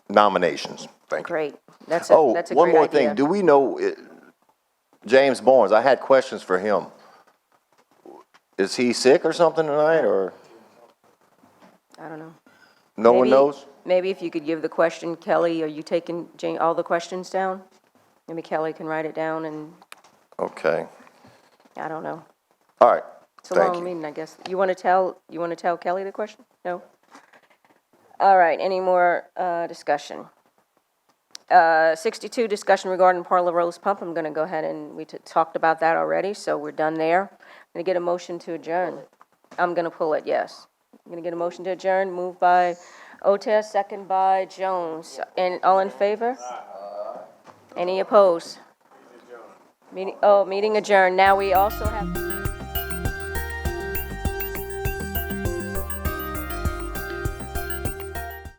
C: nominations. Thank you.
A: Great. That's a great idea.
C: One more thing. Do we know, James Barnes, I had questions for him. Is he sick or something tonight, or?
A: I don't know.
C: No one knows?
A: Maybe if you could give the question, Kelly, are you taking all the questions down? Maybe Kelly can write it down and,
C: Okay.
A: I don't know.
C: All right.
A: It's a long meeting, I guess. You want to tell Kelly the question? No? All right, any more discussion? 62, discussion regarding Parla Rose Pump. I'm going to go ahead and we talked about that already, so we're done there. I'm going to get a motion to adjourn. I'm going to pull it, yes. I'm going to get a motion to adjourn, moved by Otis, second by Jones. And all in favor? Any opposed? Meeting adjourned. Now we also have...